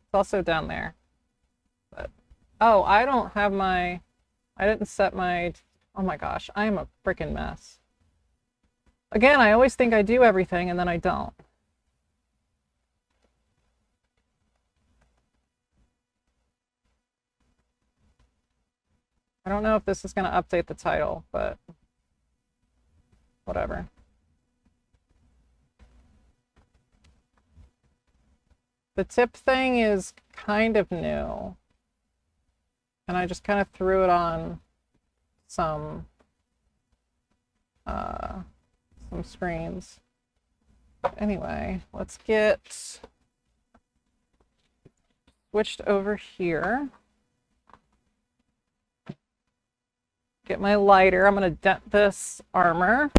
It's also down there. But oh, I don't have my I didn't set my oh my gosh, I am a freaking mess. Again, I always think I do everything and then I don't. I don't know if this is going to update the title, but whatever. The tip thing is kind of new. And I just kind of threw it on some screens. Anyway, let's get switched over here. Get my lighter. I'm going to dent this armor.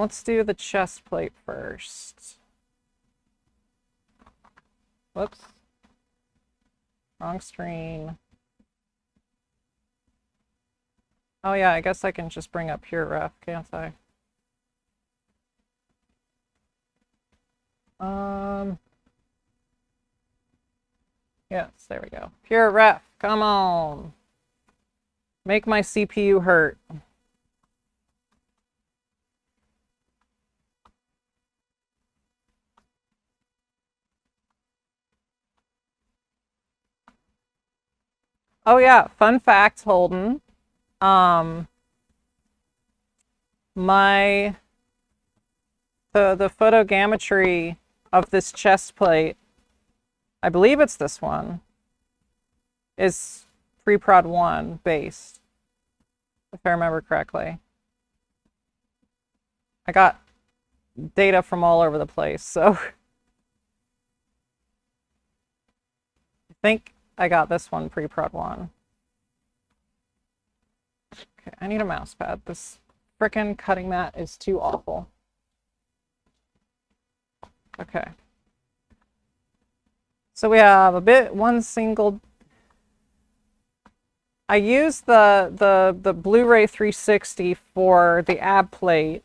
Let's do the chest plate first. Whoops. Wrong screen. Oh yeah, I guess I can just bring up pure ref, can't I? Yes, there we go. Pure ref, come on. Make my CPU hurt. Oh yeah, fun fact, Holden. My the photogrammetry of this chest plate, I believe it's this one, is pre-prod 1 based, if I remember correctly. I got data from all over the place, so I think I got this one pre-prod 1. Okay, I need a mouse pad. This frickin' cutting mat is too awful. Okay. So we have one single. I used the Blu-ray 360 for the ab plate,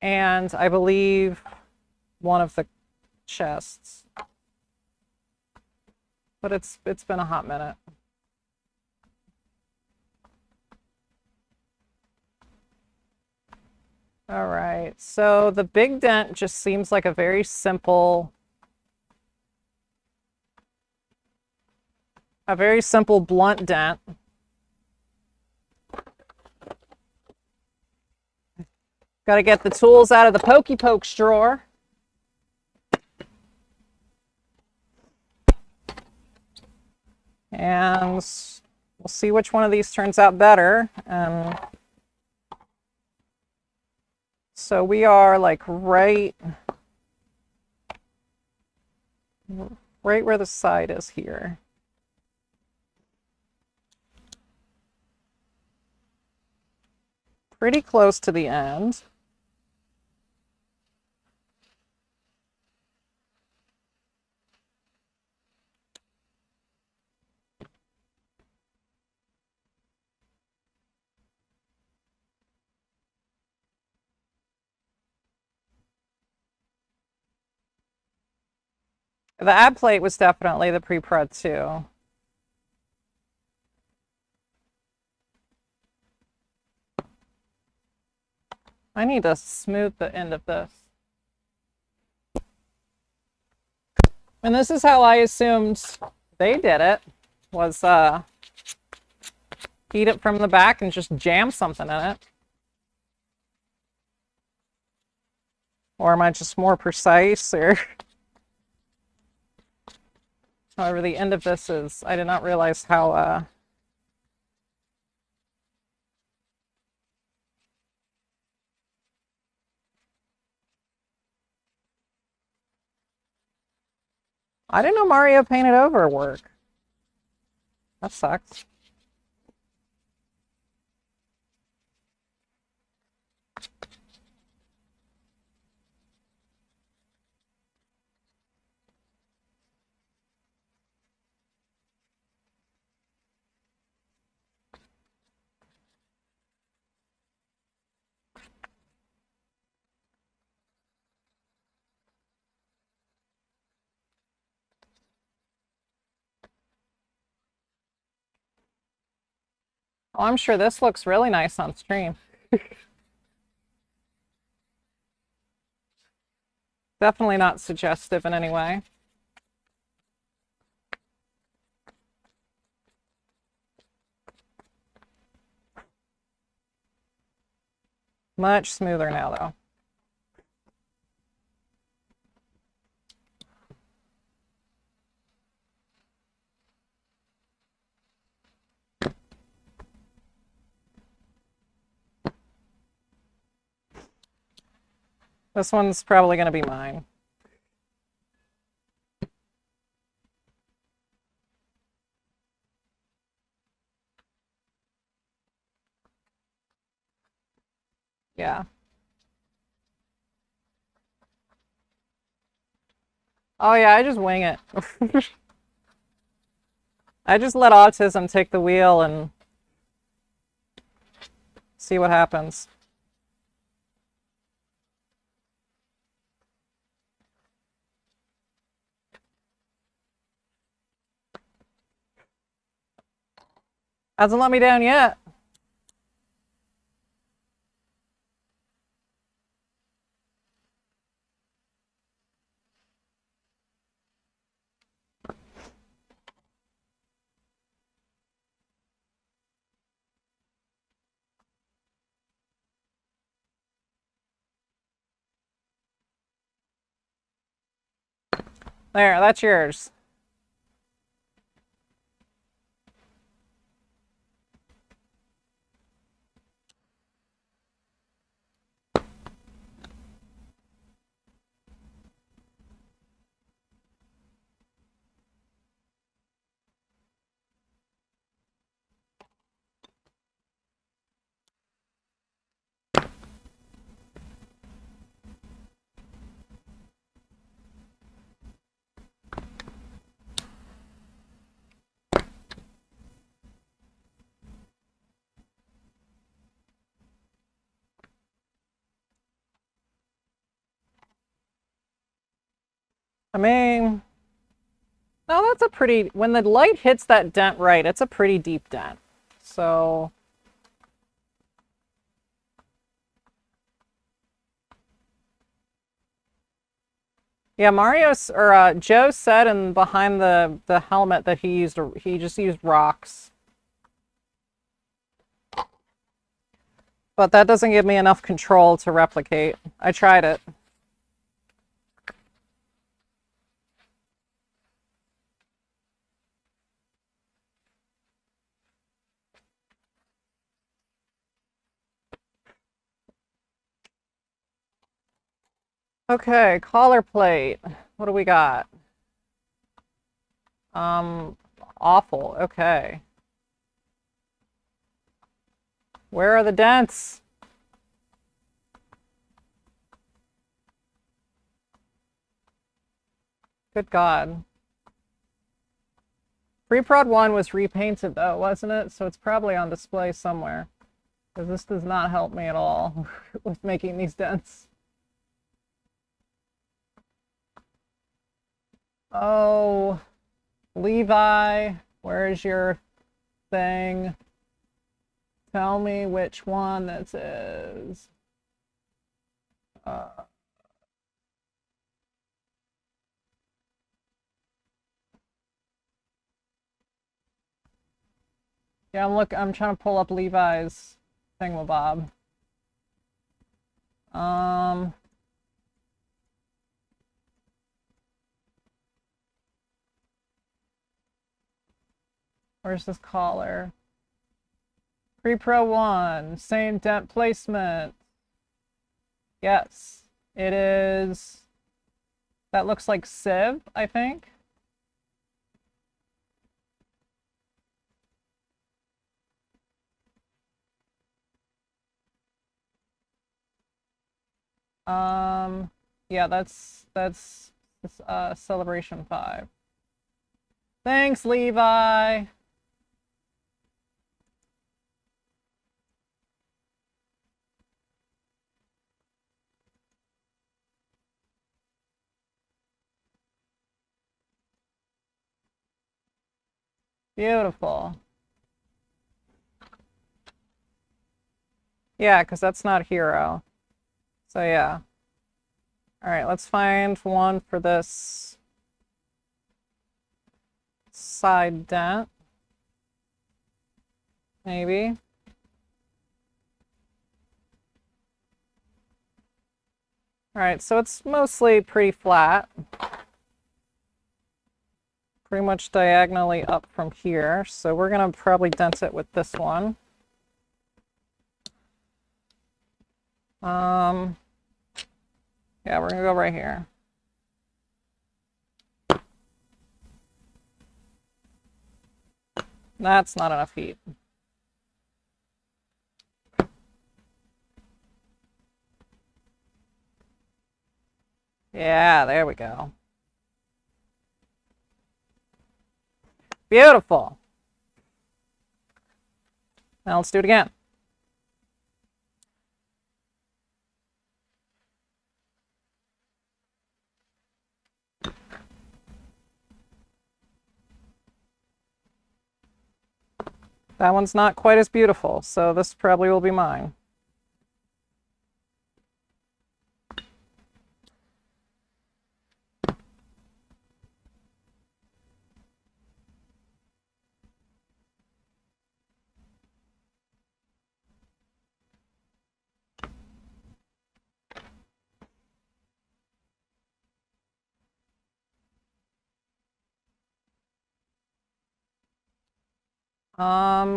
and I believe one of the chests. But it's been a hot minute. All right, so the big dent just seems like a very simple blunt dent. Got to get the tools out of the pokey pokes drawer. And we'll see which one of these turns out better. So we are like right where the side is here. Pretty close to the end. The ab plate was definitely the pre-prod 2. I need to smooth the end of this. And this is how I assumed they did it, was heat it from the back and just jam something in it. Or am I just more precise, or however the end of this is. I did not realize how I didn't know Mario painted over work. That sucks. Oh, I'm sure this looks really nice on stream. Definitely not suggestive in any way. Much smoother now, though. This one's probably going to be mine. Yeah. Oh yeah, I just wing it. I just let autism take the wheel and see what happens. Hasn't let me down yet. There, that's yours. I mean, no, that's a pretty, when the light hits that dent right, it's a pretty deep dent. So, yeah, Joe said in behind the helmet that he just used rocks. But that doesn't give me enough control to replicate. I tried it. Okay, collar plate. What do we got? Awful. Okay. Where are the dents? Good God. Pre-prod 1 was repainted though, wasn't it? So it's probably on display somewhere. Because this does not help me at all with making these dents. Oh, Levi, where's your thing? Tell me which one this is. Yeah, I'm trying to pull up Levi's thingamabob. Where's this collar? Pre-Pro 1, same dent placement. Yes, it is. That looks like Civ, I think. Yeah, that's Celebration 5. Thanks, Levi. Beautiful. Yeah, because that's not hero. So yeah. All right, let's find one for this side dent. Maybe. All right, so it's mostly pretty flat. Pretty much diagonally up from here. So we're gonna probably dent it with this one. Yeah, we're gonna go right here. That's not enough heat. Yeah, there we go. Beautiful. Now let's do it again. That one's not quite as beautiful, so this probably will be mine.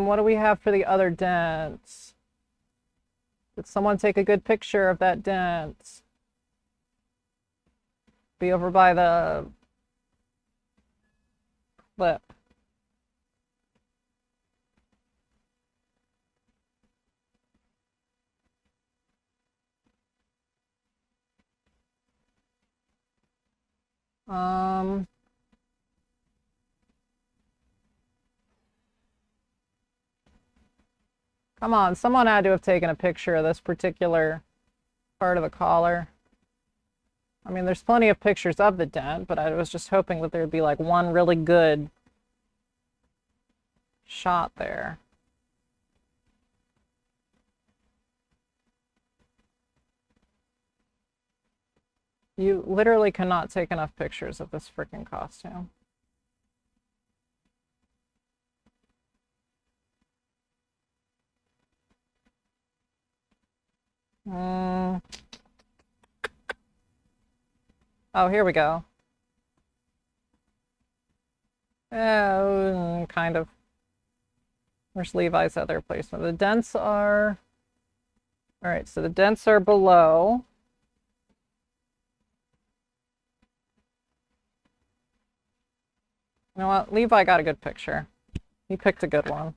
What do we have for the other dent? Did someone take a good picture of that dent? Be over by the lip. Come on, someone had to have taken a picture of this particular part of the collar. I mean, there's plenty of pictures of the dent, but I was just hoping that there'd be like one really good shot there. You literally cannot take enough pictures of this freaking costume. Oh, here we go. Kind of. Where's Levi's other placement? The dents are... All right, so the dents are below. You know what? Levi got a good picture. He picked a good one.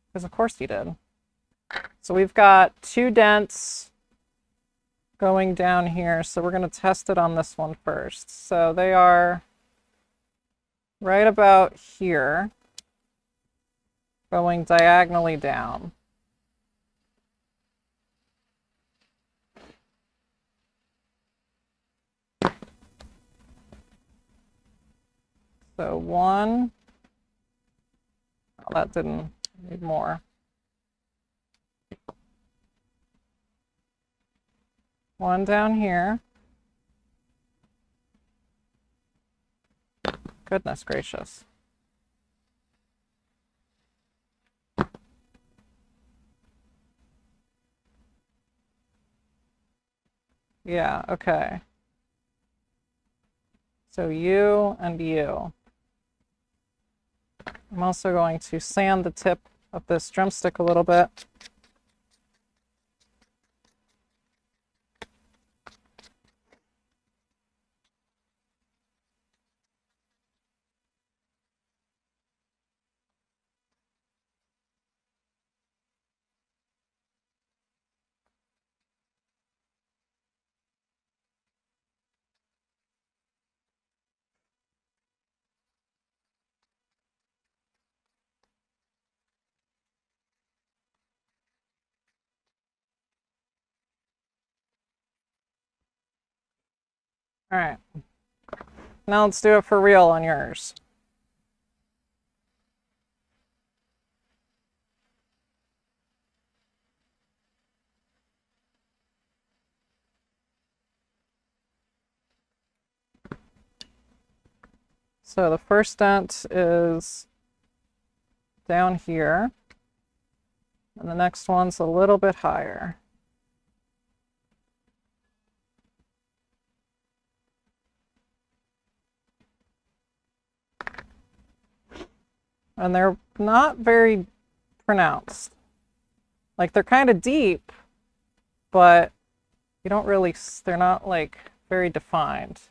Because of course he did. So we've got 2 dents going down here. So we're going to test it on this one first. So they are right about here, going diagonally down. So 1. Oh, that didn't need more. 1 down here. Goodness gracious. Yeah, okay. So you and you. I'm also going to sand the tip of this drumstick a little bit. All right. Now let's do it for real on yours. So the first dent is down here, and the next one's a little bit higher. And they're not very pronounced. Like, they're kind of deep, but you don't really, they're not like very defined.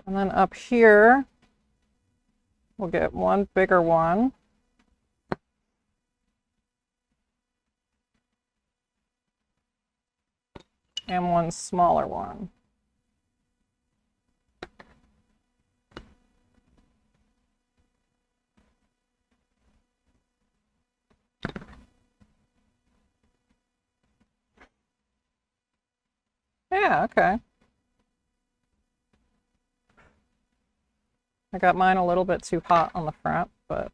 And then up here, we'll get one bigger one. And one smaller one. Yeah, okay. I got mine a little bit too hot on the front, but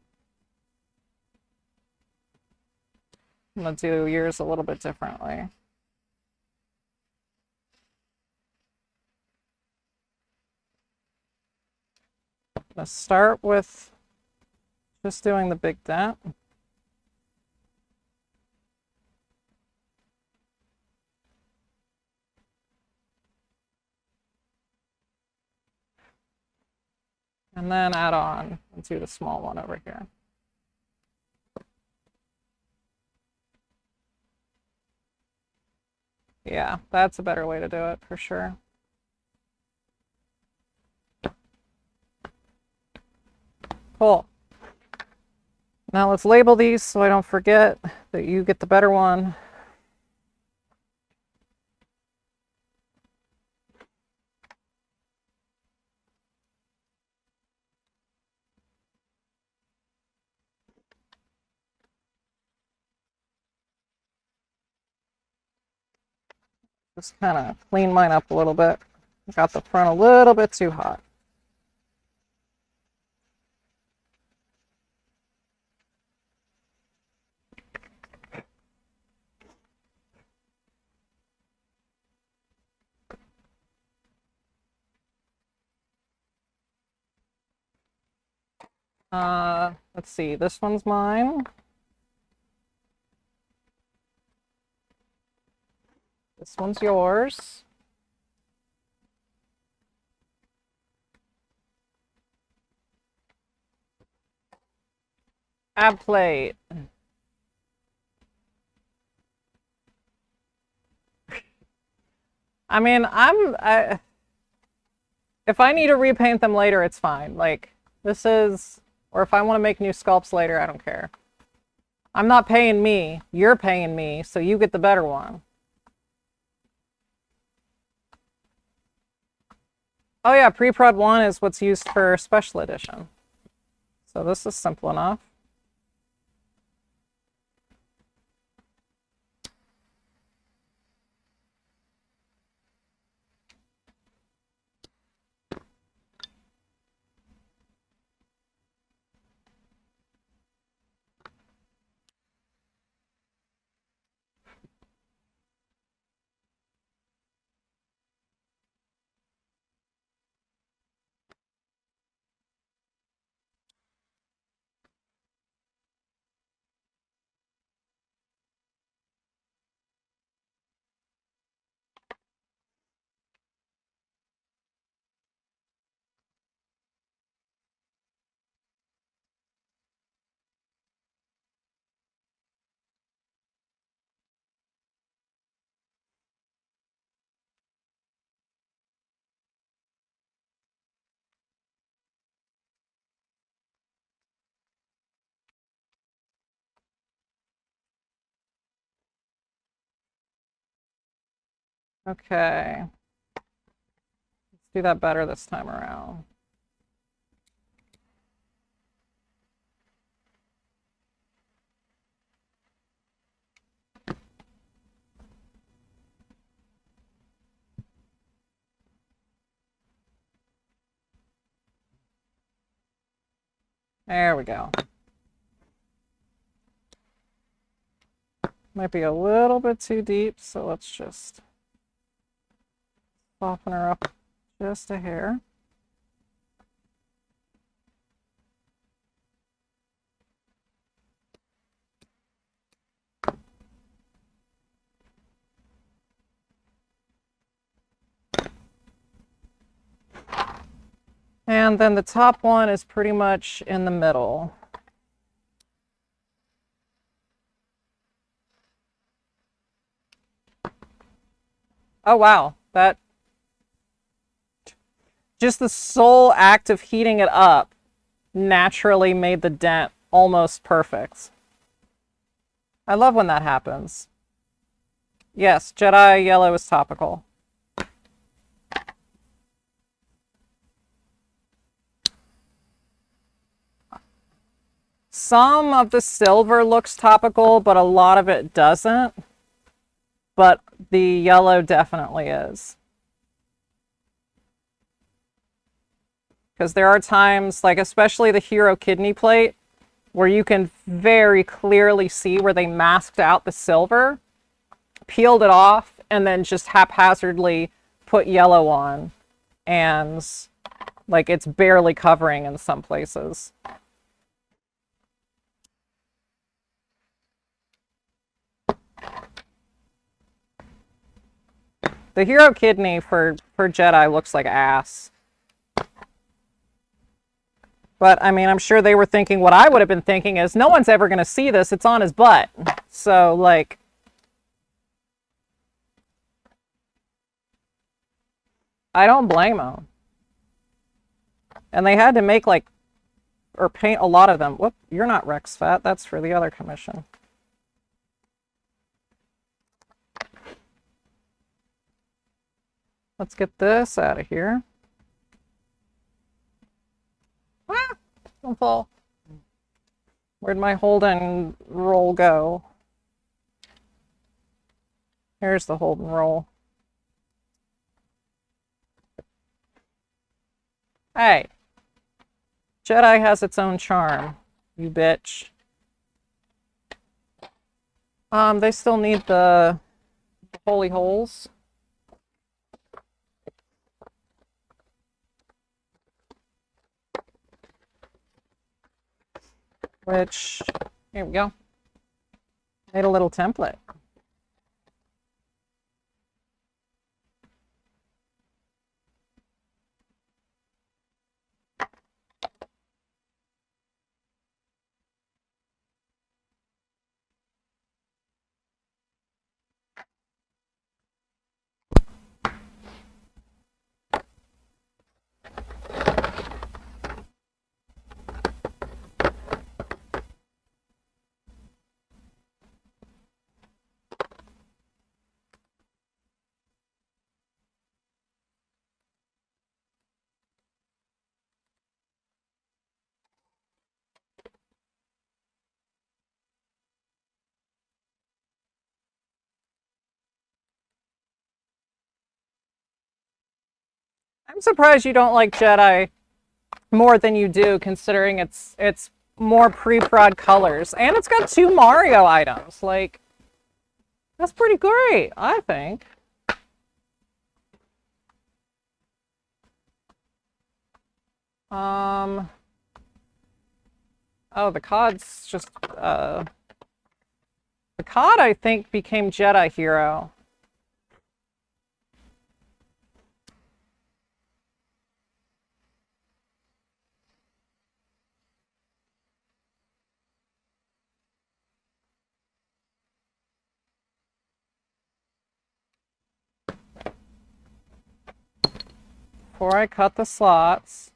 I'm gonna do yours a little bit differently. I'm gonna start with just doing the big dent. And then add on and do the small one over here. Yeah, that's a better way to do it for sure. Cool. Now let's label these so I don't forget that you get the better one. Just kind of clean mine up a little bit. Got the front a little bit too hot. Let's see, this one's mine. This one's yours. Ab plate. I mean, if I need to repaint them later, it's fine. Like, this is, or if I want to make new sculpts later, I don't care. I'm not paying me. You're paying me, so you get the better one. Oh yeah, pre-prod 1 is what's used for special edition. So this is simple enough. Okay. Let's do that better this time around. There we go. Might be a little bit too deep, so let's just soften her up just a hair. And then the top one is pretty much in the middle. Oh, wow. That just the sole act of heating it up naturally made the dent almost perfect. I love when that happens. Yes, Jedi yellow is topical. Some of the silver looks topical, but a lot of it doesn't. But the yellow definitely is. Because there are times, like especially the hero kidney plate, where you can very clearly see where they masked out the silver, peeled it off, and then just haphazardly put yellow on. And like it's barely covering in some places. The hero kidney for Jedi looks like ass. But, I mean, I'm sure they were thinking what I would have been thinking is, no one's ever going to see this. It's on his butt. So, like... I don't blame them. And they had to make, like... Or paint a lot of them. Whoop, you're not Rex Fett. That's for the other commission. Let's get this out of here. Ah, don't fall. Where'd my Holden roll go? Here's the Holden roll. Hey. Jedi has its own charm, you bitch. They still need the holy holes. Which, here we go. Made a little template. I'm surprised you don't like Jedi more than you do, considering it's more pre-prod colors. And it's got 2 Mario items. Like, that's pretty great, I think. Oh, the COD's just, the COD, I think, became Jedi Hero. Before I cut the slots.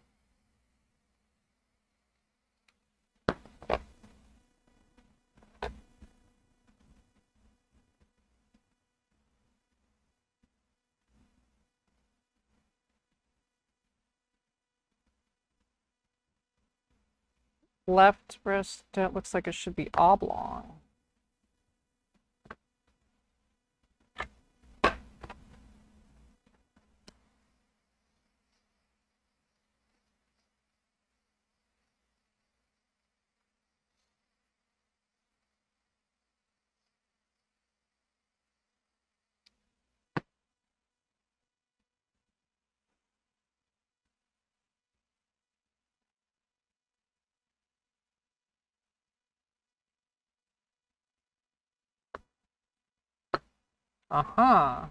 Left wrist, it looks like it should be oblong. Uh-huh.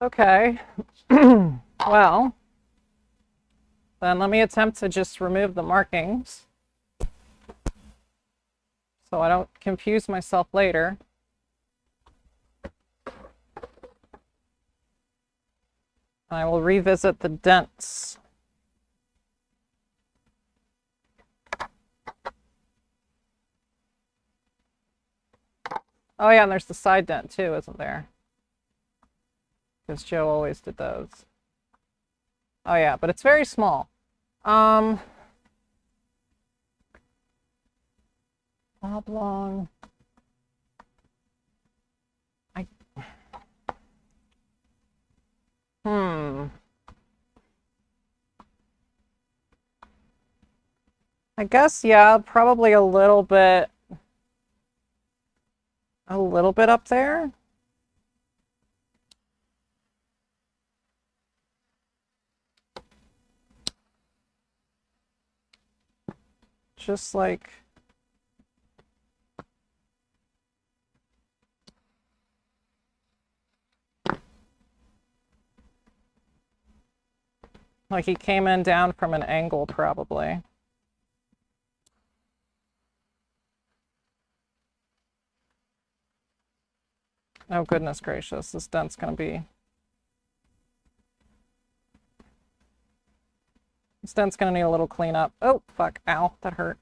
Okay. Well, then let me attempt to just remove the markings so I don't confuse myself later. I will revisit the dents. Oh yeah, and there's the side dent too, isn't there? Because Joe always did those. Oh yeah, but it's very small. Oblong. I guess, yeah, probably a little bit up there. Just like he came in down from an angle, probably. Oh, goodness gracious. This dent's going to be... This dent's going to need a little cleanup. Oh, fuck. Ow. That hurt.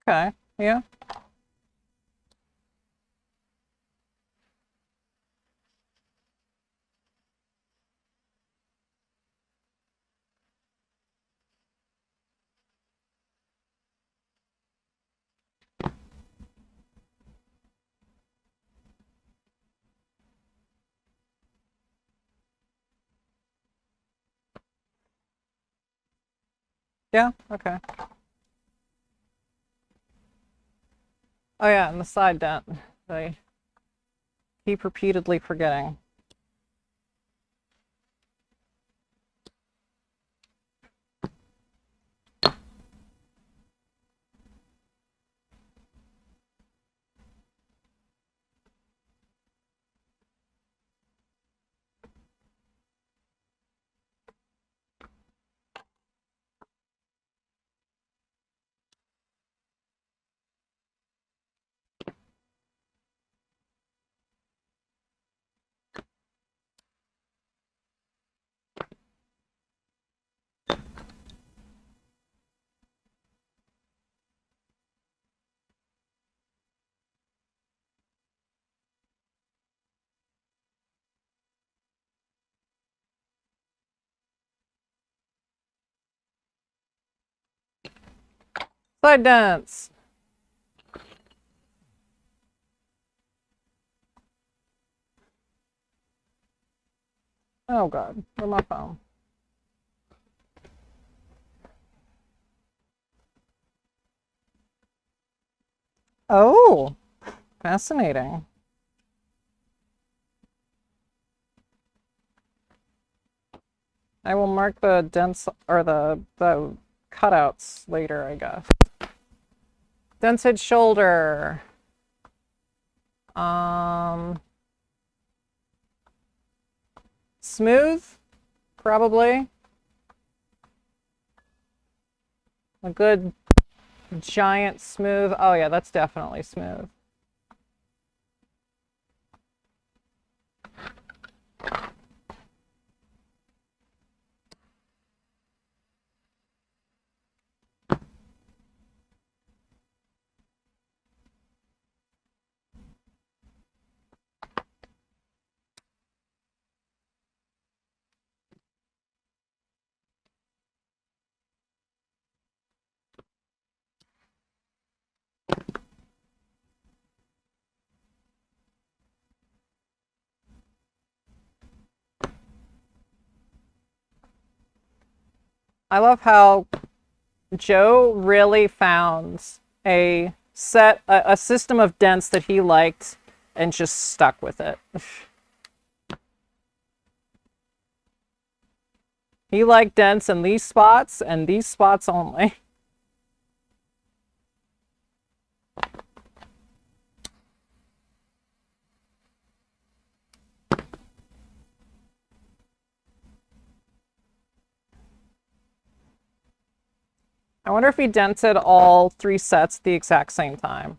Okay. Yeah. Yeah. Okay. Oh yeah, and the side dent. I keep repeatedly forgetting. Side dents. Oh god, where's my phone? Oh, fascinating. I will mark the dents or the cutouts later, I guess. Dented shoulder. Smooth, probably. A good giant smooth. Oh yeah, that's definitely smooth. I love how Joe really found a system of dents that he liked and just stuck with it. He liked dents in these spots and these spots only. I wonder if he dented all 3 sets at the exact same time.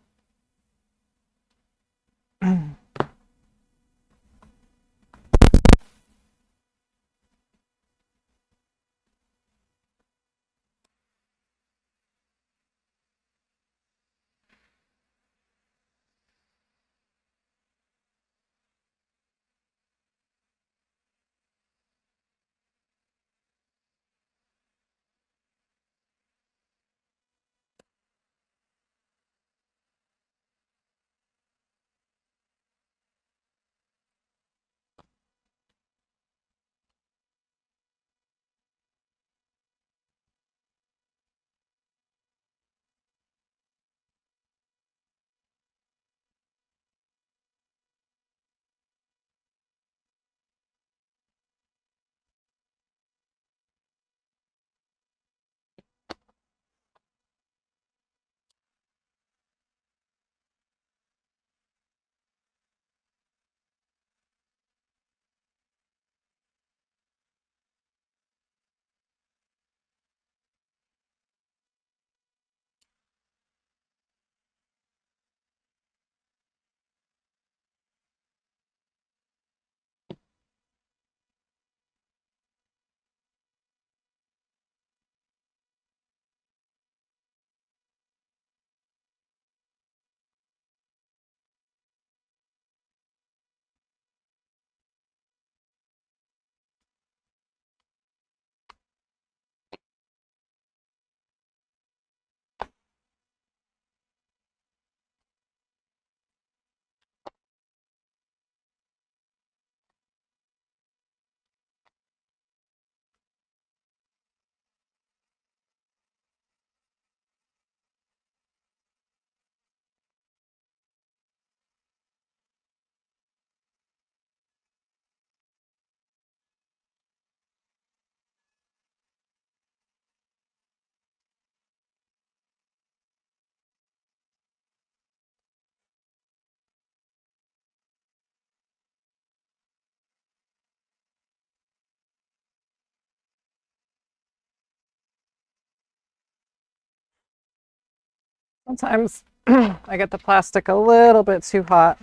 Sometimes I get the plastic a little bit too hot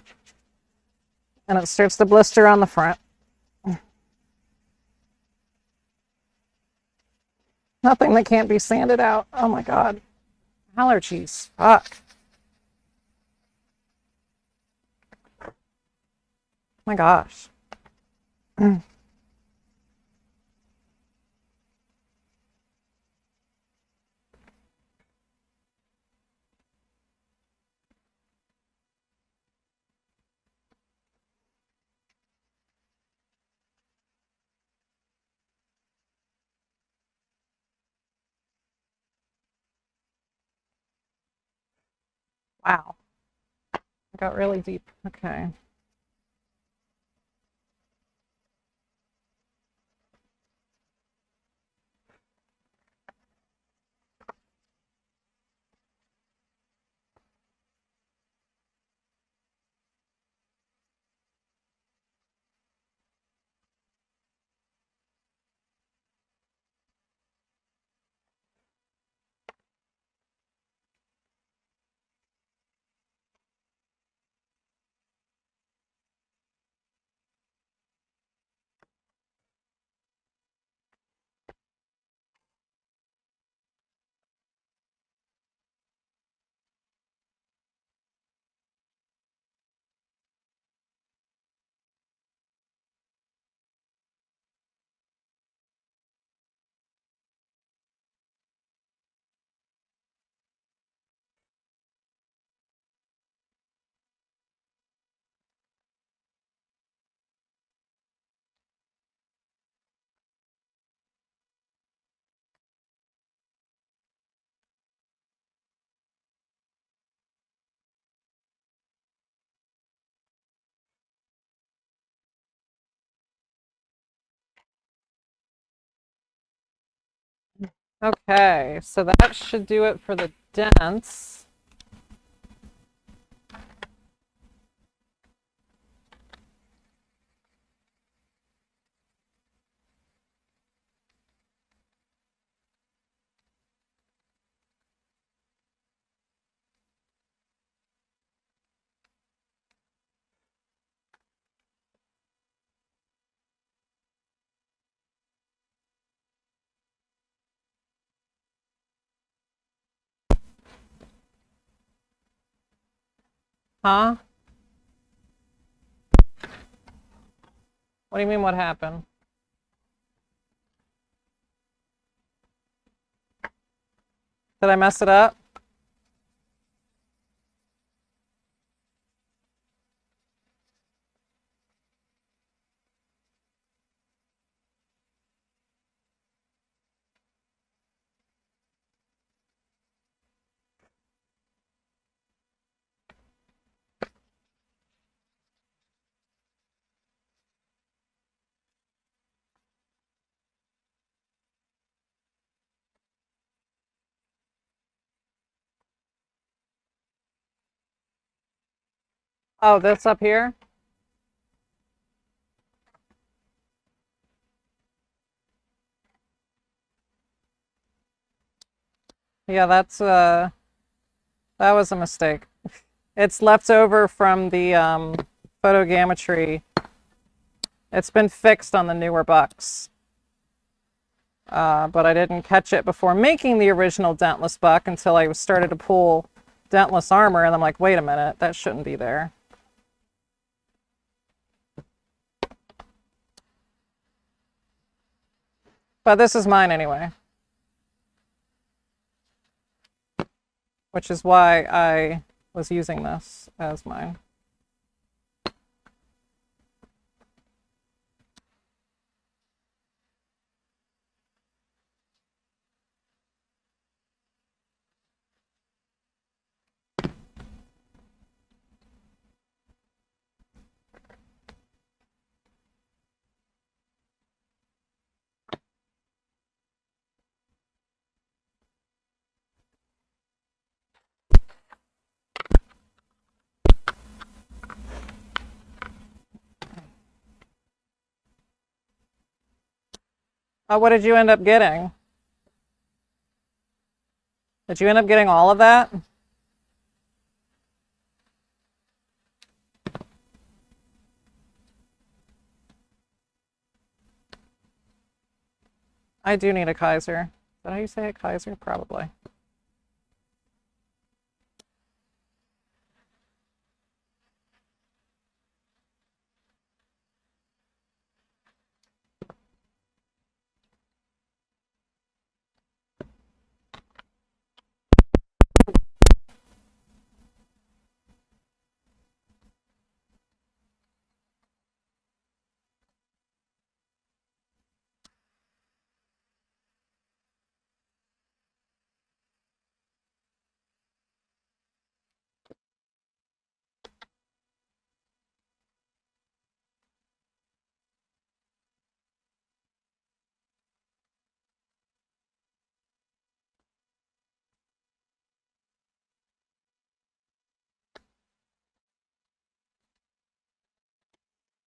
and it starts to blister on the front. Nothing that can't be sanded out. Oh my God. Allergies. Fuck. My gosh. Wow. I got really deep. Okay. Okay, so that should do it for the dents. Huh? What do you mean, what happened? Did I mess it up? Oh, this up here? Yeah, that was a mistake. It's left over from the photogrammetry. It's been fixed on the newer bucks. But I didn't catch it before making the original dentless buck until I started to pull dentless armor, and I'm like, wait a minute, that shouldn't be there. But this is mine anyway. Which is why I was using this as mine. What did you end up getting? Did you end up getting all of that? I do need a Kaiser. Is that how you say it? Kaiser? Probably.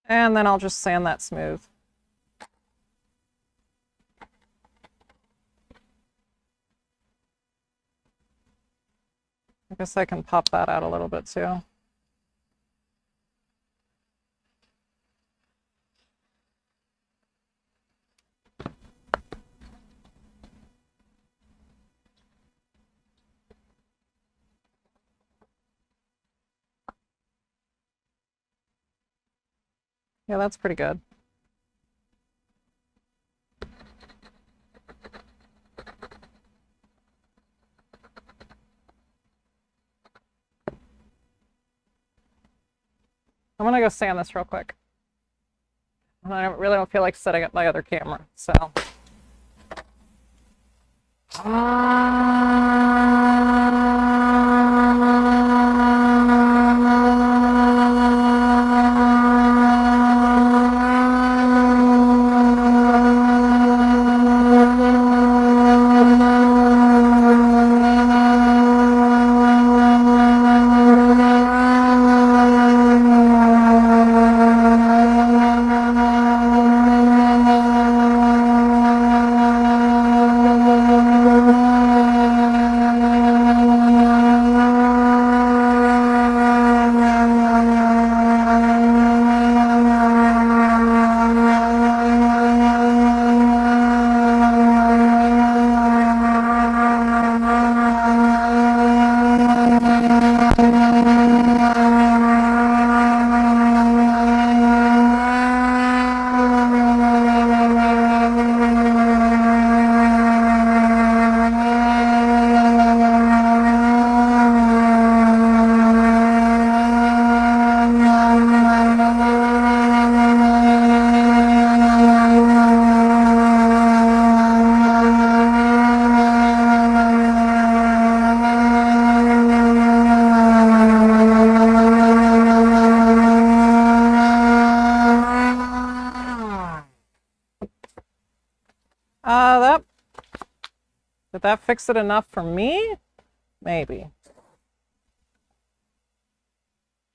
And then I'll just sand that smooth. I guess I can pop that out a little bit too. Yeah, that's pretty good. I'm gonna go sand this real quick. And I really don't feel like setting up my other camera, so. Did that fix it enough for me? Maybe.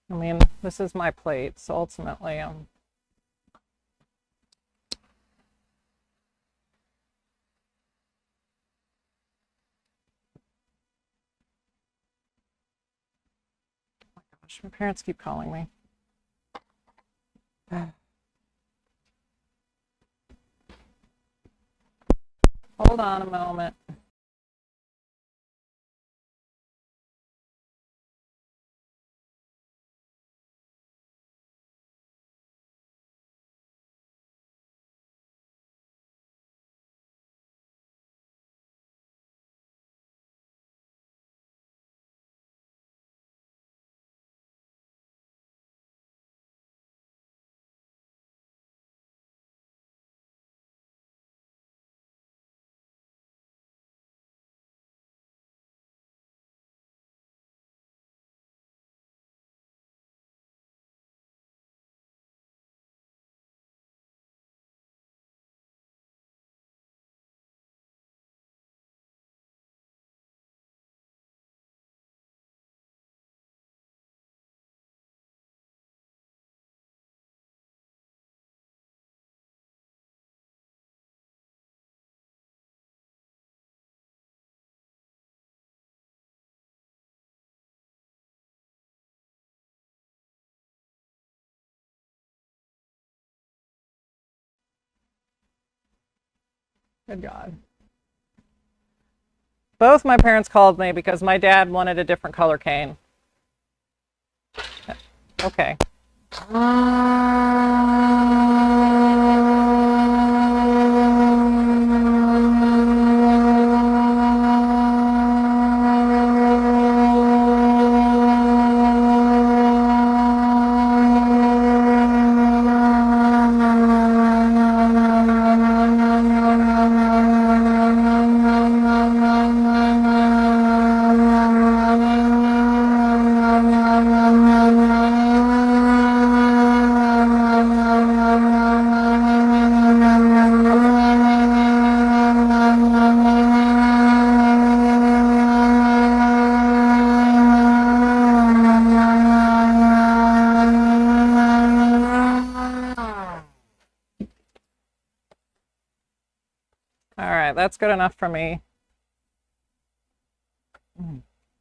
I mean, this is my plate, so ultimately, oh my gosh, my parents keep calling me. Hold on a moment. Good God. Both my parents called me because my dad wanted a different color cane. Okay. That's good enough for me.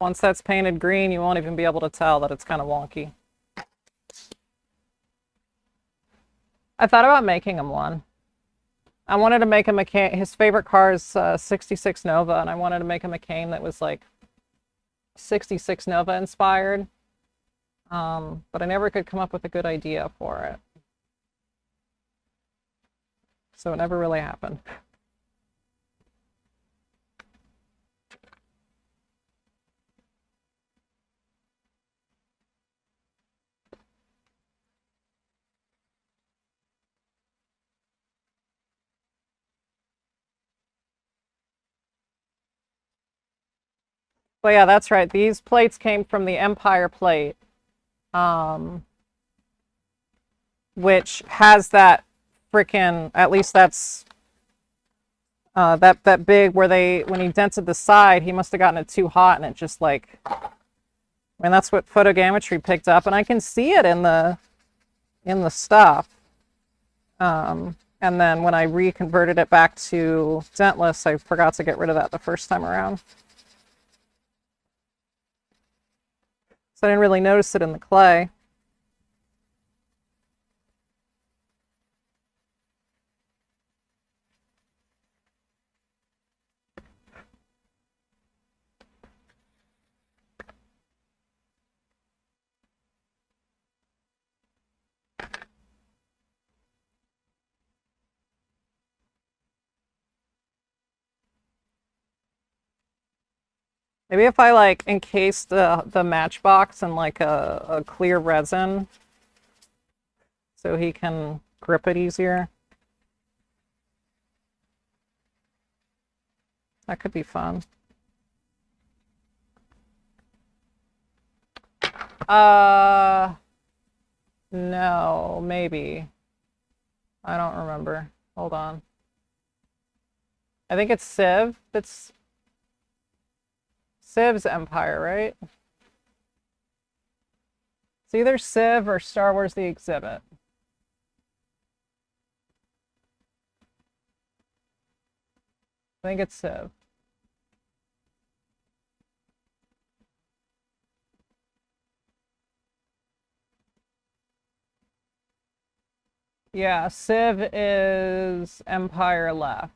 Once that's painted green, you won't even be able to tell that it's kind of wonky. I thought about making him one. I wanted to make him a cane. His favorite car is 66 Nova, and I wanted to make him a cane that was like 66 Nova inspired. But I never could come up with a good idea for it. So it never really happened. But yeah, that's right. These plates came from the Empire plate, which has that frickin', at least that's that big where when he dented the side, he must have gotten it too hot and it just like, I mean, that's what photogrammetry picked up, and I can see it in the stuff. And then when I reconverted it back to dentless, I forgot to get rid of that the first time around. So I didn't really notice it in the clay. Maybe if I like encase the matchbox in like a clear resin so he can grip it easier. That could be fun. No, maybe. I don't remember. Hold on. I think it's Civ that's Civ's Empire, right? It's either Civ or Star Wars The Exhibit. I think it's Civ. Yeah, Civ is Empire left.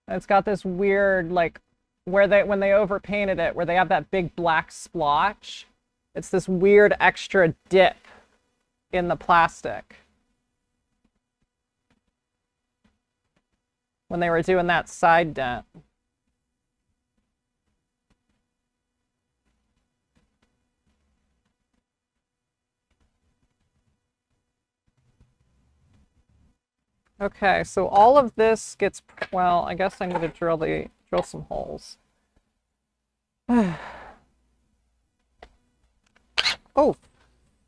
And it's got this weird, like, where when they overpainted it, where they have that big black splotch, it's this weird extra dip in the plastic. When they were doing that side dent. Okay, so all of this gets, well, I guess I need to drill some holes. Oh,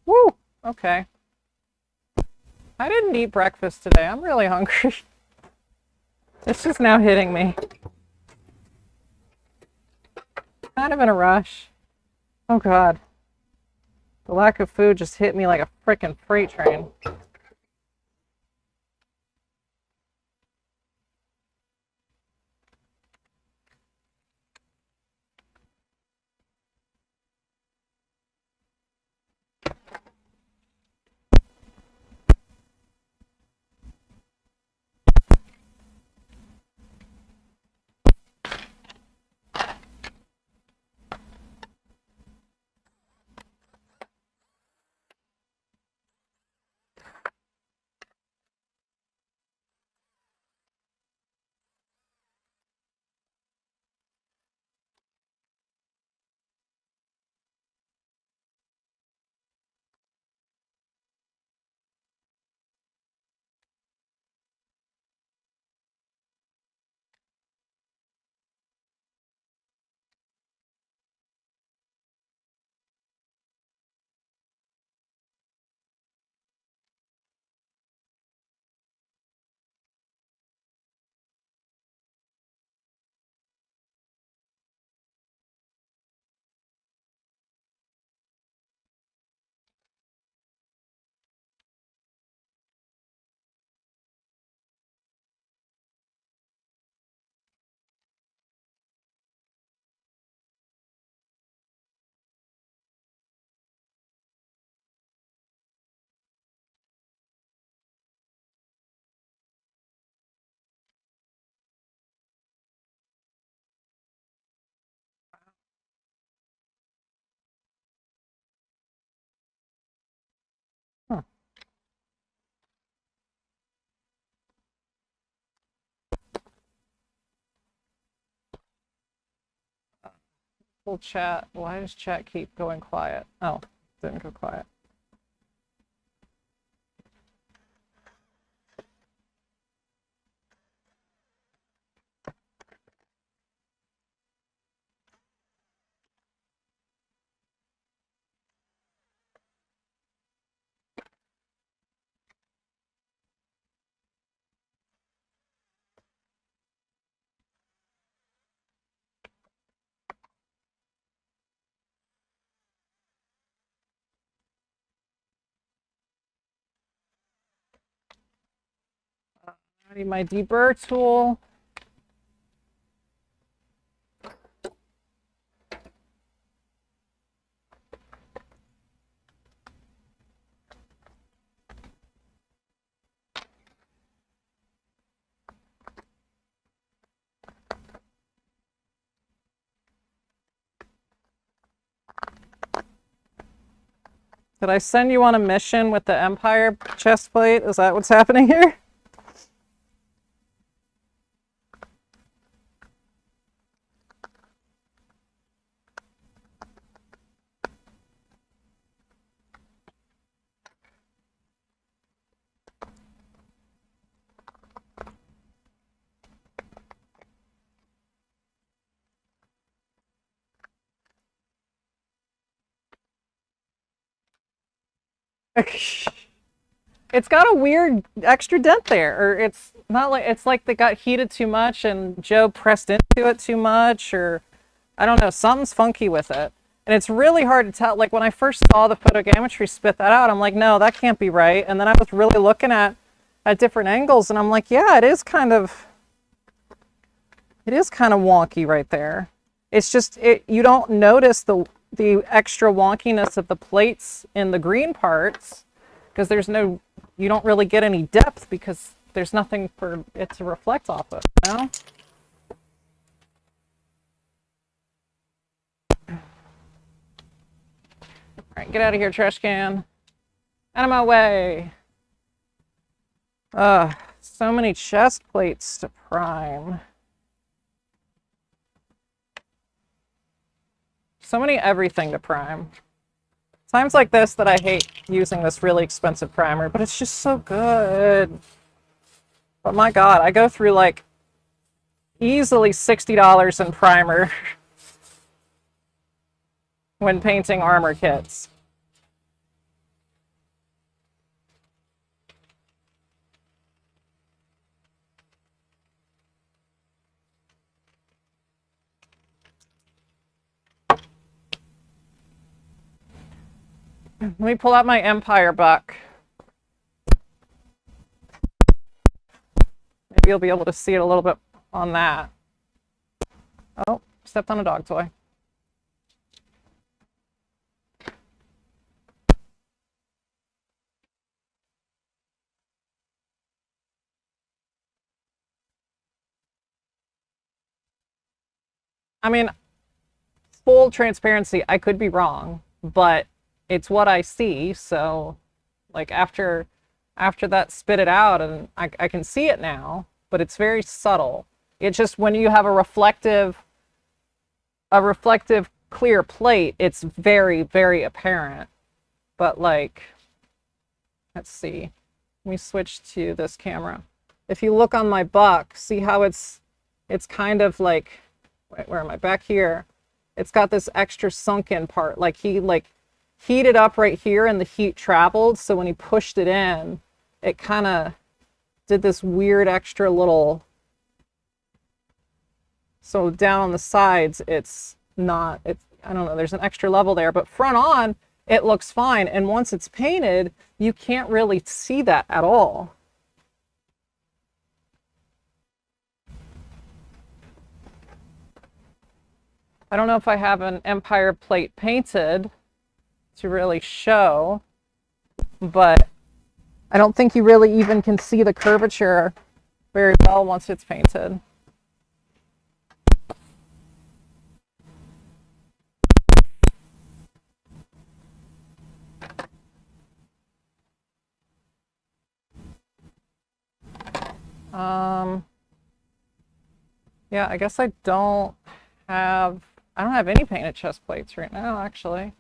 woo, okay. I didn't eat breakfast today. I'm really hungry. It's just now hitting me. Kind of in a rush. Oh God. The lack of food just hit me like a frickin' freight train. Huh. Well, chat, why does chat keep going quiet? Oh, didn't go quiet. I need my deburr tool. Did I send you on a mission with the Empire chest plate? Is that what's happening here? It's got a weird extra dent there, or it's not like it's like they got heated too much and Joe pressed into it too much, or I don't know, something's funky with it. And it's really hard to tell. Like when I first saw the photogrammetry spit that out, I'm like, no, that can't be right. And then I was really looking at different angles, and I'm like, yeah, it is kind of wonky right there. It's just you don't notice the extra wonkiness of the plates in the green parts because you don't really get any depth because there's nothing for it to reflect off of, you know? All right, get out of here, trash can. Out of my way. So many chest plates to prime. So many everything to prime. Times like this that I hate using this really expensive primer, but it's just so good. But my God, I go through like easily $60 in primer when painting armor kits. Let me pull out my Empire buck. Maybe you'll be able to see it a little bit on that. Oh, stepped on a dog toy. I mean, full transparency, I could be wrong, but it's what I see. So like after that spit it out, and I can see it now, but it's very subtle. It's just when you have a reflective clear plate, it's very, very apparent. But like, let's see, let me switch to this camera. If you look on my buck, see how it's kind of like, wait, where am I? Back here. It's got this extra sunken part. Like he heated up right here and the heat traveled. So when he pushed it in, it kind of did this weird extra little. So down on the sides, it's not, I don't know, there's an extra level there, but front on, it looks fine. And once it's painted, you can't really see that at all. I don't know if I have an Empire plate painted to really show, but I don't think you really even can see the curvature very well once it's painted. Yeah, I guess I don't have any painted chest plates right now, actually.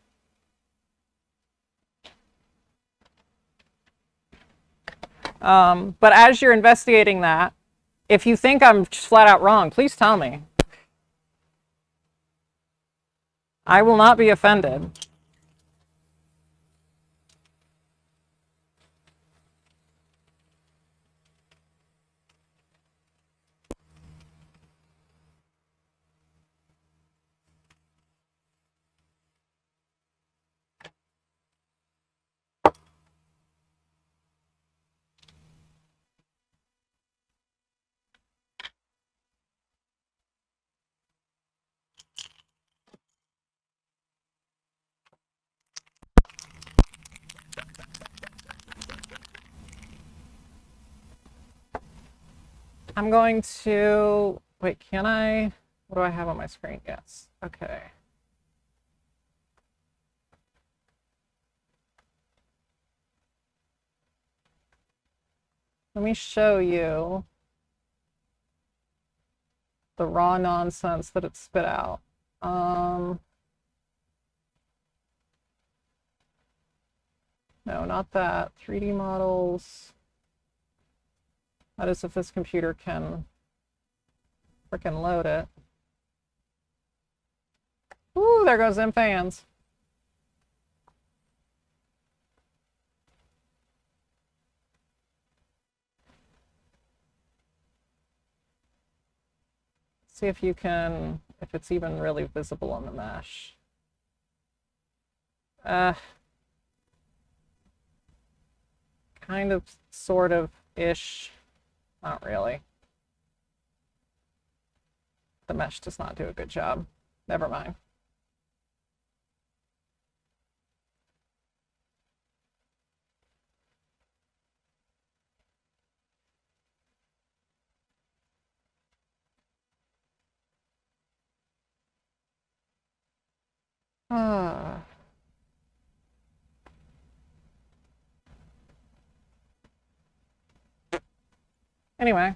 But as you're investigating that, if you think I'm just flat out wrong, please tell me. I will not be offended. I'm going to, wait, can I, what do I have on my screen? Yes, okay. Let me show you the raw nonsense that it spit out. No, not that. 3D models. That is if this computer can frickin' load it. Ooh, there goes them fans. See if you can, if it's even really visible on the mesh. Kind of, sort of, ish. Not really. The mesh does not do a good job. Never mind. Anyway,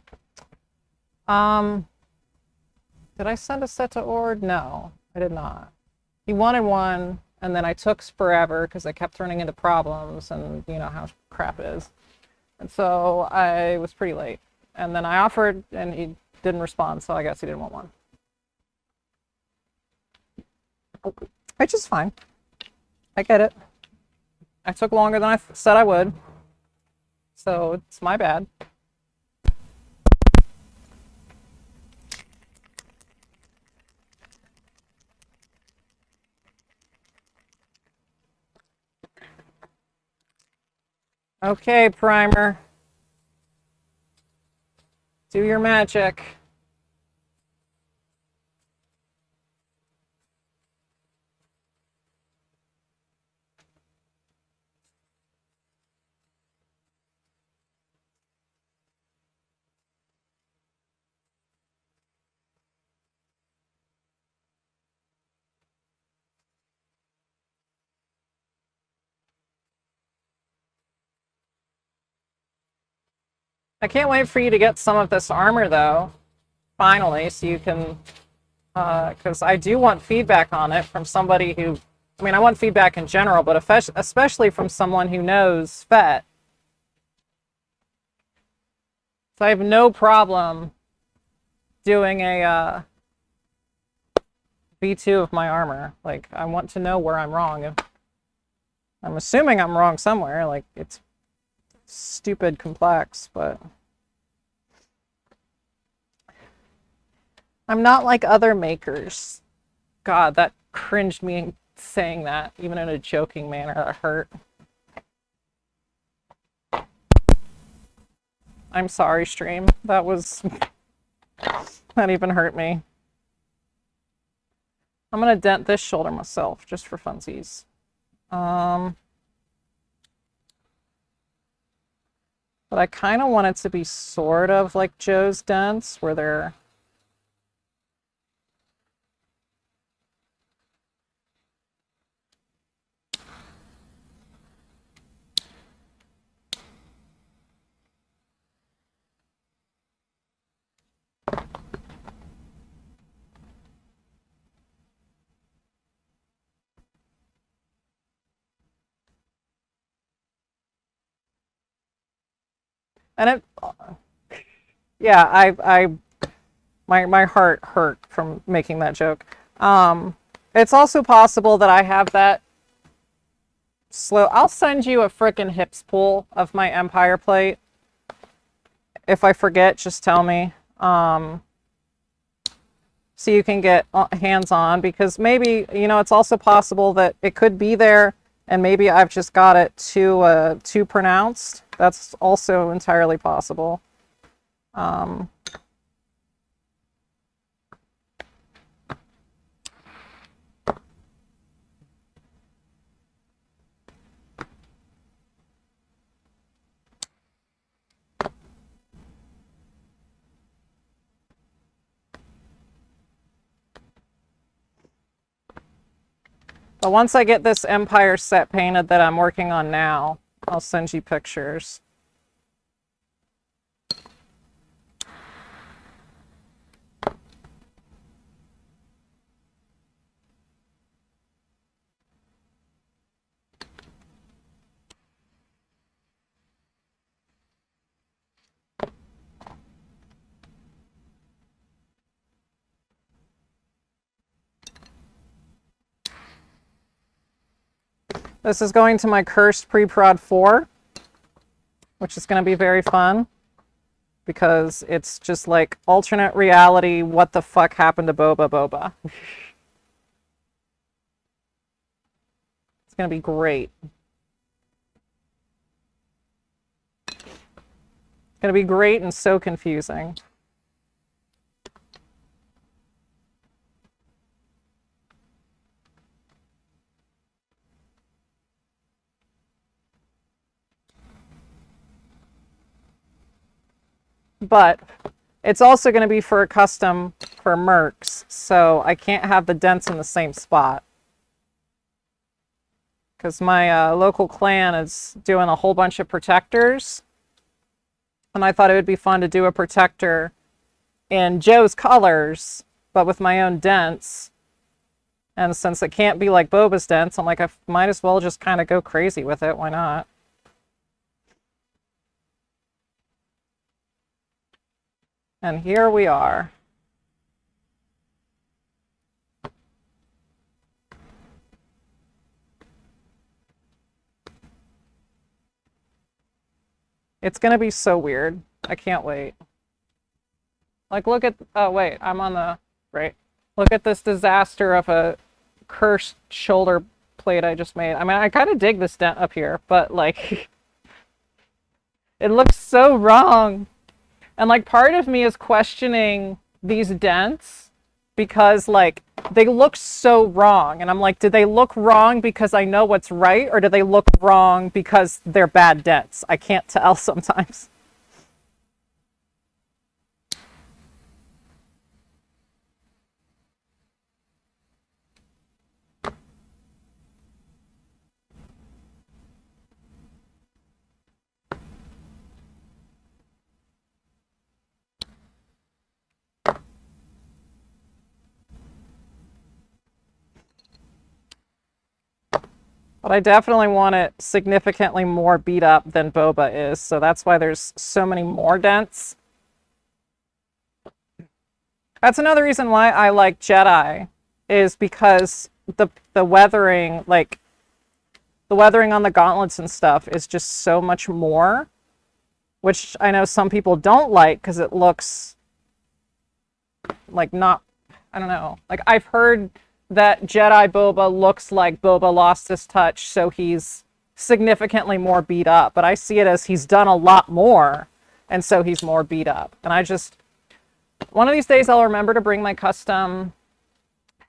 did I send a set to Ord? No, I did not. He wanted one, and then I took forever because I kept running into problems, and you know how crap it is. And so I was pretty late. And then I offered, and he didn't respond, so I guess he didn't want one. Which is fine. I get it. I took longer than I said I would, so it's my bad. Okay, Primer. Do your magic. I can't wait for you to get some of this armor, though, finally, so you can, because I do want feedback on it from somebody who, I mean, I want feedback in general, but especially from someone who knows Fett. So I have no problem doing a V2 of my armor. Like, I want to know where I'm wrong. I'm assuming I'm wrong somewhere, like, it's stupid complex, but I'm not like other makers. God, that cringed me saying that, even in a joking manner. That hurt. I'm sorry, stream. That even hurt me. I'm gonna dent this shoulder myself, just for funsies. But I kind of want it to be sort of like Joe's dents, where they're... And it, yeah, my heart hurt from making that joke. It's also possible that I have that slow. I'll send you a frickin' hips pool of my Empire plate. If I forget, just tell me. So you can get hands on, because maybe, you know, it's also possible that it could be there and maybe I've just got it too pronounced. That's also entirely possible. But once I get this Empire set painted that I'm working on now, I'll send you pictures. This is going to my cursed pre-prod 4, which is going to be very fun, because it's just like alternate reality. What the fuck happened to Boba? It's gonna be great. It's gonna be great and so confusing. But it's also going to be for a custom for mercs, so I can't have the dents in the same spot. Because my local clan is doing a whole bunch of protectors, and I thought it would be fun to do a protector in Joe's colors, but with my own dents. And since it can't be like Boba's dents, I'm like, I might as well just kind of go crazy with it. Why not? And here we are. It's gonna be so weird. I can't wait. Like, look at, oh wait, I'm on the, right. Look at this disaster of a cursed shoulder plate I just made. I mean, I kind of dig this dent up here, but like, it looks so wrong. And like part of me is questioning these dents because like they look so wrong. And I'm like, did they look wrong because I know what's right? Or do they look wrong because they're bad dents? I can't tell sometimes. But I definitely want it significantly more beat up than Boba is, so that's why there's so many more dents. That's another reason why I like Jedi, is because the weathering, like the weathering on the gauntlets and stuff is just so much more, which I know some people don't like because it looks like not, I don't know. Like I've heard that Jedi Boba looks like Boba lost his touch, so he's significantly more beat up. But I see it as he's done a lot more, and so he's more beat up. And I just, one of these days I'll remember to bring my custom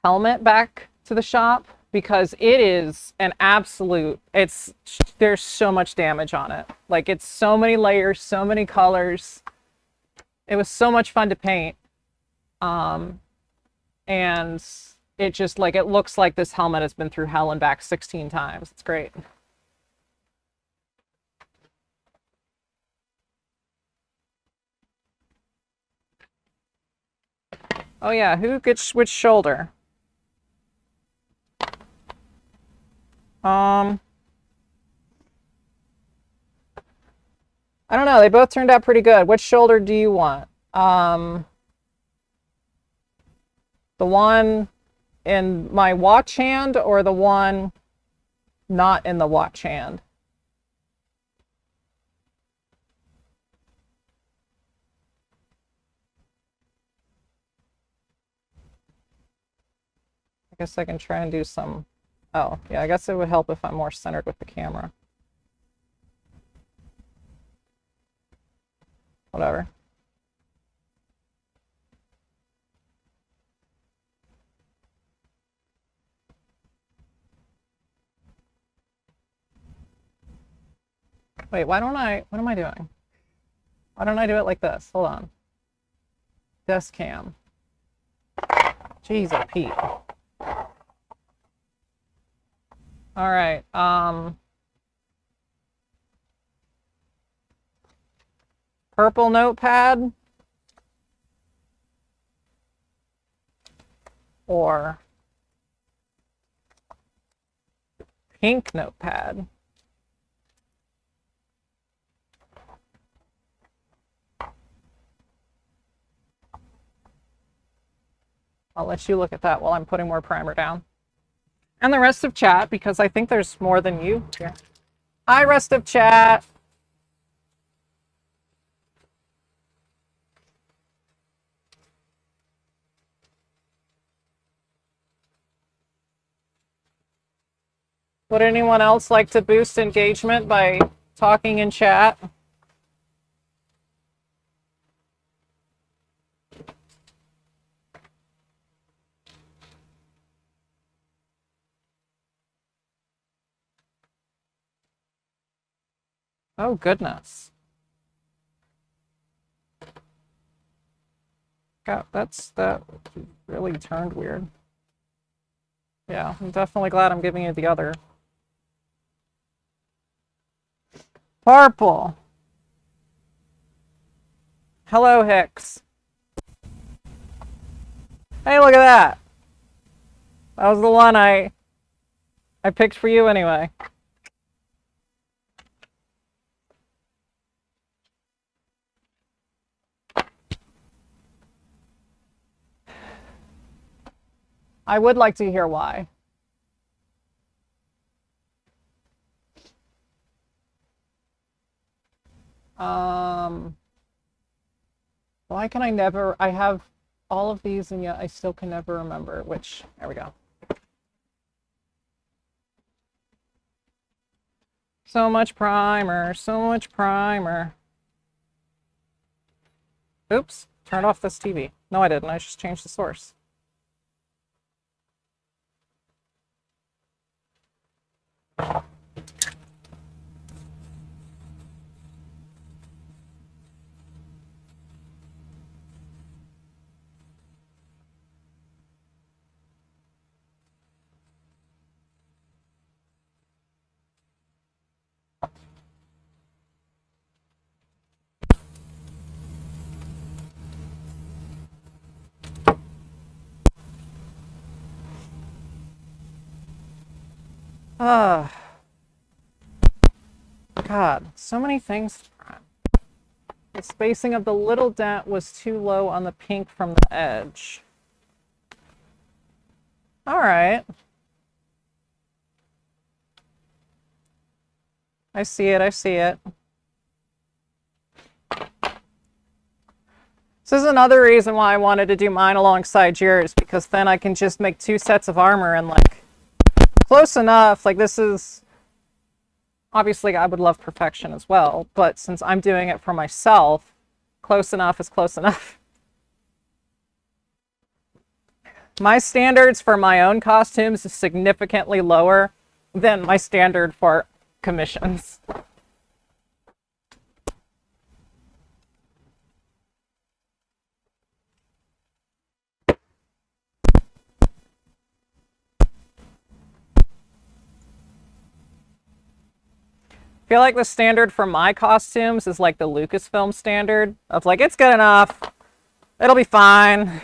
helmet back to the shop, because it is an absolute, there's so much damage on it. Like it's so many layers, so many colors. It was so much fun to paint. And it just like, it looks like this helmet has been through hell and back 16 times. It's great. Oh yeah, who gets which shoulder? I don't know, they both turned out pretty good. Which shoulder do you want? The one in my watch hand or the one not in the watch hand? I guess I can try and do some, oh yeah, I guess it would help if I'm more centered with the camera. Whatever. Wait, what am I doing? Why don't I do it like this? Hold on. Desk cam. Jeez, Pete. All right. Purple notepad or pink notepad? I'll let you look at that while I'm putting more primer down. And the rest of chat, because I think there's more than you here. Hi, rest of chat. Would anyone else like to boost engagement by talking in chat? Oh, goodness. God, that really turned weird. Yeah, I'm definitely glad I'm giving you the other. Purple. Hello, Hicks. Hey, look at that. That was the one I picked for you anyway. I would like to hear why. Why can I never, I have all of these and yet I still can never remember which, there we go. So much primer, so much primer. Oops, turned off this TV. No, I didn't, I just changed the source. Ah, God, so many things to prime. The spacing of the little dent was too low on the pink from the edge. All right. I see it, I see it. This is another reason why I wanted to do mine alongside yours, because then I can just make 2 sets of armor and like close enough. Like this is, obviously I would love perfection as well, but since I'm doing it for myself, close enough is close enough. My standards for my own costumes is significantly lower than my standard for commissions. I feel like the standard for my costumes is like the Lucasfilm standard of like, it's good enough, it'll be fine.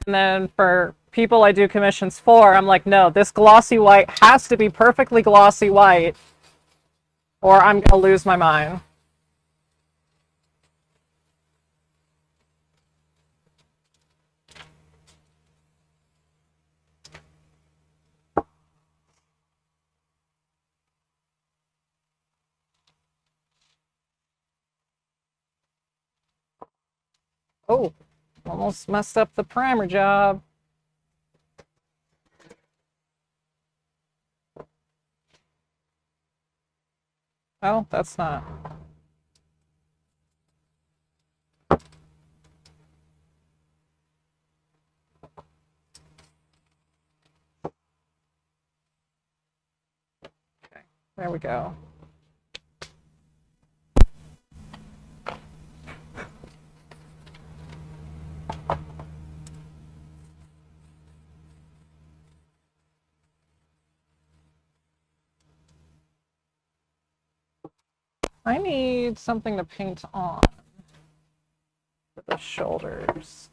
And then for people I do commissions for, I'm like, no, this glossy white has to be perfectly glossy white or I'm gonna lose my mind. Oh, almost messed up the primer job. Oh, that's not. Okay, there we go. I need something to paint on for the shoulders.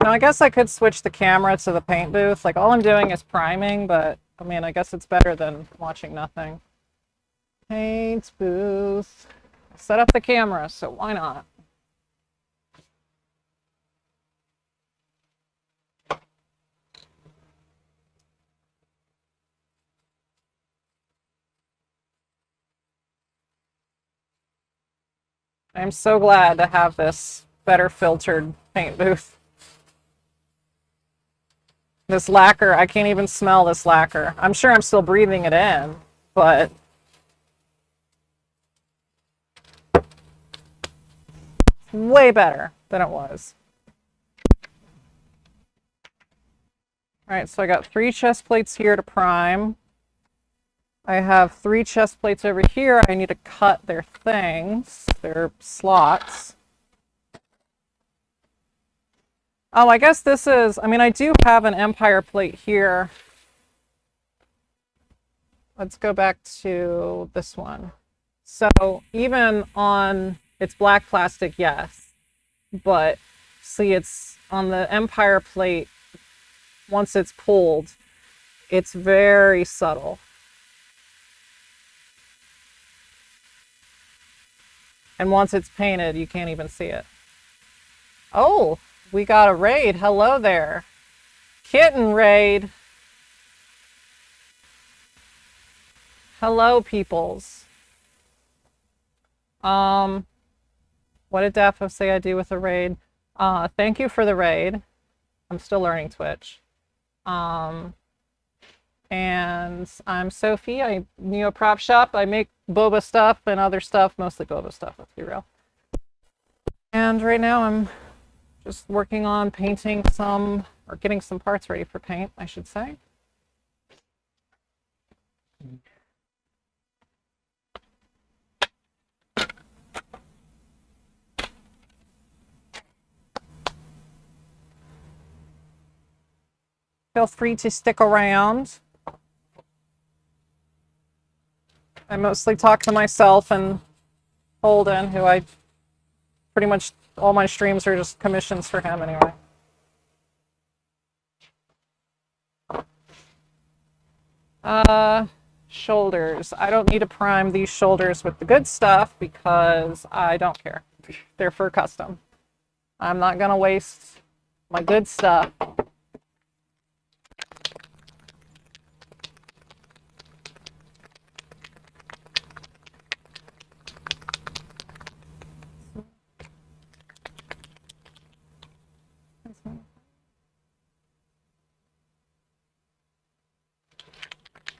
Now, I guess I could switch the camera to the paint booth. Like, all I'm doing is priming, but, I mean, I guess it's better than watching nothing. Paint booth. Set up the camera, so why not? I'm so glad to have this better filtered paint booth. This lacquer, I can't even smell this lacquer. I'm sure I'm still breathing it in, but way better than it was. All right, so I got 3 chest plates here to prime. I have 3 chest plates over here. I need to cut their things, their slots. Oh, I guess this is, I mean, I do have an Empire plate here. Let's go back to this one. So even on, it's black plastic, yes, but see, it's on the Empire plate. Once it's pulled, it's very subtle. And once it's painted, you can't even see it. Oh, we got a raid. Hello there. Kitten raid. Hello, peoples. What did Daffo say I do with a raid? Thank you for the raid. I'm still learning Twitch. And I'm Sophie. I Neo Prop Shop. I make Boba stuff and other stuff, mostly Boba stuff, let's be real. And right now I'm just working on painting some, or getting some parts ready for paint, I should say. Feel free to stick around. I mostly talk to myself and Holden, who I pretty much, all my streams are just commissions for him anyway. Shoulders. I don't need to prime these shoulders with the good stuff because I don't care. They're for custom. I'm not gonna waste my good stuff.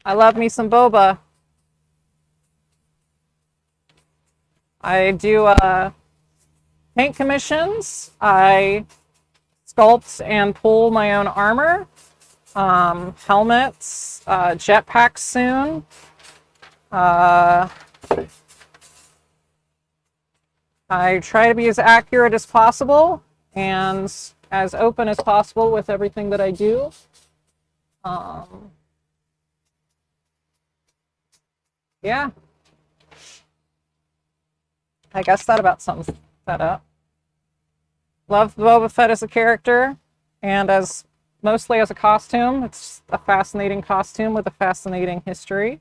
I love me some boba. I do paint commissions. I sculpt and pull my own armor, helmets, jetpacks soon. I try to be as accurate as possible and as open as possible with everything that I do. Yeah. I guess that about sums that up. Love Boba Fett as a character and as mostly as a costume. It's a fascinating costume with a fascinating history.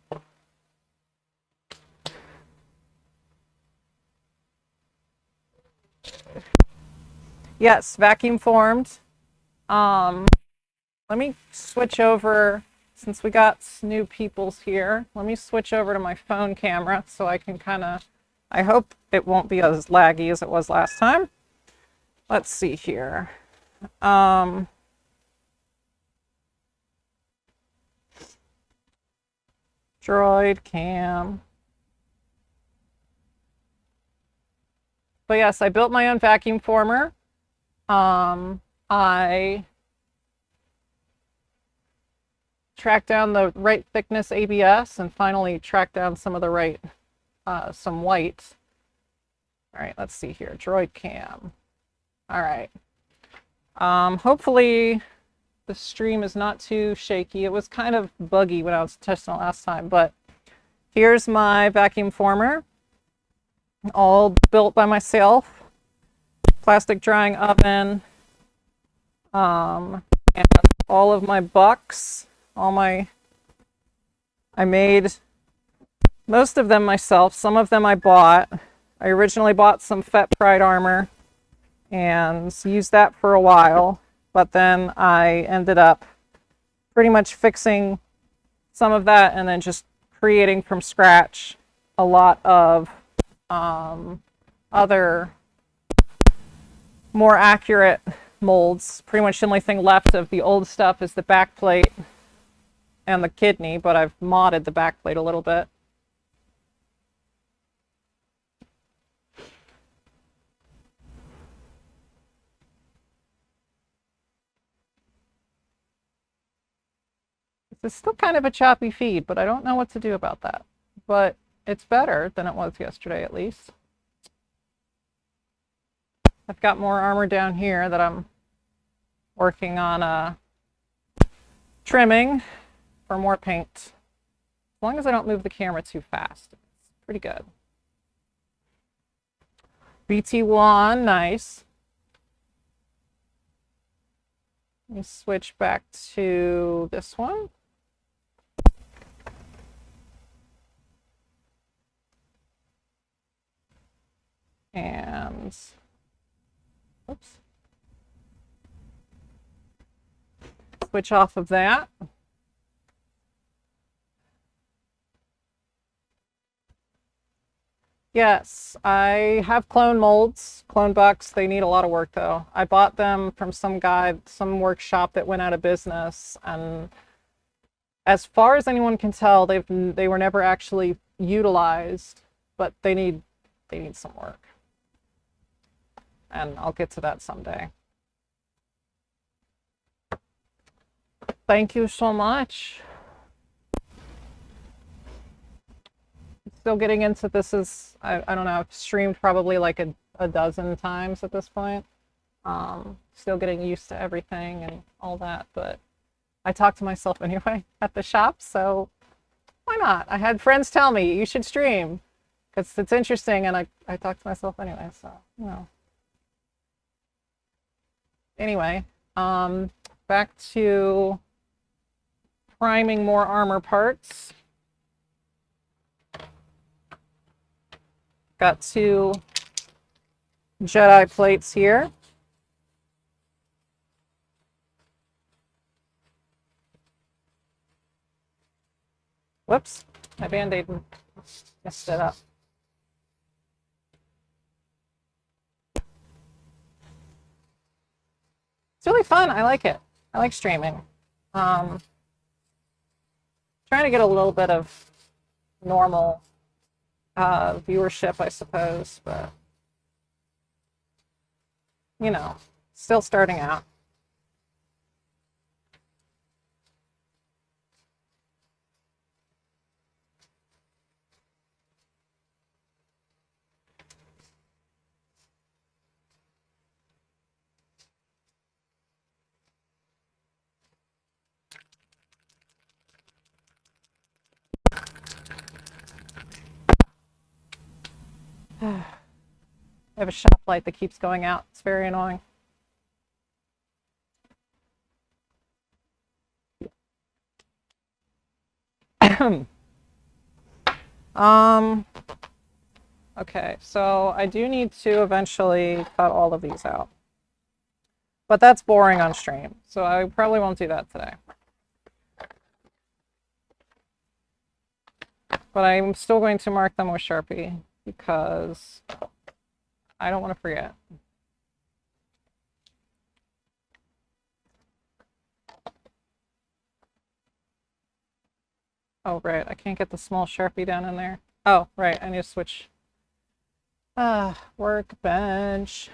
Yes, vacuum formed. Let me switch over. Since we got new peoples here, let me switch over to my phone camera so I can kind of, I hope it won't be as laggy as it was last time. Let's see here. Droid cam. But yes, I built my own vacuum former. I tracked down the right thickness ABS and finally tracked down some of the right, some white. All right, let's see here, droid cam. All right. Hopefully the stream is not too shaky. It was kind of buggy when I was testing it last time, but here's my vacuum former, all built by myself. Plastic drying oven, and all of my bucks. I made most of them myself. Some of them I bought. I originally bought some Fett Pride armor and used that for a while, but then I ended up pretty much fixing some of that and then just creating from scratch a lot of other more accurate molds. Pretty much the only thing left of the old stuff is the back plate and the kidney, but I've modded the back plate a little bit. It's still kind of a choppy feed, but I don't know what to do about that. But it's better than it was yesterday, at least. I've got more armor down here that I'm working on trimming for more paint. As long as I don't move the camera too fast, it's pretty good. BT1, nice. Let me switch back to this one. And oops. Switch off of that. Yes, I have clone molds, clone bucks. They need a lot of work though. I bought them from some guy, some workshop that went out of business, and as far as anyone can tell, they were never actually utilized, but they need some work. And I'll get to that someday. Thank you so much. Still getting into this is, I don't know, I've streamed probably like a dozen times at this point. Still getting used to everything and all that, but I talk to myself anyway at the shop, so why not? I had friends tell me you should stream because it's interesting, and I talk to myself anyway, so you know. Anyway, back to priming more armor parts. Got 2 Jedi plates here. Whoops, my Band-Aid messed it up. It's really fun. I like it. I like streaming. Trying to get a little bit of normal viewership, I suppose, but you know, still starting out. I have a shop light that keeps going out. It's very annoying. Okay, so I do need to eventually cut all of these out. But that's boring on stream, so I probably won't do that today. But I'm still going to mark them with Sharpie because I don't want to forget. Oh, right, I can't get the small Sharpie down in there. Oh, right, I need to switch. Workbench.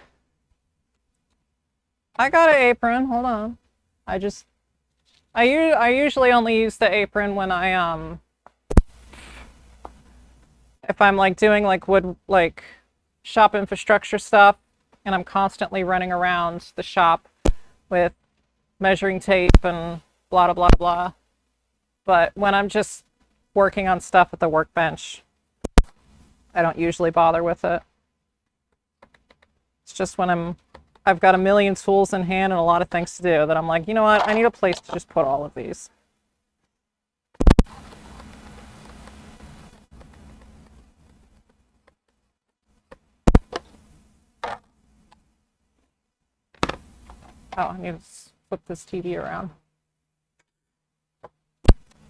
I got an apron, hold on. I usually only use the apron when if I'm like doing like wood, like shop infrastructure stuff, and I'm constantly running around the shop with measuring tape and blah, blah, blah, blah. But when I'm just working on stuff at the workbench, I don't usually bother with it. It's just when I've got a million tools in hand and a lot of things to do that I'm like, you know what, I need a place to just put all of these. Oh, I need to flip this TV around.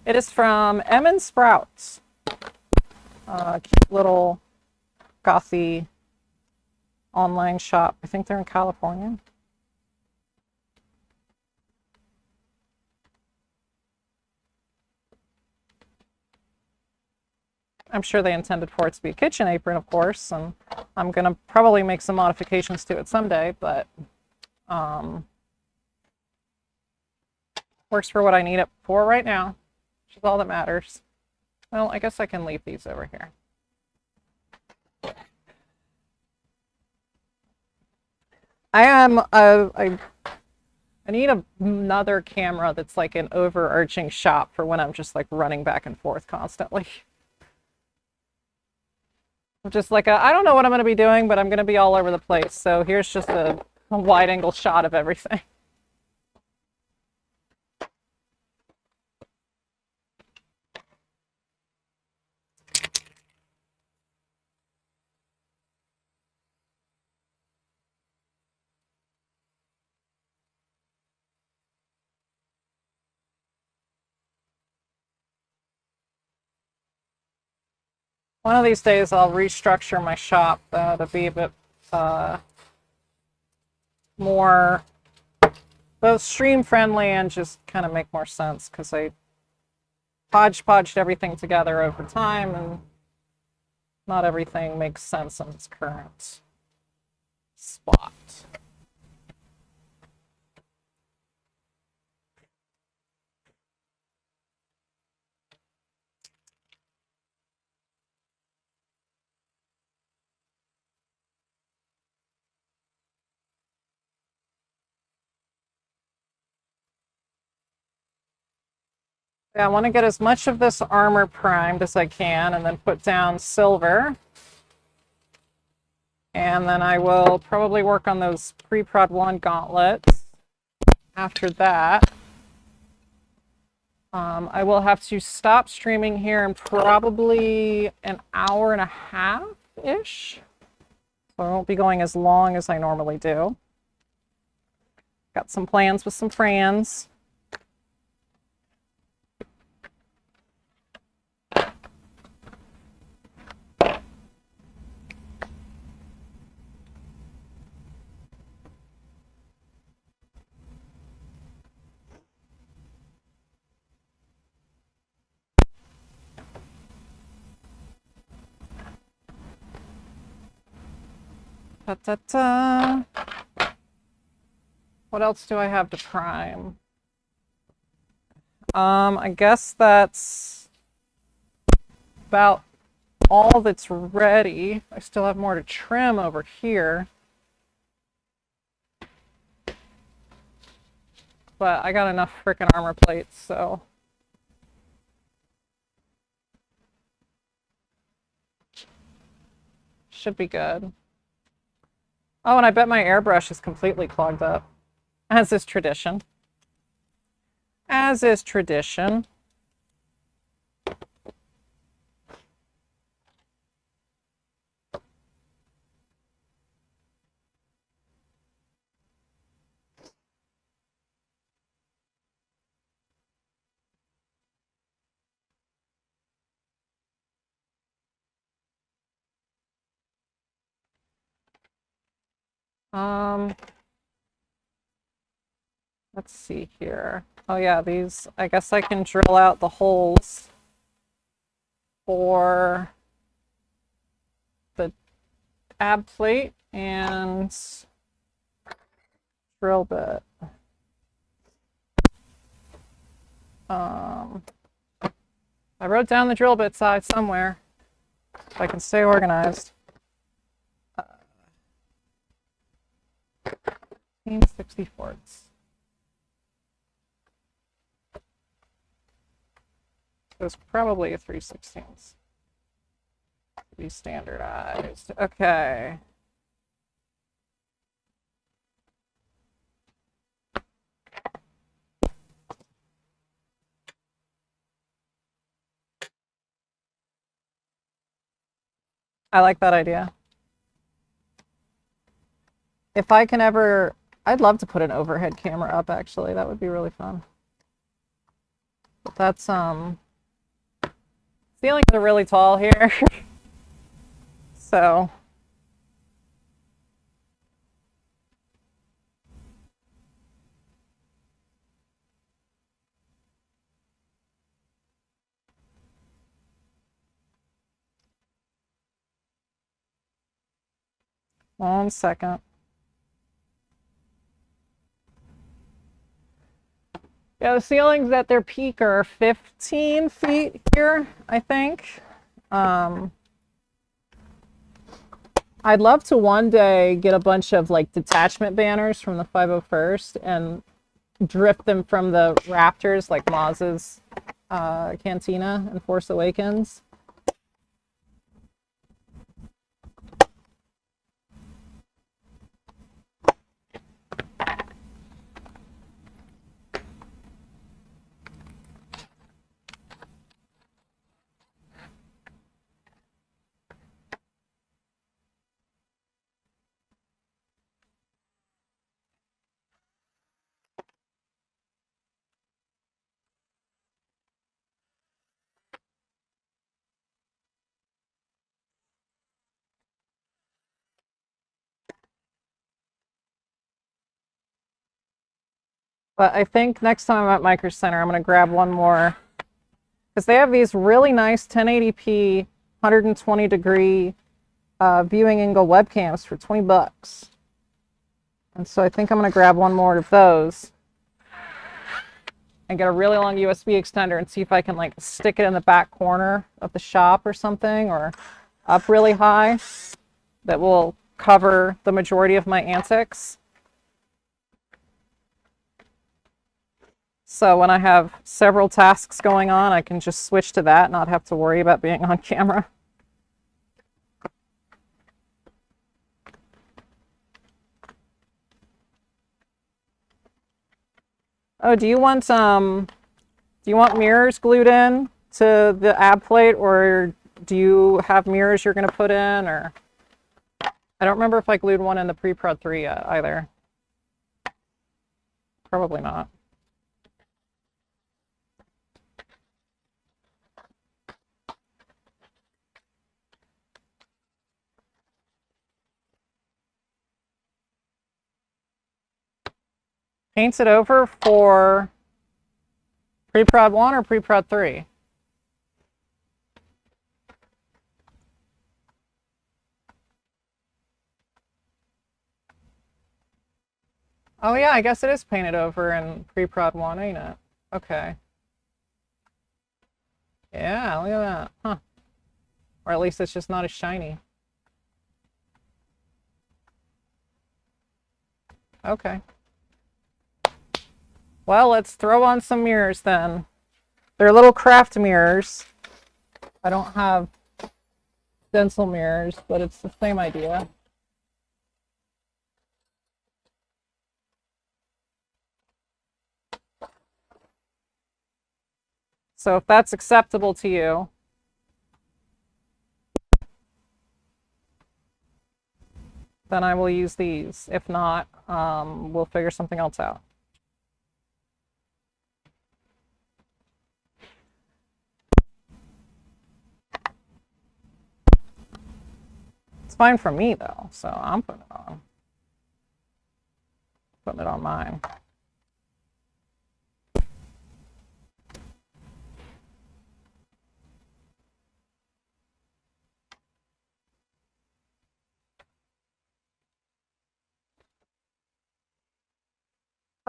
It is from Em & Sprouts. Cute little gothy online shop. I think they're in California. I'm sure they intended for it to be a kitchen apron, of course, and I'm going to probably make some modifications to it someday, but works for what I need it for right now, which is all that matters. Well, I guess I can leave these over here. I need another camera that's like an overarching shot for when I'm just like running back and forth constantly. I'm just like, I don't know what I'm going to be doing, but I'm going to be all over the place. So here's just a wide angle shot of everything. One of these days I'll restructure my shop to be a bit more both stream friendly and just kind of make more sense, because I hodgepodged everything together over time and not everything makes sense in its current spot. Yeah, I want to get as much of this armor primed as I can and then put down silver. And then I will probably work on those pre-prod 1 gauntlets after that. I will have to stop streaming here in probably an hour and a half-ish. So I won't be going as long as I normally do. Got some plans with some friends. Da-da-da. What else do I have to prime? I guess that's about all that's ready. I still have more to trim over here. But I got enough freaking armor plates, so. Should be good. Oh, and I bet my airbrush is completely clogged up. As is tradition. As is tradition. Let's see here. Oh yeah, these, I guess I can drill out the holes for the ab plate and drill bit. I wrote down the drill bit size somewhere, if I can stay organized. 64ths. So it's probably a 3/16. Be standardized. Okay. I like that idea. If I can ever, I'd love to put an overhead camera up, actually. That would be really fun. But that's, ceilings are really tall here. So 1 second. Yeah, the ceilings at their peak are 15 feet here, I think. I'd love to one day get a bunch of like detachment banners from the 501st and drift them from the Raptors, like Maz's Cantina in Force Awakens. But I think next time I'm at Micro Center, I'm going to grab one more. Because they have these really nice 1080p, 120 degree viewing angle webcams for 20 bucks. And so I think I'm going to grab one more of those and get a really long USB extender and see if I can like stick it in the back corner of the shop or something, or up really high, that will cover the majority of my antics. So when I have several tasks going on, I can just switch to that, not have to worry about being on camera. Oh, do you want mirrors glued in to the ab plate, or do you have mirrors you're going to put in? Or I don't remember if I glued one in the pre-prod 3 yet either. Probably not. Paints it over for pre-prod 1 or pre-prod 3? Oh yeah, I guess it is painted over in pre-prod 1, ain't it? Okay. Yeah, look at that. Huh. Or at least it's just not as shiny. Okay. Well, let's throw on some mirrors then. They're little craft mirrors. I don't have stencil mirrors, but it's the same idea. So if that's acceptable to you, then I will use these. If not, we'll figure something else out. It's fine for me though, so I'm putting it on. Putting it on mine.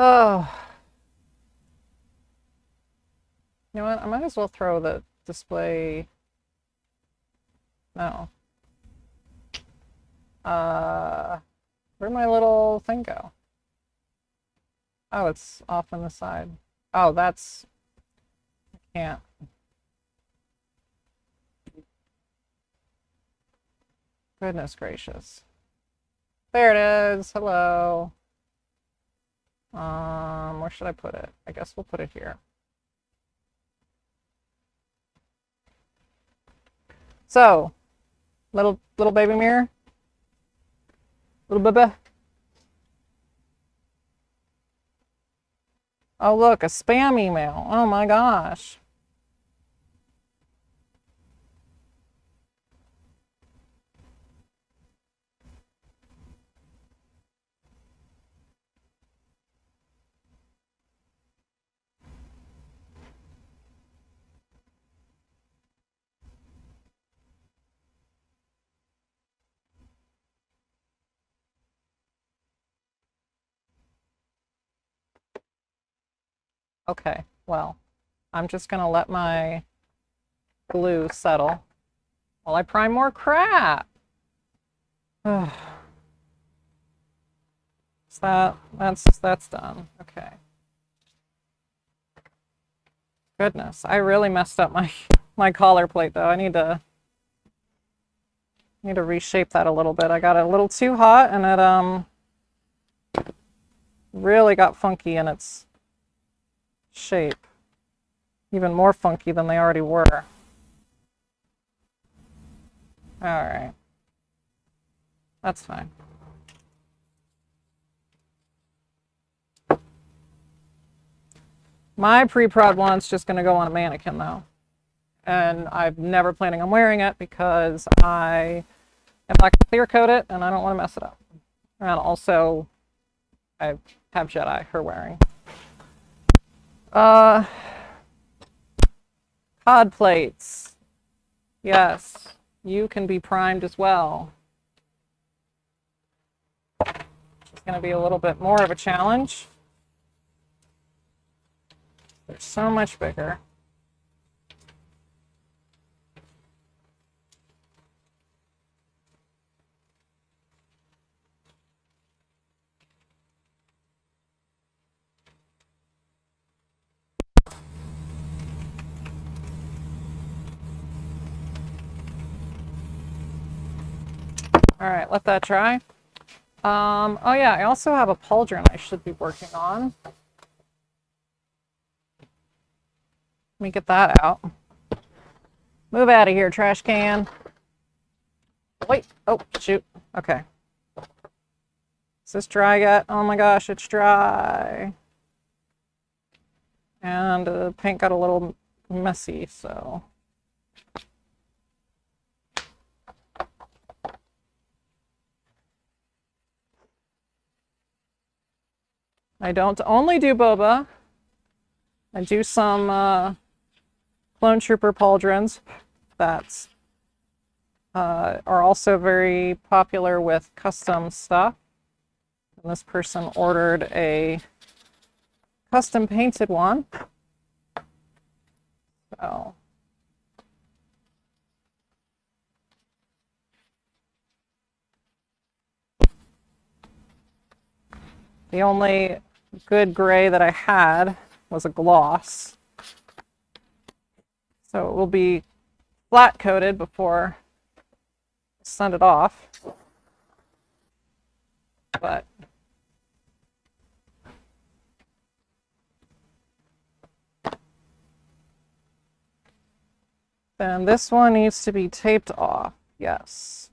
Oh. You know what? I might as well throw the display. No. Where'd my little thing go? Oh, it's off on the side. Oh, that's... I can't. Goodness gracious. There it is. Hello. Where should I put it? I guess we'll put it here. So, little baby mirror. Little baby. Oh, look, a spam email. Oh my gosh. Okay, well, I'm just gonna let my glue settle while I prime more crap. So that's done. Okay. Goodness, I really messed up my collar plate though. I need to reshape that a little bit. I got it a little too hot and it really got funky in its shape. Even more funky than they already were. All right. That's fine. My pre-prod one's just going to go on a mannequin though. And I'm never planning on wearing it because I am not going to clear coat it and I don't want to mess it up. And also, I have Jedi her wearing. Cod plates. Yes, you can be primed as well. It's going to be a little bit more of a challenge. They're so much bigger. All right, let that dry. Oh yeah, I also have a pauldron I should be working on. Let me get that out. Move out of here, trash can. Wait, oh, shoot. Okay. Is this dry yet? Oh my gosh, it's dry. And the paint got a little messy, so. I don't only do Boba. I do some Clone Trooper pauldrons that are also very popular with custom stuff. And this person ordered a custom painted one. So. The only good gray that I had was a gloss. So it will be flat coated before I send it off. But then this one needs to be taped off. Yes.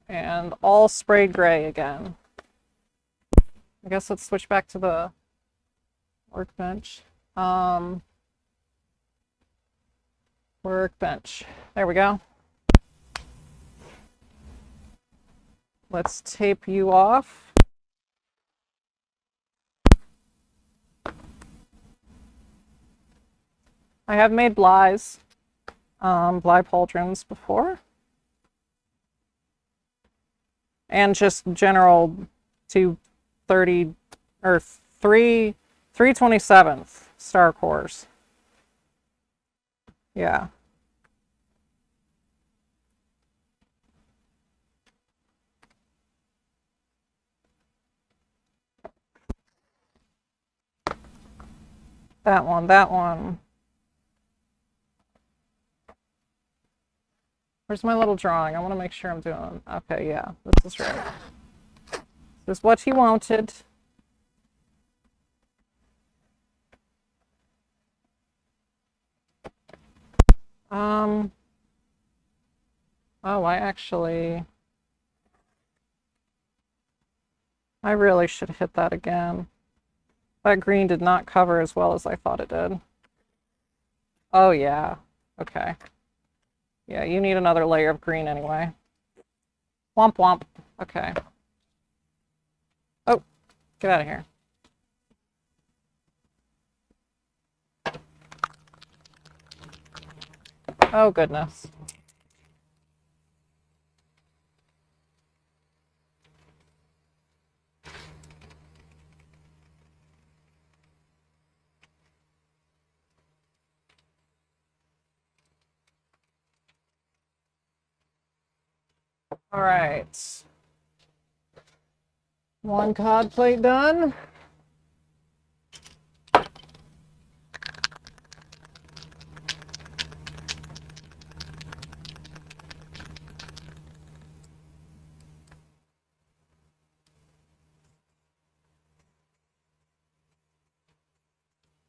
And all sprayed gray again. I guess let's switch back to the workbench. Workbench. There we go. Let's tape you off. I have made Bly's, Bly pauldrons before. And just general 230 or 327th star cores. Yeah. That one, that one. Where's my little drawing? I want to make sure I'm doing, okay, yeah, this is right. This is what he wanted. Oh, I really should hit that again. That green did not cover as well as I thought it did. Oh, yeah. Okay. Yeah, you need another layer of green anyway. Womp womp. Okay. Oh, get out of here. Oh, goodness. All right. One cod plate done.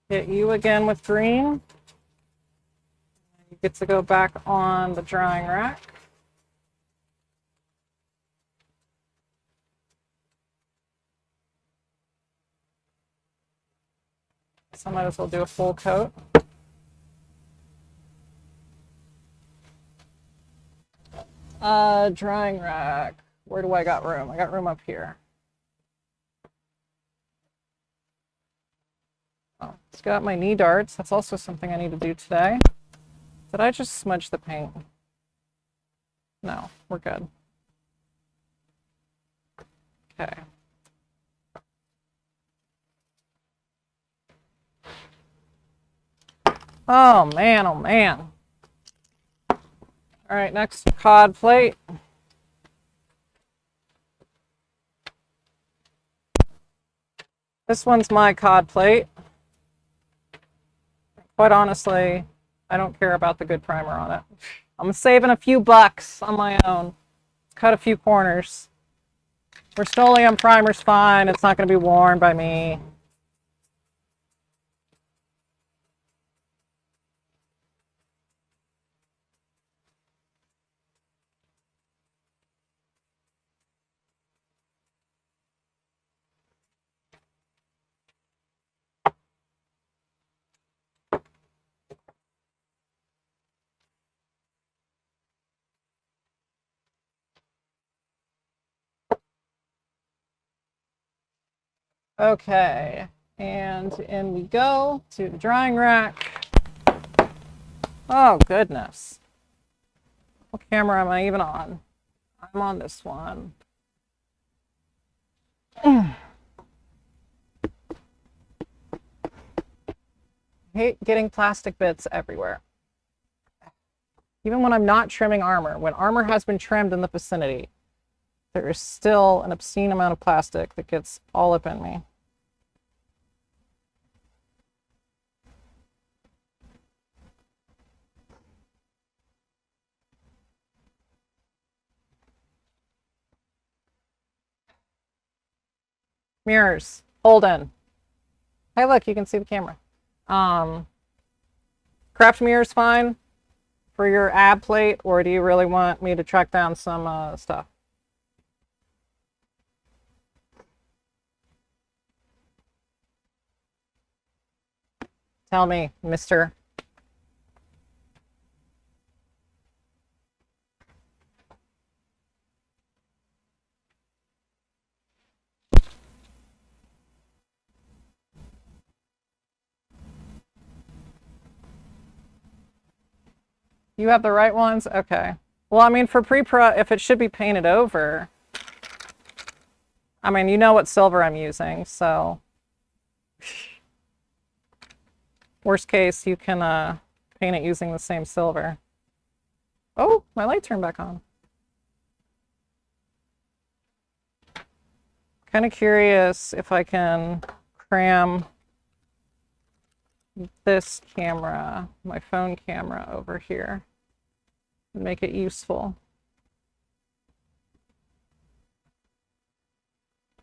Hit you again with green. You get to go back on the drying rack. So I might as well do a full coat. Drying rack. Where do I got room? I got room up here. Oh, it's got my knee darts. That's also something I need to do today. Did I just smudge the paint? No, we're good. Okay. Oh man, oh man. All right, next cod plate. This one's my cod plate. Quite honestly, I don't care about the good primer on it. I'm saving a few bucks on my own. Cut a few corners. Rust-Oleum primer's fine. It's not going to be worn by me. Okay, and in we go to the drying rack. Oh, goodness. What camera am I even on? I'm on this one. Hate getting plastic bits everywhere. Even when I'm not trimming armor, when armor has been trimmed in the vicinity, there is still an obscene amount of plastic that gets all up in me. Mirrors, Holden. Hey, look, you can see the camera. Craft mirror's fine for your ab plate, or do you really want me to track down some stuff? Tell me, mister. You have the right ones? Okay. Well, I mean, for pre-pro, if it should be painted over, I mean, you know what silver I'm using, so worst case, you can paint it using the same silver. Oh, my light turned back on. Kind of curious if I can cram this camera, my phone camera, over here and make it useful.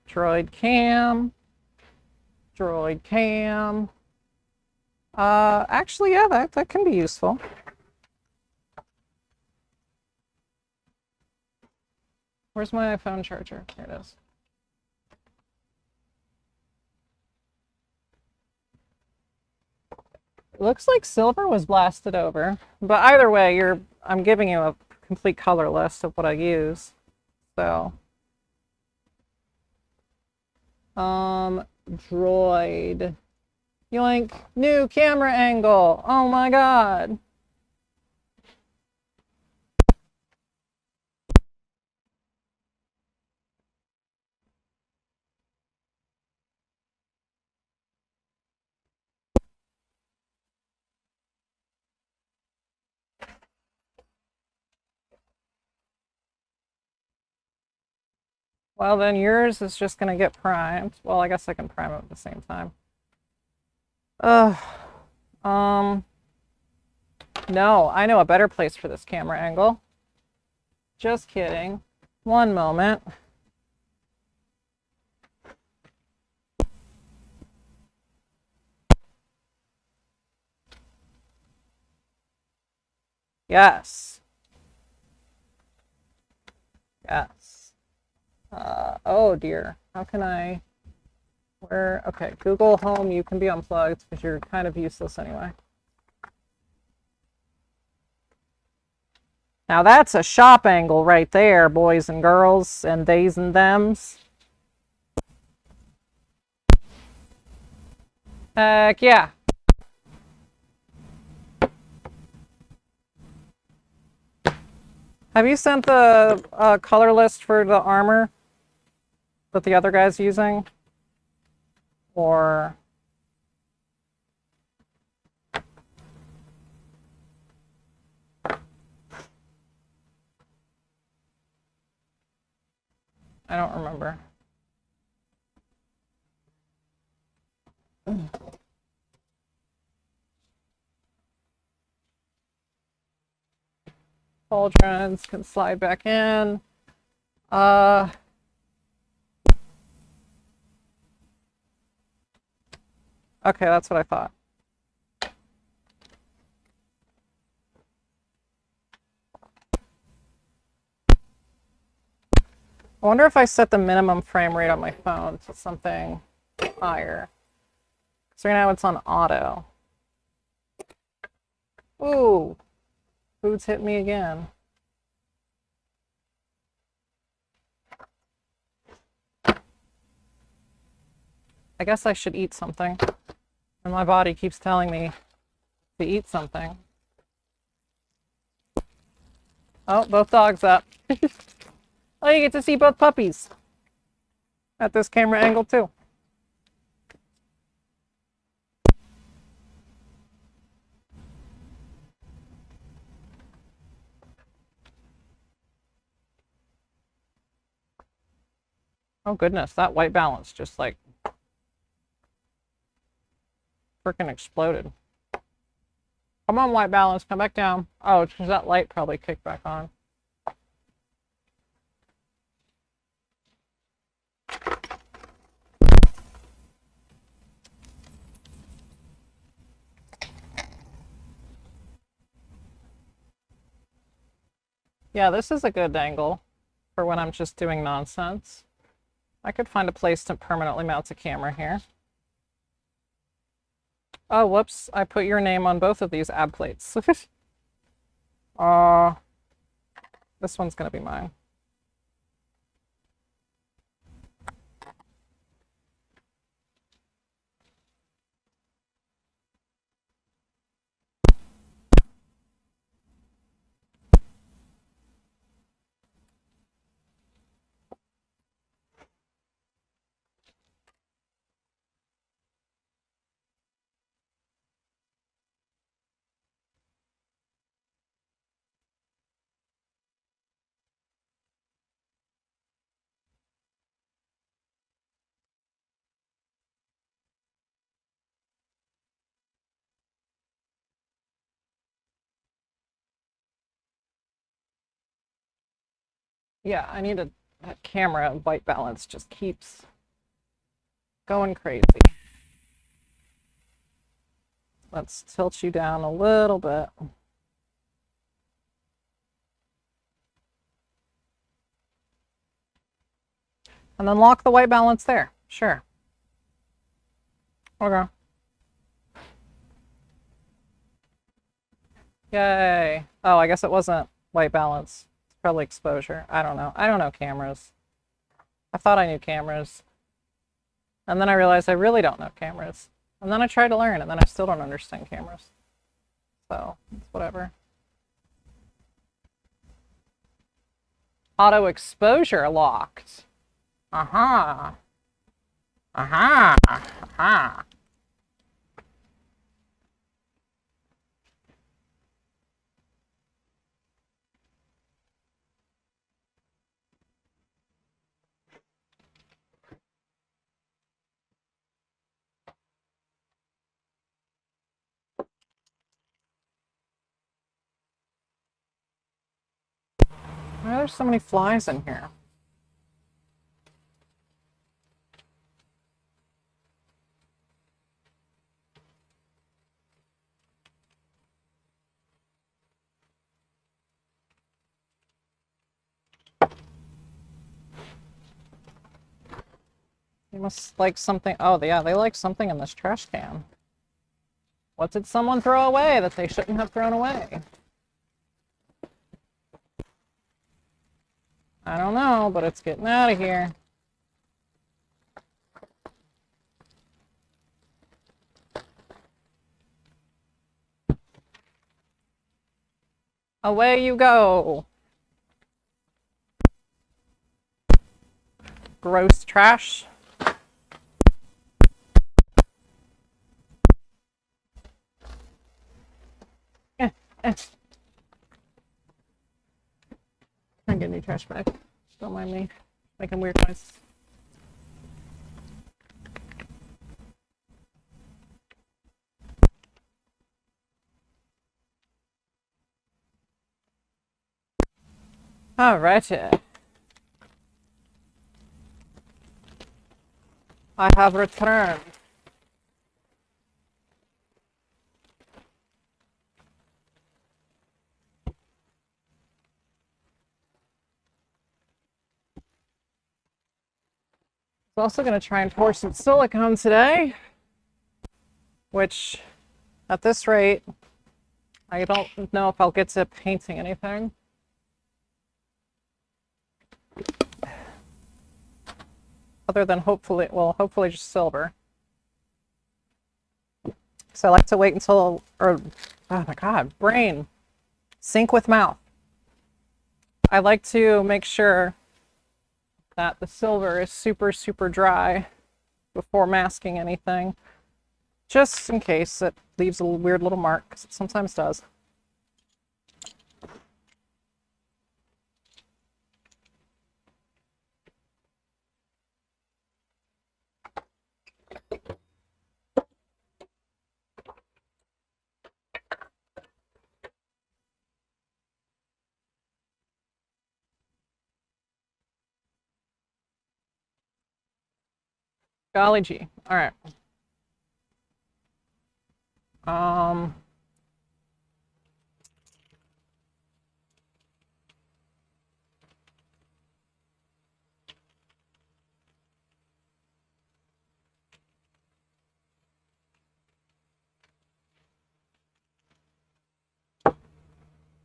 Droid cam. Droid cam. Actually, yeah, that can be useful. Where's my phone charger? Here it is. It looks like silver was blasted over, but either way, I'm giving you a complete color list of what I use. So, droid. Yoink, new camera angle. Oh my god. Well, then yours is just going to get primed. Well, I guess I can prime it at the same time. Um, no, I know a better place for this camera angle. Just kidding. One moment. Yes. Yes. Oh dear. How can I... Where? Okay, Google Home, you can be unplugged because you're kind of useless anyway. Now that's a shop angle right there, boys and girls, and theys and thems. Heck yeah. Have you sent the color list for the armor that the other guy's using? Or... I don't remember. Pauldrons can slide back in. Okay, that's what I thought. I wonder if I set the minimum frame rate on my phone to something higher. So right now it's on auto. Ooh, food's hit me again. I guess I should eat something. And my body keeps telling me to eat something. Oh, both dogs up. Oh, you get to see both puppies at this camera angle too. Oh goodness, that white balance just like freaking exploded. Come on, white balance, come back down. Oh, it's because that light probably kicked back on. Yeah, this is a good angle for when I'm just doing nonsense. I could find a place to permanently mount a camera here. Oh, whoops, I put your name on both of these ab plates. This one's gonna be mine. Yeah, I need that camera white balance just keeps going crazy. Let's tilt you down a little bit. And then lock the white balance there. Sure. Okay. Yay. Oh, I guess it wasn't white balance. It's probably exposure. I don't know. I don't know cameras. I thought I knew cameras. And then I realized I really don't know cameras. And then I tried to learn, and then I still don't understand cameras. So, it's whatever. Auto exposure locked. Uh-huh. Uh-huh. Uh-huh. are there so many flies in here? They must like something. Oh, yeah, they like something in this trash can. What did someone throw away that they shouldn't have thrown away? I don't know, but it's getting out of here. Away you go. Gross trash. I'm get a new trash bag. Don't mind me making weird noise. Alrighty. I have returned. I'm also going to try and pour some silicone today, which at this rate, I don't know if I'll get to painting anything. Other than hopefully just silver. So I like to wait until, oh my God, brain, sync with mouth. I like to make sure that the silver is super, super dry before masking anything, just in case it leaves a weird little mark, because it sometimes does. Golly gee. All right.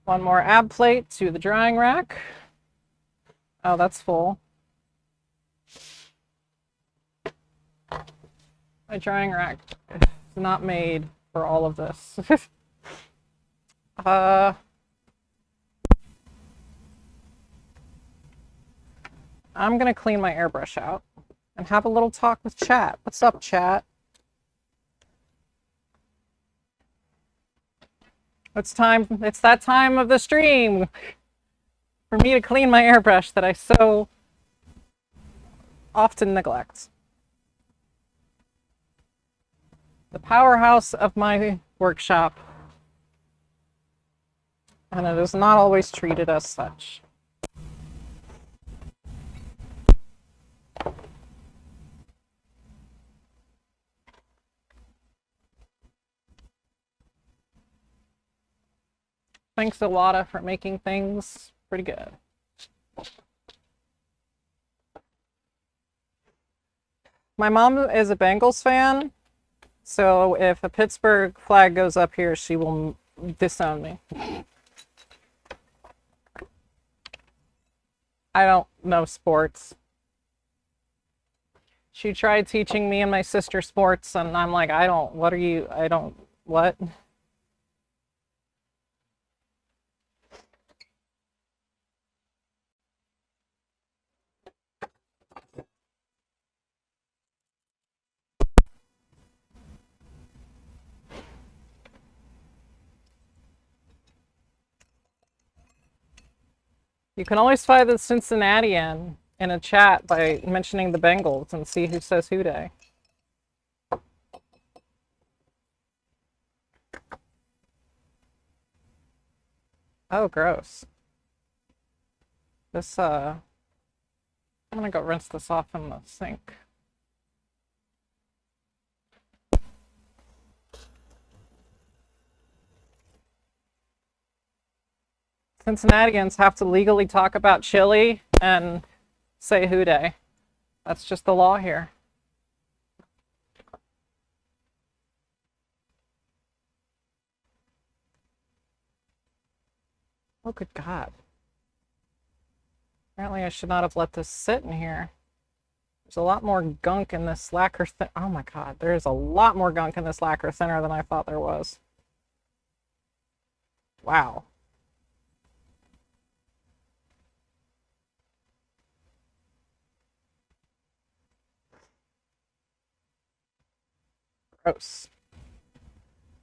One more ab plate to the drying rack. Oh, that's full. My drying rack is not made for all of this. I'm gonna clean my airbrush out and have a little talk with chat. What's up, chat? It's that time of the stream for me to clean my airbrush that I so often neglect. The powerhouse of my workshop, and it is not always treated as such. Thanks a lot for making things pretty good. My mom is a Bengals fan, so if a Pittsburgh flag goes up here, she will disown me. I don't know sports. She tried teaching me and my sister sports, and I'm like, what? You can always find the Cincinnatian in a chat by mentioning the Bengals and see who says who day. Oh, gross. This, I'm gonna go rinse this off in the sink. Cincinnatians have to legally talk about chili and say hooday. That's just the law here. Oh, good God. Apparently I should not have let this sit in here. There's a lot more gunk in this lacquer thinner. Oh my God, there's a lot more gunk in this lacquer thinner than I thought there was. Wow. Gross.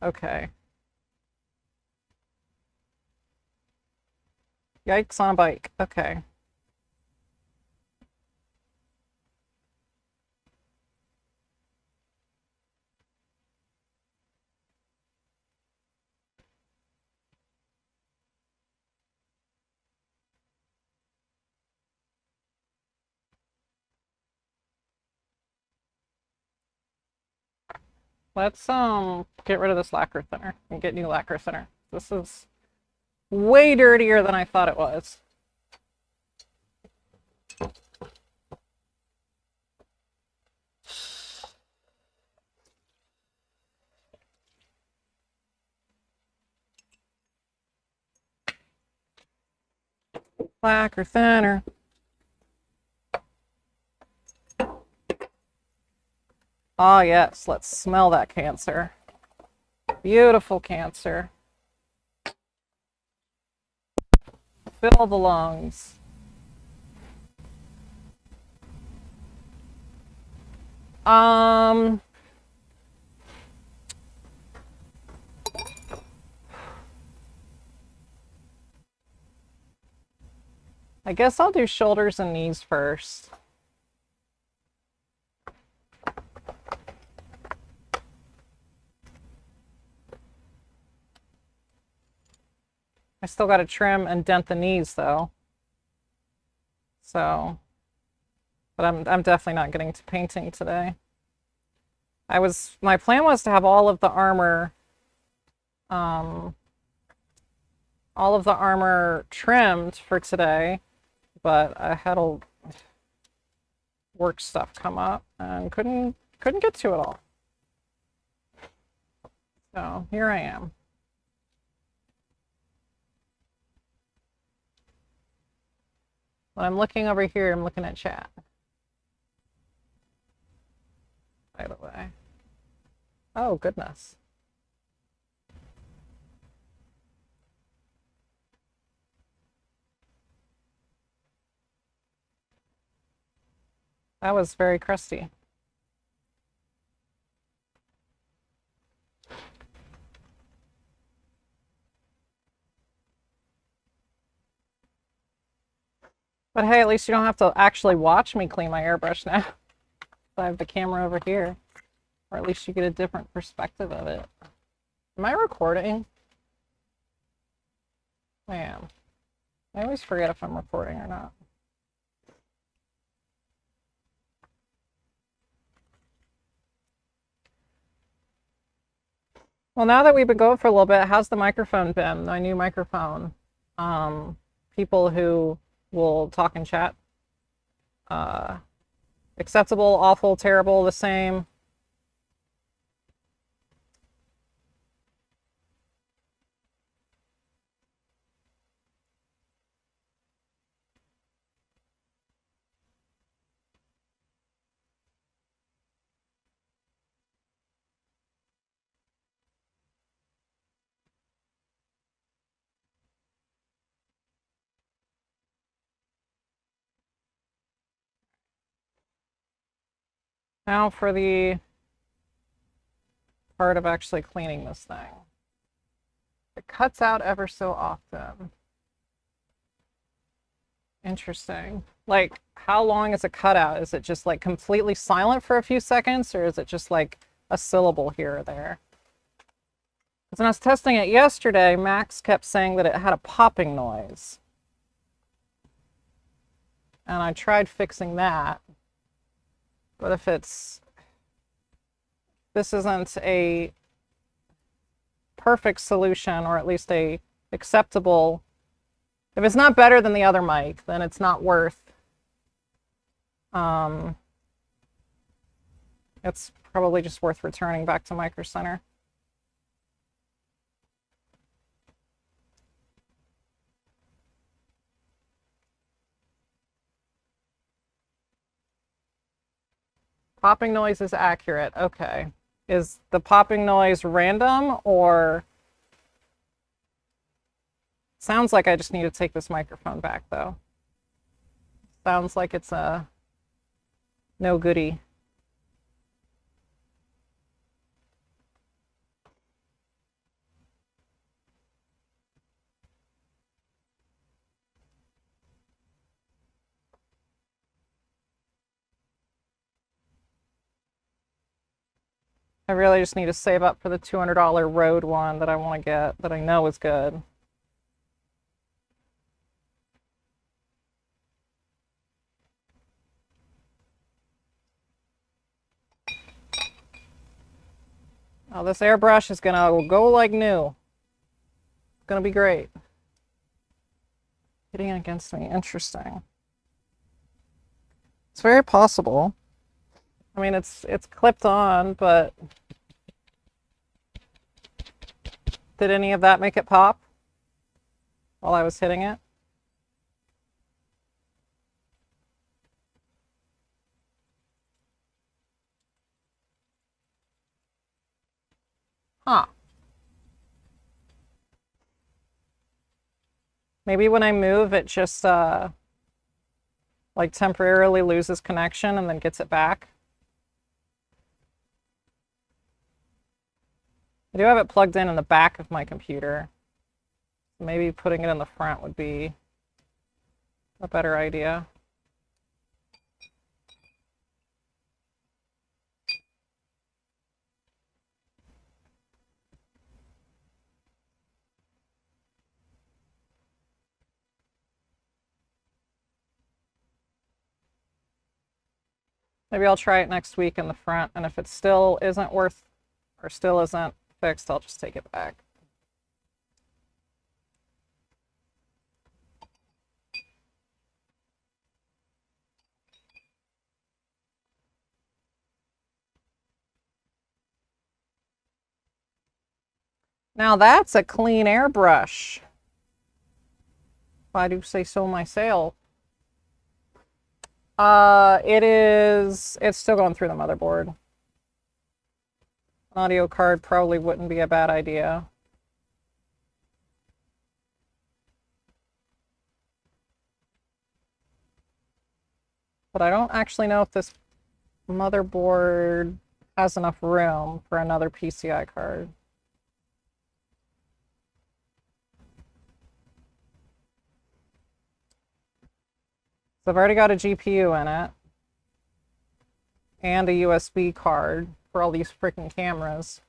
Okay. Yikes on a bike. Okay. Let's get rid of this lacquer thinner and get new lacquer thinner. This is way dirtier than I thought it was. Lacquer thinner. Ah, yes, let's smell that cancer. Beautiful cancer. Fill the lungs. I guess I'll do shoulders and knees first. I still got to trim and dent the knees though. So, but I'm definitely not getting to painting today. My plan was to have all of the armor trimmed for today, but I had a work stuff come up and couldn't get to it all. So here I am. When I'm looking over here, I'm looking at chat. By the way. Oh, goodness. That was very crusty. But hey, at least you don't have to actually watch me clean my airbrush now. I have the camera over here. Or at least you get a different perspective of it. Am I recording? I am. I always forget if I'm recording or not. Well, now that we've been going for a little bit, how's the microphone been? My new microphone. People who will talk in chat. Acceptable, awful, terrible, the same. Now for the part of actually cleaning this thing. It cuts out ever so often. Interesting. Like, how long is a cutout? Is it just like completely silent for a few seconds, or is it just like a syllable here or there? Because when I was testing it yesterday, Max kept saying that it had a popping noise. and I tried fixing that. But if this isn't a perfect solution, or at least a acceptable, if it's not better than the other mic, then it's not worth, it's probably just worth returning back to Micro Center. Popping noise is accurate. Okay. Is the popping noise random, or sounds like I just need to take this microphone back though. Sounds like it's a no goodie. I really just need to save up for the $200 Rode one that I want to get, that I know is good. Oh, this airbrush is gonna go like new. It's gonna be great. Hitting against me, interesting. It's very possible. I mean, it's clipped on, but did any of that make it pop while I was hitting it? Huh. Maybe when I move, it just like temporarily loses connection and then gets it back. I do have it plugged in the back of my computer. Maybe putting it in the front would be a better idea. Maybe I'll try it next week in the front, and if it still isn't worth, or still isn't fixed, I'll just take it back. Now that's a clean airbrush, if I do say so myself. It's still going through the motherboard. An audio card probably wouldn't be a bad idea. But I don't actually know if this motherboard has enough room for another PCI card. So I've already got a GPU in it and a USB card for all these freaking cameras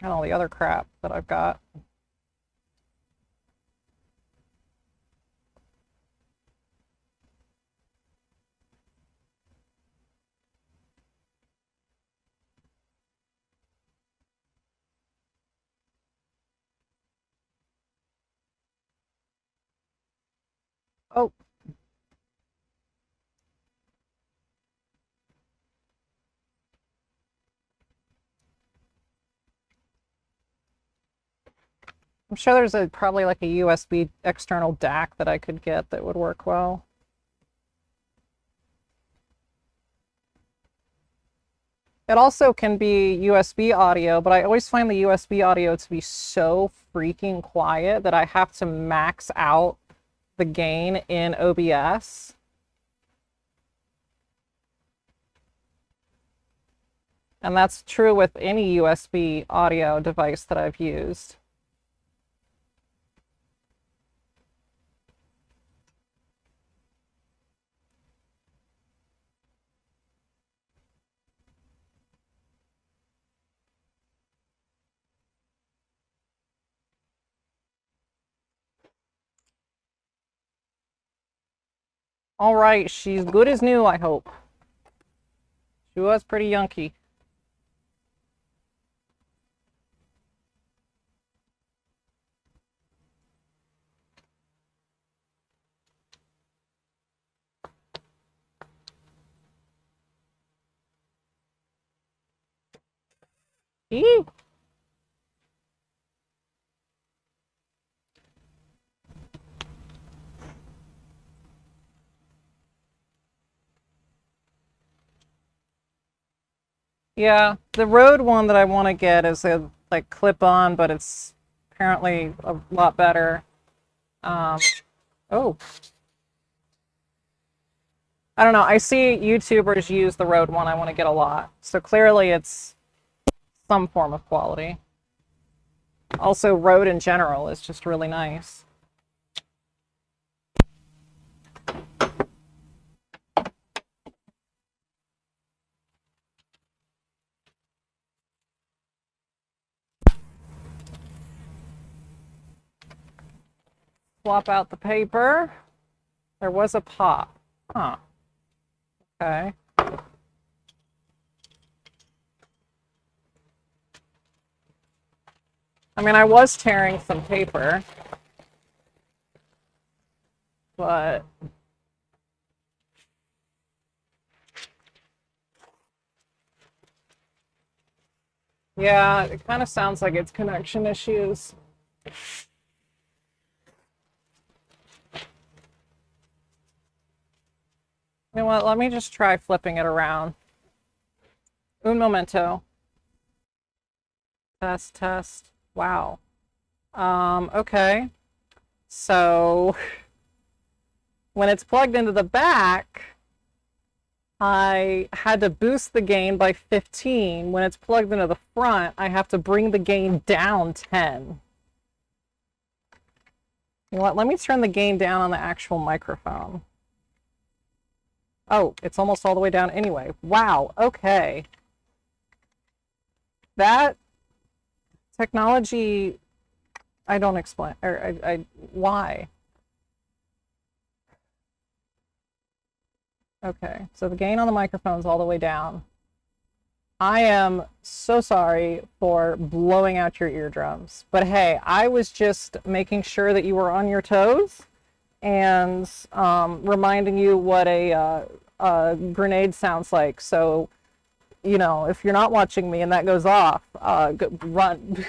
and all the other crap that I've got. Oh. I'm sure there's probably like a USB external DAC that I could get that would work well. It also can be USB audio, but I always find the USB audio to be so freaking quiet that I have to max out the gain in OBS. And that's true with any USB audio device that I've used. All right, she's good as new, I hope. She was pretty yunky. Eee. Yeah, the road one that I want to get is a like clip on, but it's apparently a lot better. Um, oh, I don't know. I see YouTubers use the road one. I want to get a lot. So clearly it's some form of quality. Also, road in general is just really nice. Swap out the paper. There was a pop. Huh. Okay. I mean, I was tearing some paper, but yeah, it kind of sounds like it's connection issues. You know what? Let me just try flipping it around. Un momento. Test, test. Wow. Okay. So when it's plugged into the back, I had to boost the gain by 15. When it's plugged into the front, I have to bring the gain down 10. You know what? Let me turn the gain down on the actual microphone. Oh, it's almost all the way down anyway. Wow, okay. That technology, I don't explain, or why? Okay, so the gain on the microphone is all the way down. I am so sorry for blowing out your eardrums. But hey, I was just making sure that you were on your toes and reminding you what a grenade sounds like. So, you know, if you're not watching me and that goes off, run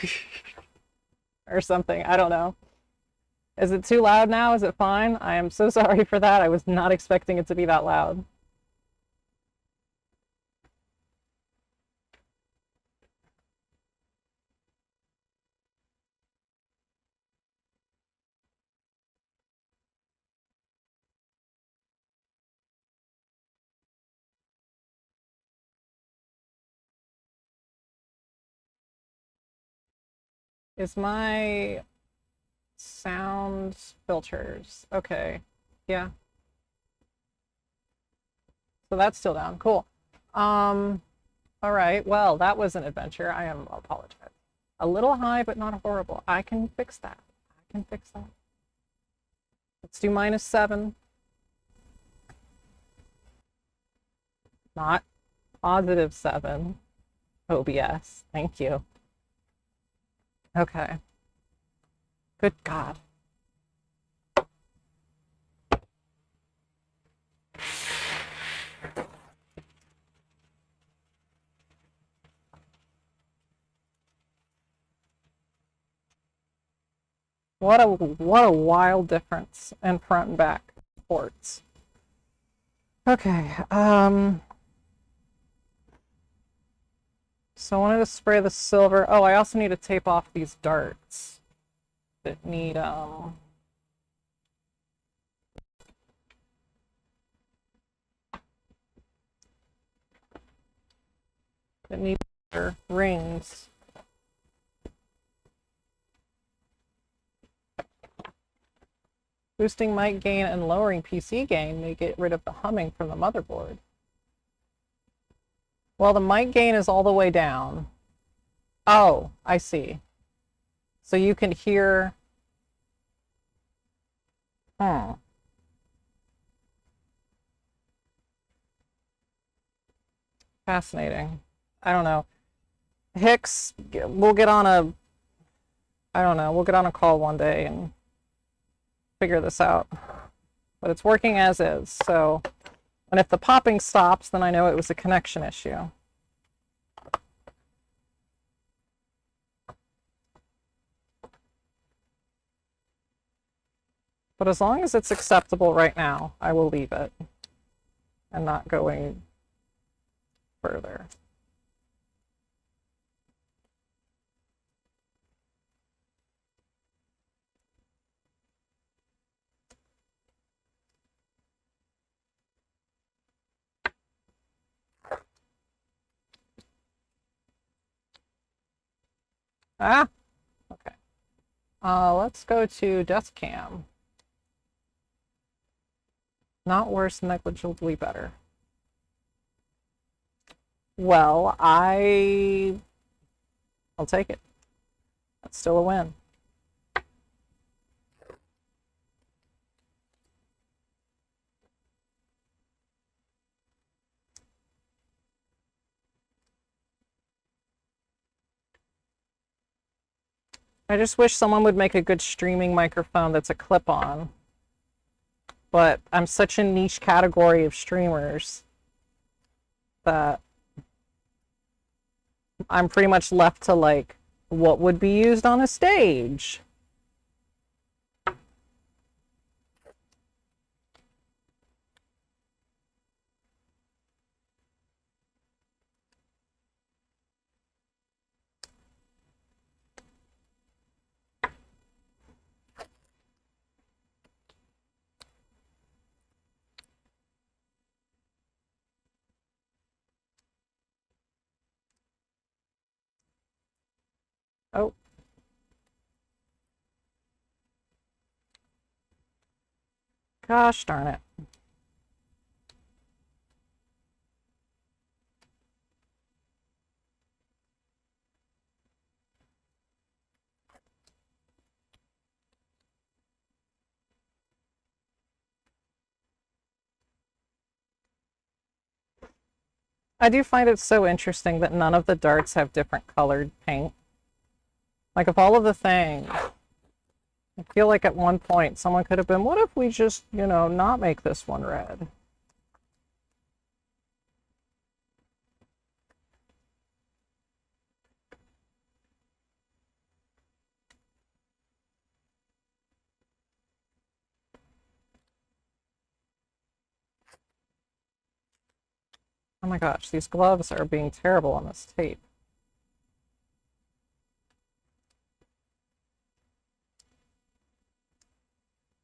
or something. I don't know. Is it too loud now? Is it fine? I am so sorry for that. I was not expecting it to be that loud. Is my sound filters? Okay. Yeah. So that's still down. Cool. All right. Well, that was an adventure. I am apologize. A little high, but not horrible. I can fix that. I can fix that. Let's do -7. Not +7. OBS. Thank you. Okay. Good God. What a wild difference in front and back ports. Okay. So I wanted to spray the silver. Oh, I also need to tape off these darts that need rings. Boosting mic gain and lowering PC gain may get rid of the humming from the motherboard. Well, the mic gain is all the way down. Oh, I see. So you can hear. Hmm. Fascinating. I don't know. Hicks, we'll get on a, I don't know, we'll get on a call one day and figure this out. But it's working as is, so, and if the popping stops, then I know it was a connection issue. But as long as it's acceptable right now, I will leave it and not going further. Ah, okay. Let's go to death cam. Not worse, negligibly better. Well, I'll take it. That's still a win. I just wish someone would make a good streaming microphone that's a clip-on. But I'm such a niche category of streamers that I'm pretty much left to like what would be used on a stage. Oh. Gosh darn it. I do find it so interesting that none of the darts have different colored paint. Like, of all of the things, I feel like at one point someone could have been, what if we just, you know, not make this one red? Oh my gosh, these gloves are being terrible on this tape.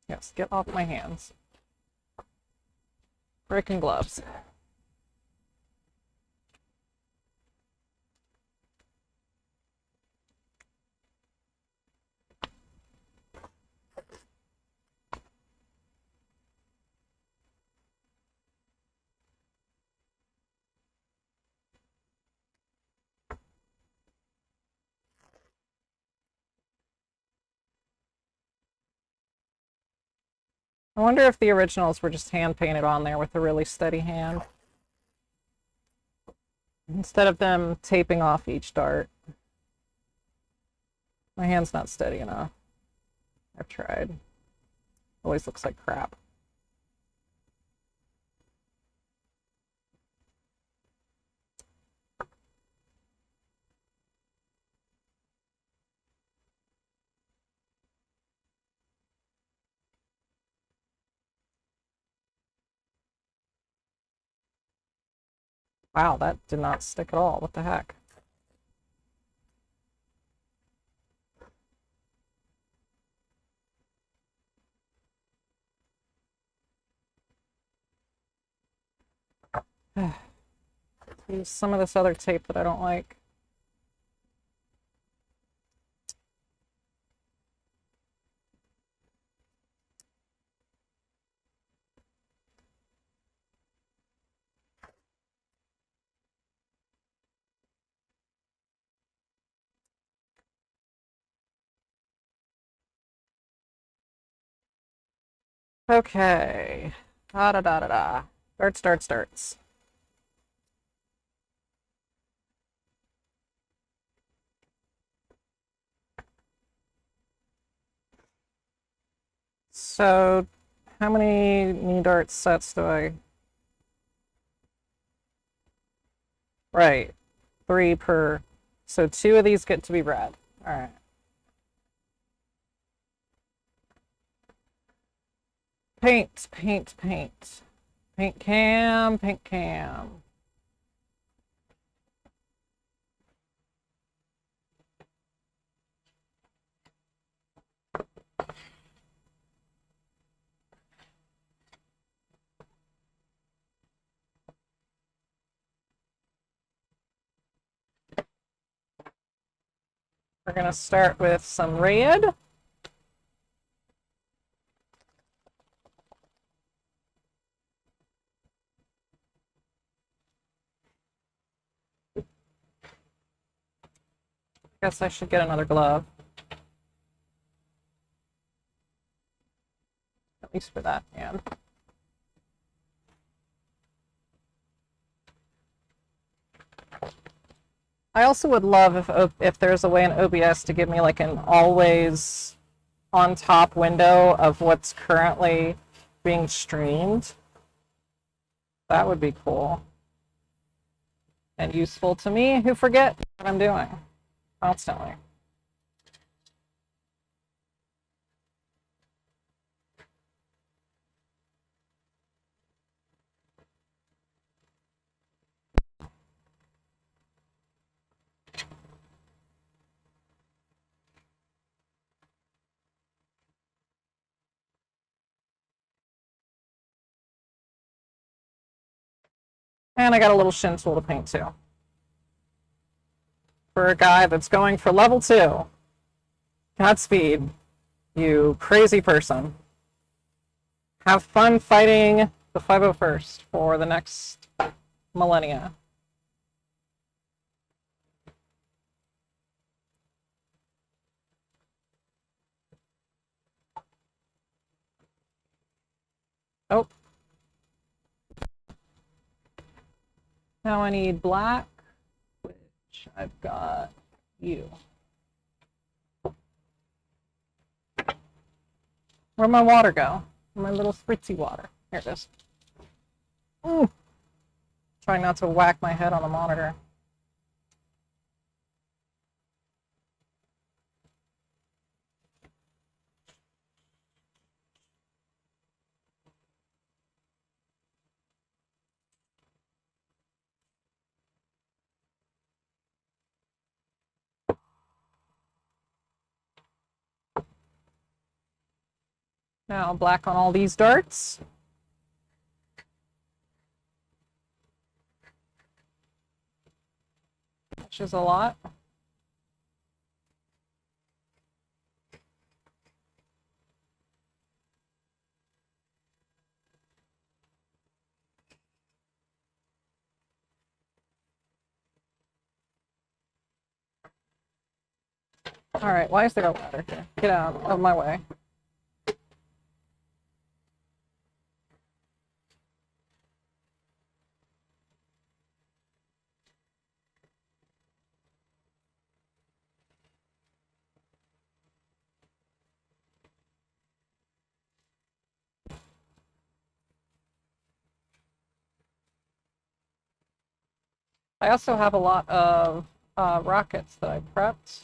Yes, get off my hands. Breaking gloves. I wonder if the originals were just hand painted on there with a really steady hand, instead of them taping off each dart. My hand's not steady enough. I've tried. Always looks like crap. Wow, that did not stick at all. What the heck? Use some of this other tape that I don't like. Okay. Da da da da da. Darts, darts, darts. So, how many knee dart sets do I... Right. 3 per... So 2 of these get to be red. Alright. Paint, paint, paint. Paint cam, paint cam. We're going to start with some red. Guess I should get another glove. At least for that hand. I also would love if there's a way in OBS to give me like an always on top window of what's currently being streamed. That would be cool. And useful to me who forget what I'm doing constantly. And I got a little shin tool to paint too. For a guy that's going for level 2. Godspeed, you crazy person. Have fun fighting the 501st for the next millennia. Oh. Now I need black, which I've got you. Where'd my water go? My little spritzy water. Here it is. Ooh. Trying not to whack my head on the monitor. Now black on all these darts. Which is a lot. All right, why is there a ladder here? Get out of my way. I also have a lot of rockets that I prepped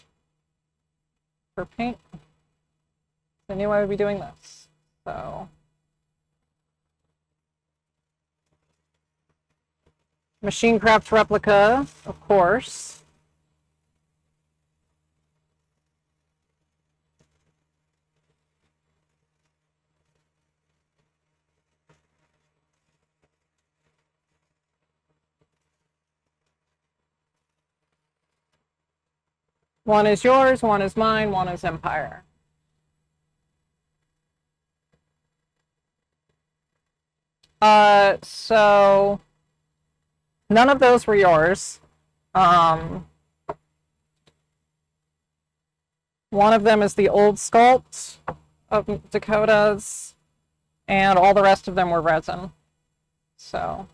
for paint. I knew I would be doing this, so. Machine craft replica, of course. One is yours, one is mine, one is Empire. So none of those were yours. One of them is the old sculpt of Dakota's, and all the rest of them were resin. So.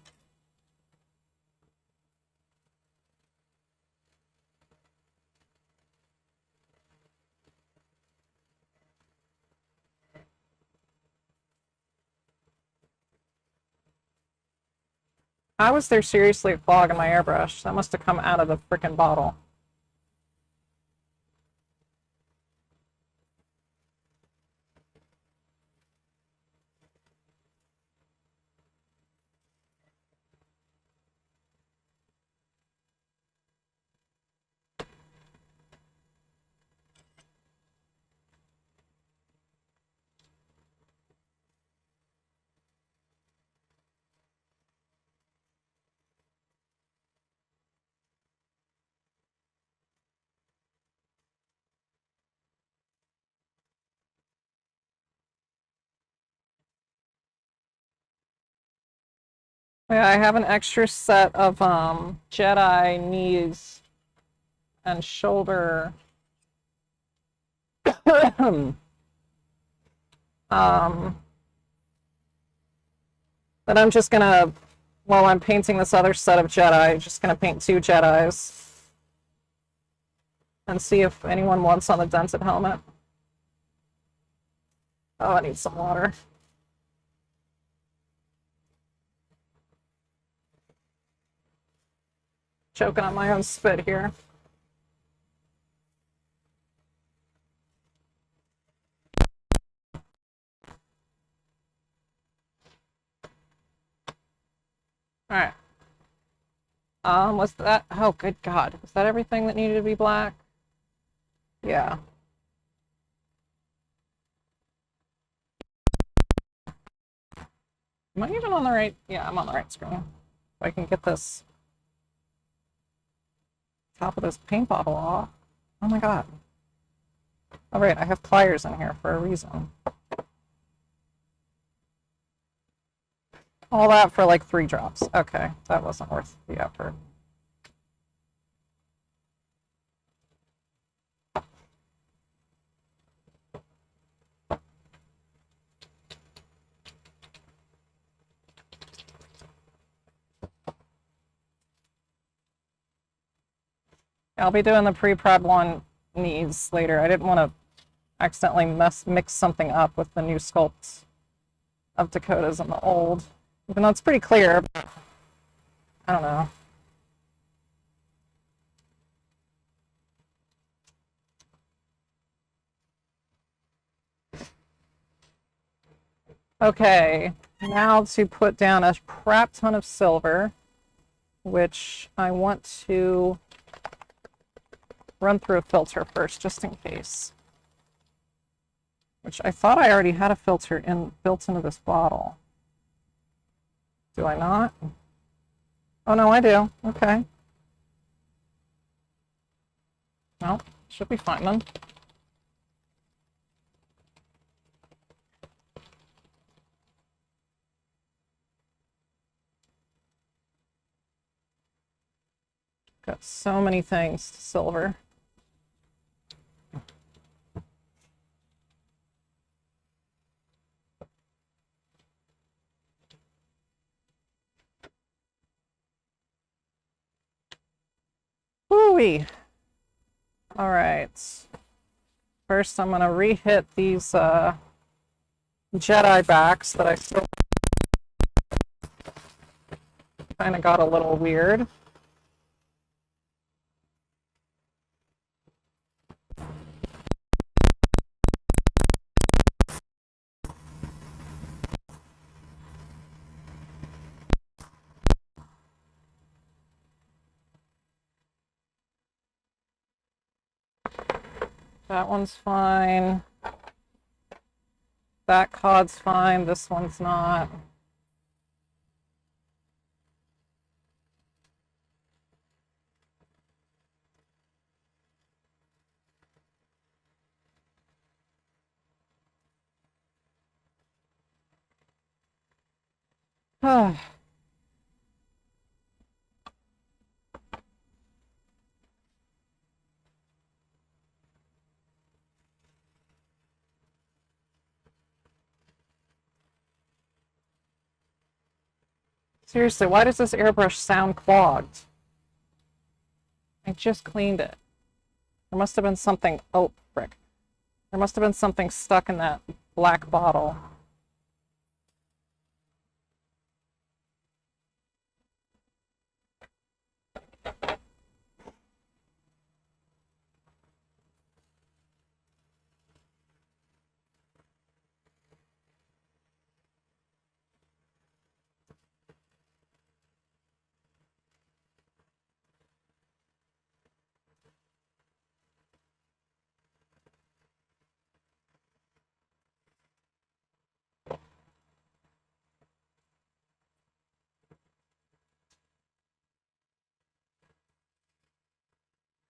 How was there seriously a clog in my airbrush? That must have come out of the frickin' bottle. Yeah, I have an extra set of Jedi knees and shoulder um that I'm just gonna, while I'm painting this other set of Jedi, just gonna paint 2 Jedis and see if anyone wants on the dented helmet. Oh, I need some water. Choking on my own spit here. All right. Was that, oh, good God. Was that everything that needed to be black? Yeah. Am I even on the right? Yeah, I'm on the right screen. If I can get this top of this paint bottle off. Oh my God. All right, I have pliers in here for a reason. All that for like 3 drops. Okay, that wasn't worth the effort. I'll be doing the pre-prod one knees later. I didn't want to accidentally mix something up with the new sculpts of Dakota's and the old. Even though it's pretty clear, but I don't know. Okay, now to put down a crap ton of silver, which I want to run through a filter first, just in case. Which I thought I already had a filter built into this bottle. Do I not? Oh no, I do. Okay. Well, should be fine then. Got so many things to silver. Woo-wee. All right. First, I'm going to re-hit these Jedi backs that I still kind of got a little weird. That one's fine. That cod's fine. This one's not. Seriously, why does this airbrush sound clogged? I just cleaned it. There must have been something, oh, frick. There must have been something stuck in that black bottle.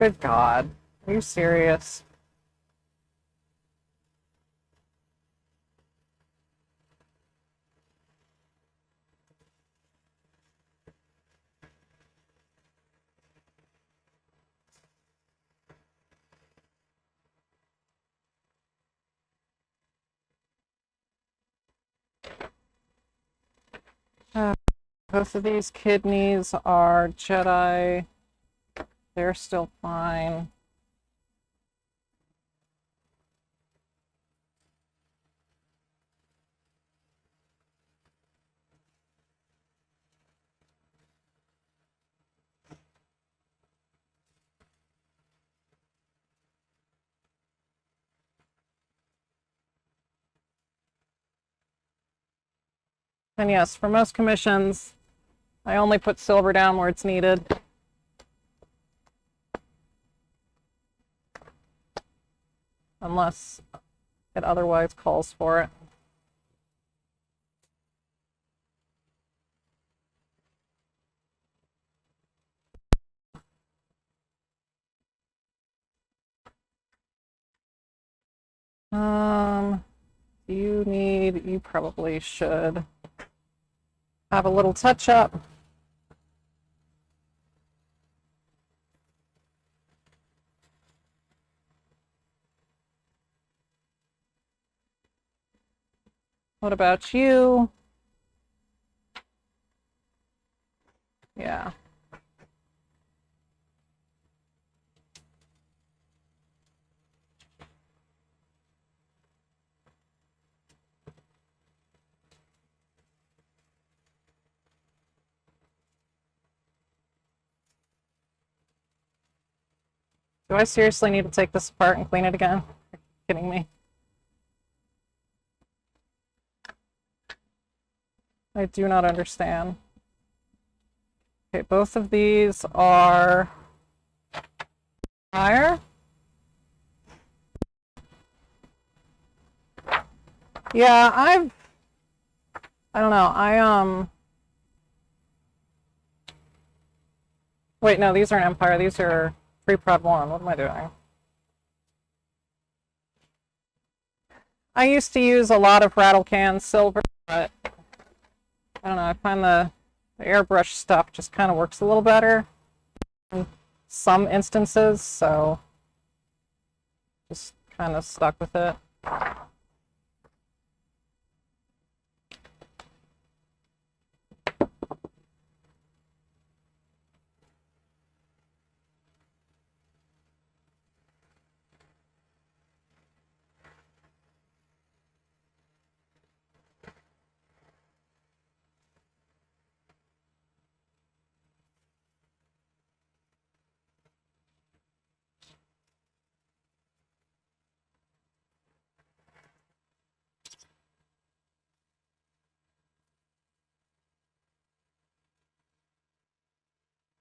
Good God. Are you serious? Both of these kidneys are Jedi. They're still fine. And yes, for most commissions, I only put silver down where it's needed. Unless it otherwise calls for it. You probably should have a little touch up. What about you? Yeah. Do I seriously need to take this apart and clean it again? Are you kidding me? I do not understand. Okay, both of these are higher. Yeah, I don't know. Wait, no, these aren't Empire. These are Pre-Prod 1. What am I doing? I used to use a lot of rattle can silver, but I don't know. I find the airbrush stuff just kind of works a little better in some instances, so just kind of stuck with it.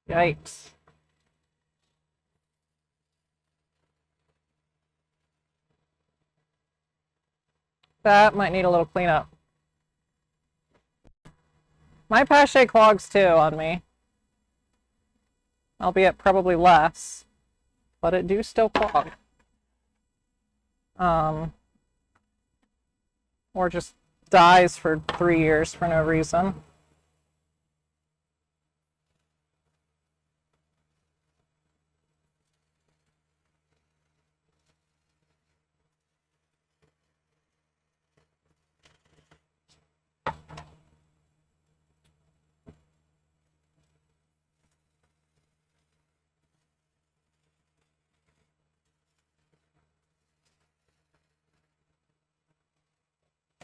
Yikes. That might need a little cleanup. My pache clogs too on me. Albeit probably less, but it do still clog. Or just dies for 3 years for no reason.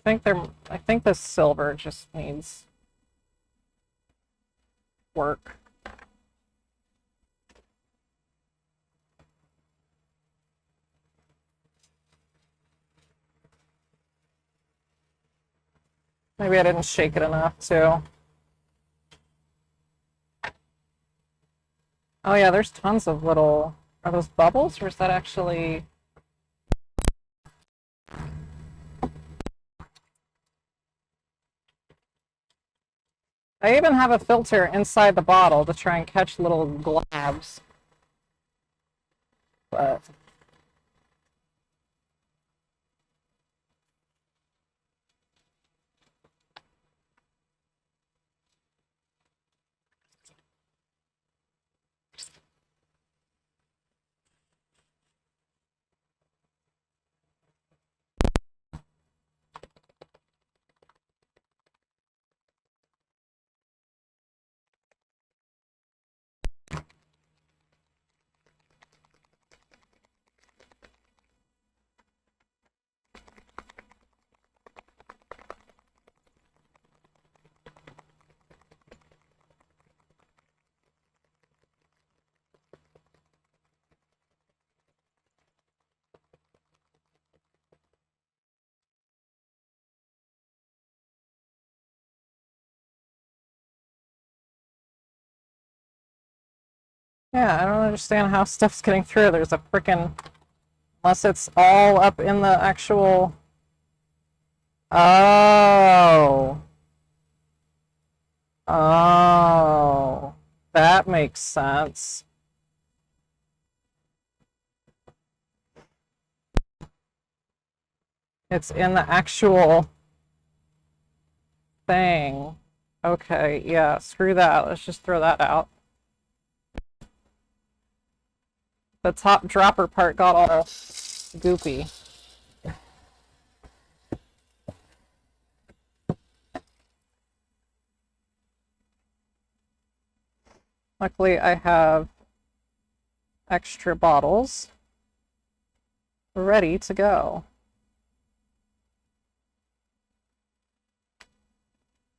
I think this silver just needs work. Maybe I didn't shake it enough too. Oh yeah, there's tons of little, are those bubbles or is that actually? I even have a filter inside the bottle to try and catch little globs. But yeah, I don't understand how stuff's getting through. There's a frickin', unless it's all up in the actual. Oh. Oh. That makes sense. It's in the actual thing. Okay, yeah, screw that. Let's just throw that out. The top dropper part got all goopy. Luckily, I have extra bottles ready to go.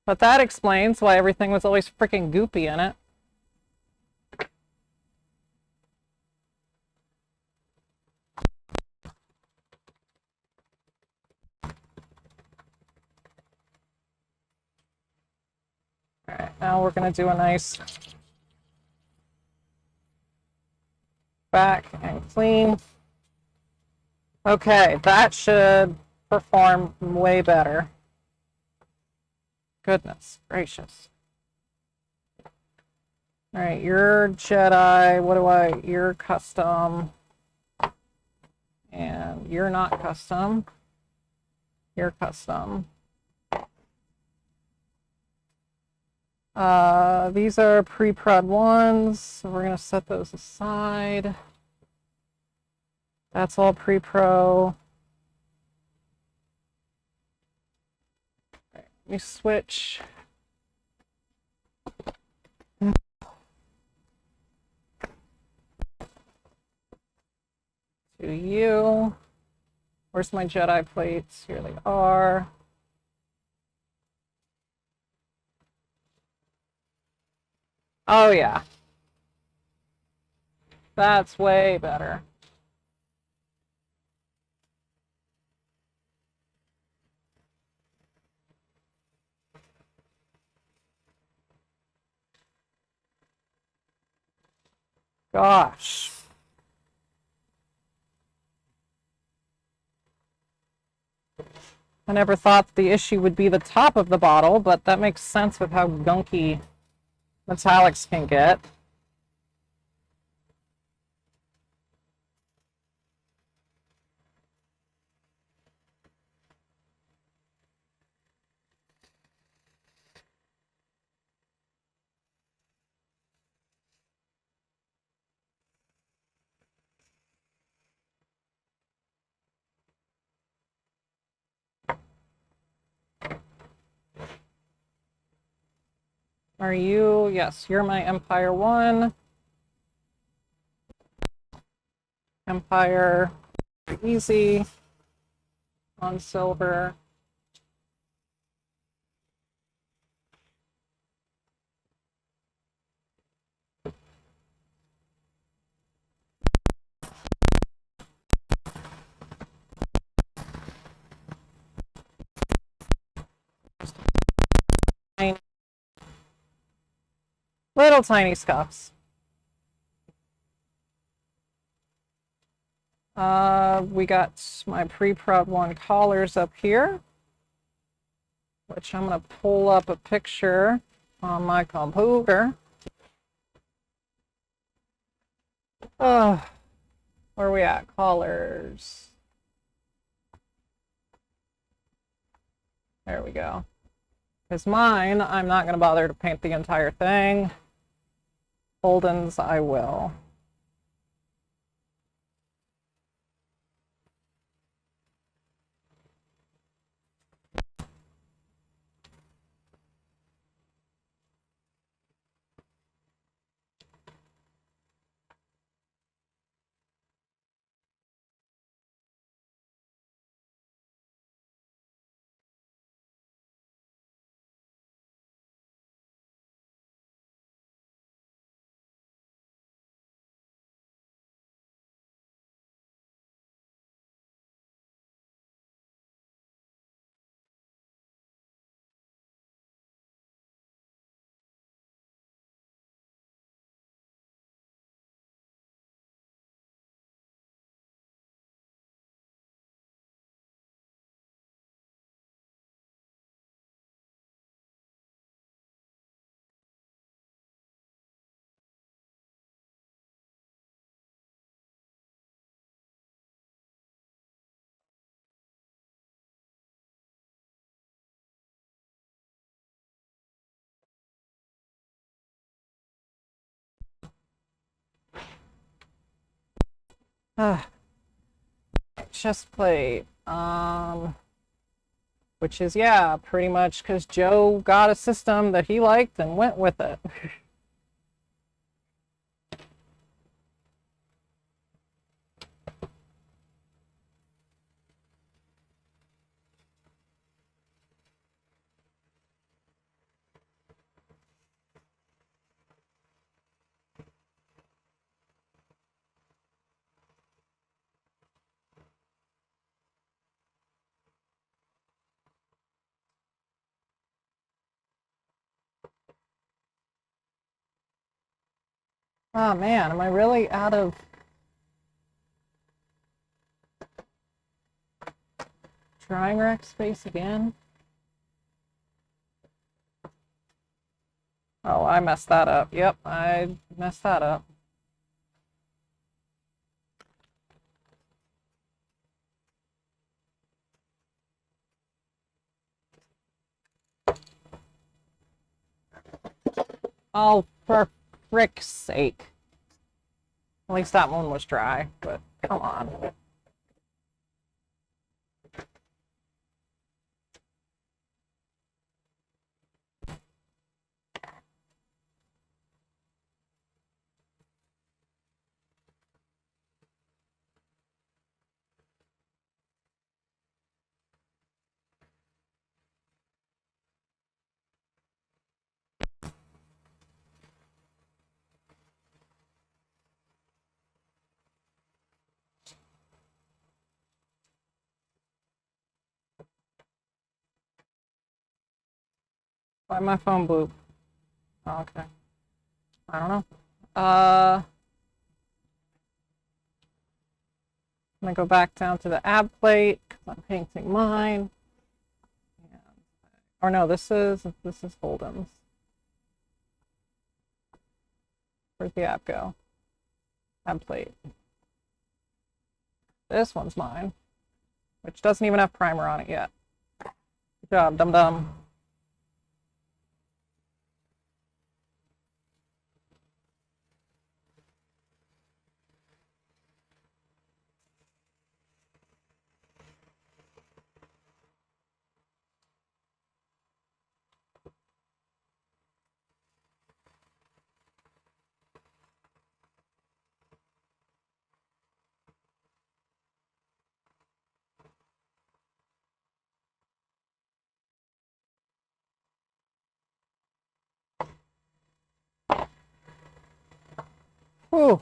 But that explains why everything was always freaking goopy in it. Alright, now we're going to do a nice back and clean. Okay, that should perform way better. Goodness gracious. Alright, you're Jedi. What do I... You're custom. And you're not custom. You're custom. These are pre-prod ones, so we're going to set those aside. That's all pre-pro. Let me switch. To you. Where's my Jedi plates? Here they are. Oh yeah. That's way better. Gosh. I never thought the issue would be the top of the bottle, but that makes sense with how gunky metallics can get. Are you? Yes, you're my Empire 1. Empire, easy. On silver. Little tiny scuffs. We got my pre-prod 1 collars up here, which I'm going to pull up a picture on my computer. Let's Where are we at? Colors. There we go. Because mine, I'm not going to bother to paint the entire thing. Holden's, I will. Chest plate. Which is, yeah, pretty much because Joe got a system that he liked and went with it. Oh man, am I really out of drying rack space again? Oh, I messed that up. Yep, I messed that up. Oh, for frick's sake. At least that one was dry, but come on. Why my phone blew? Oh, okay. I don't know. I'm gonna go back down to the ab plate because I'm painting mine. Or no, this is Holden's. Where's the ab go? Ab plate. This one's mine, which doesn't even have primer on it yet. Good job, dum dum. Whew.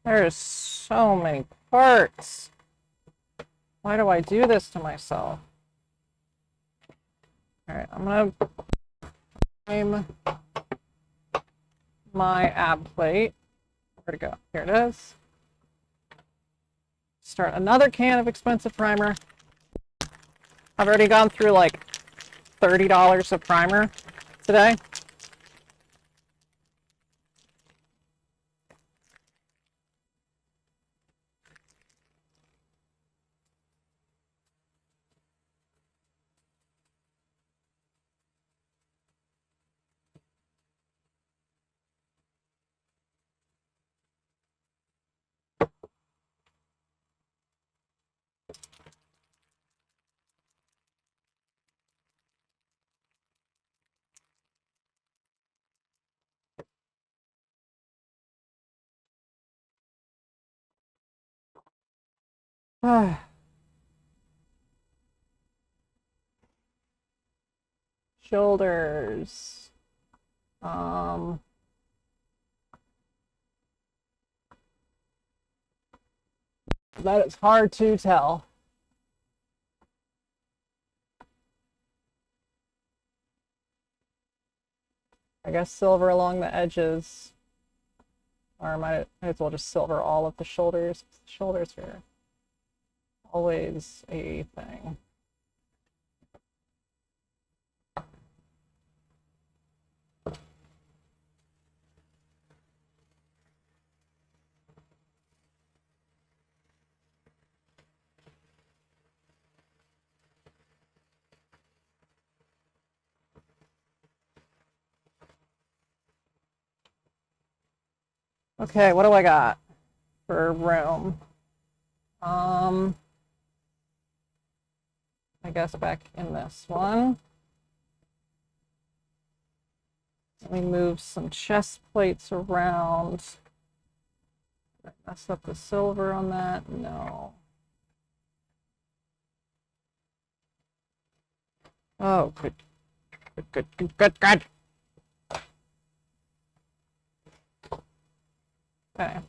There's so many parts. Why do I do this to myself? Alright, I'm gonna prime my ab plate. Where'd it go? Here it is. Start another can of expensive primer. I've already gone through like $30 of primer today. Shoulders. That is hard to tell. I guess silver along the edges. Or I might as well just silver all of the shoulders. The shoulders are always a thing. Okay, what do I got for room? I guess back in this one. Let me move some chest plates around. Did I mess up the silver on that? No. Oh, good. Good. Okay.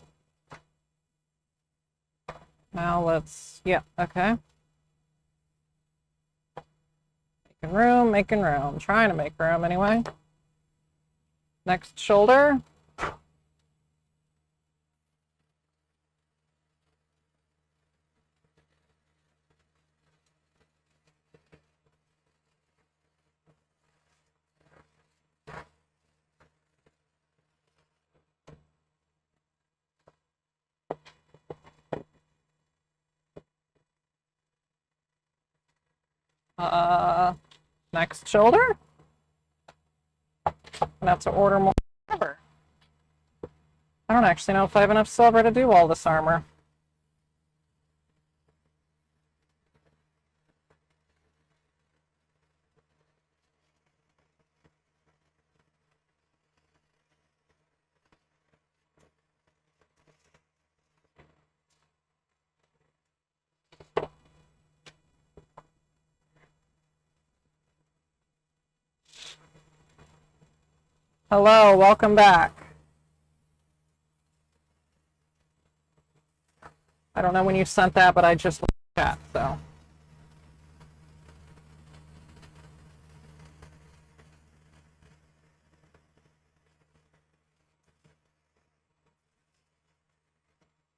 Now let's, yeah, okay. Making room. Trying to make room anyway. Next shoulder. Next shoulder. I'm gonna have to order more silver. I don't actually know if I have enough silver to do all this armor. Hello, welcome back. I don't know when you sent that, but I just looked at chat, so.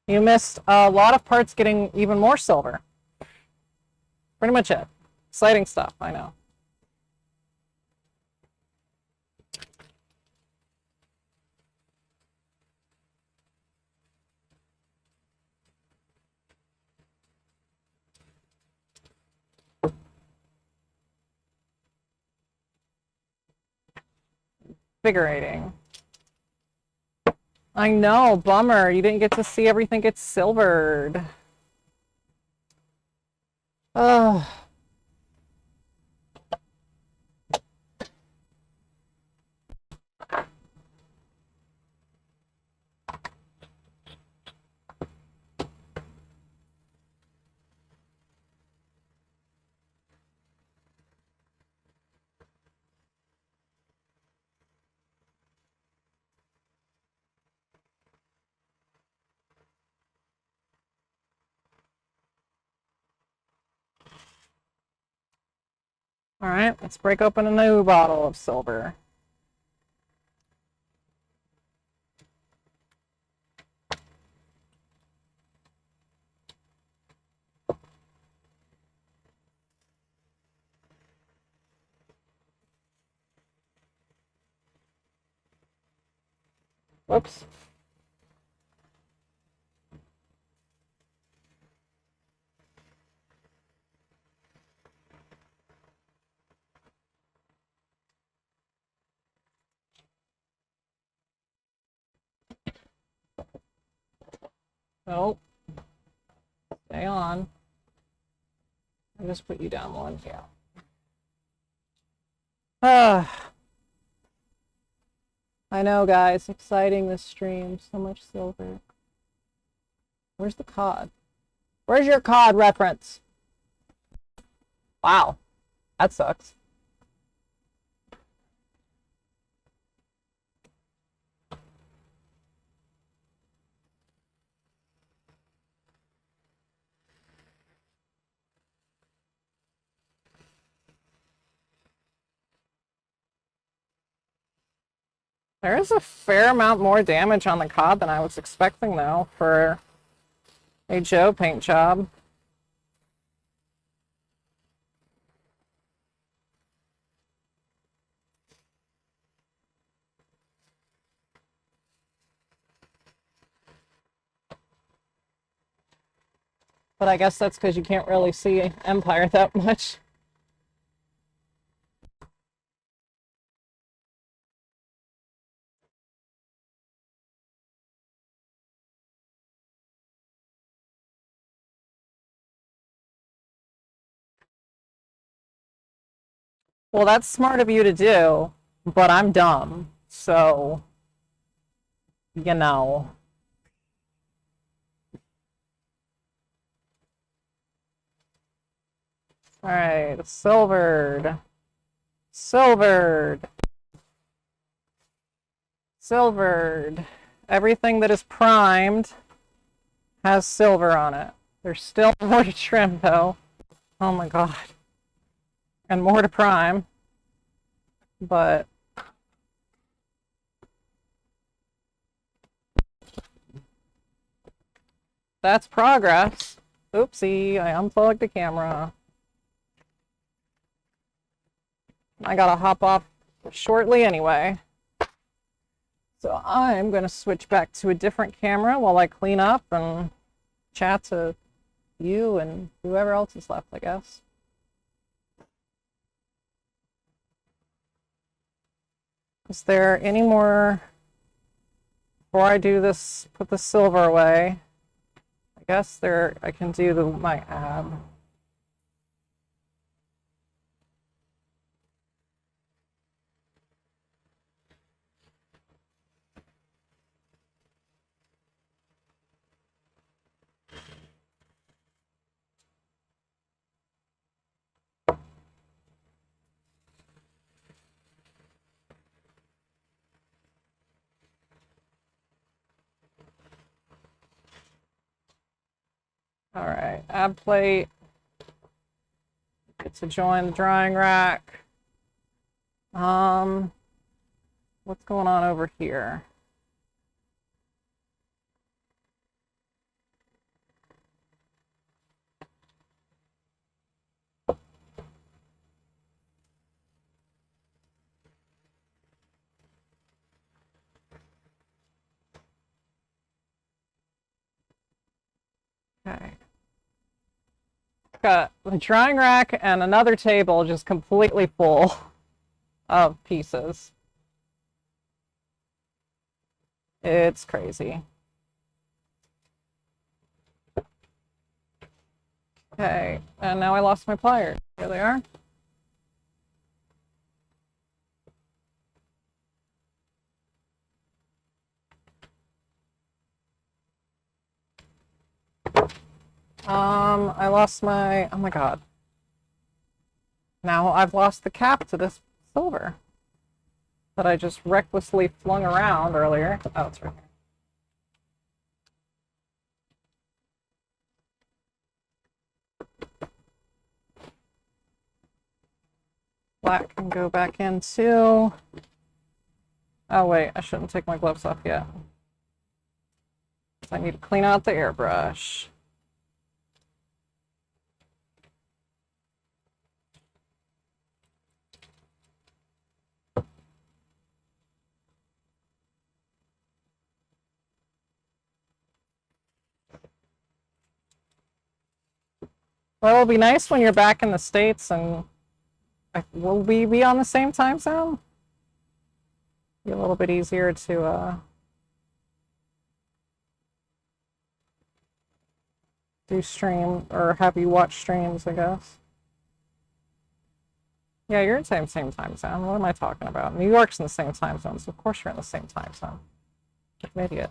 You missed a lot of parts getting even more silver. Pretty much it. Exciting stuff, I know. Invigorating. I know, bummer. You didn't get to see everything get silvered. Ugh. All right, let's break open a new bottle of silver. Whoops. Nope. Stay on. I'll just put you down one here. I know, guys. Exciting this stream. So much silver. Where's the cod? Where's your COD reference? Wow, that sucks. There is a fair amount more damage on the COD than I was expecting, though, for a Joe paint job. But I guess that's because you can't really see Empire that much. Well, that's smart of you to do, but I'm dumb, so, you know. All right, silvered. Silvered. Silvered. Everything that is primed has silver on it. There's still more to trim, though. Oh my god. And more to prime. But that's progress. Oopsie, I unplugged the camera. I gotta hop off shortly anyway. So I'm gonna switch back to a different camera while I clean up and chat to you and whoever else is left, I guess. Is there any more before I do this, put the silver away? I guess there I can do my ab. All right, ab plate. Get to join the drying rack. What's going on over here? Okay. Got the drying rack and another table just completely full of pieces. It's crazy. Okay, and now I lost my pliers. Here they are. I lost my, oh my god. Now I've lost the cap to this silver that I just recklessly flung around earlier. Oh, it's right here. Black can go back in too. Oh wait, I shouldn't take my gloves off yet. I need to clean out the airbrush. Well, it'll be nice when you're back in the States and will we be on the same time zone? Be a little bit easier to do stream or have you watch streams, I guess. Yeah, you're in the same time zone. What am I talking about? New York's in the same time zone, so of course you're in the same time zone. Like an idiot.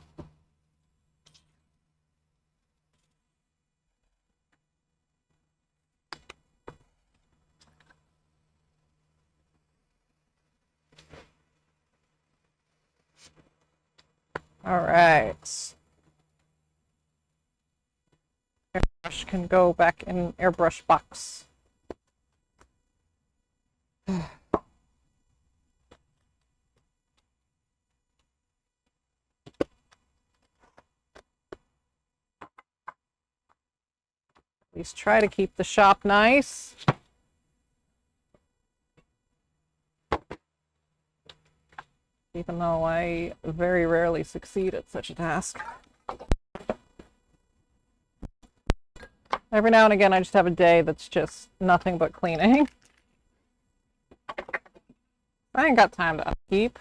All right. Airbrush can go back in airbrush box. Please try to keep the shop nice. Even though I very rarely succeed at such a task. Every now and again, I just have a day that's just nothing but cleaning. I ain't got time to upkeep.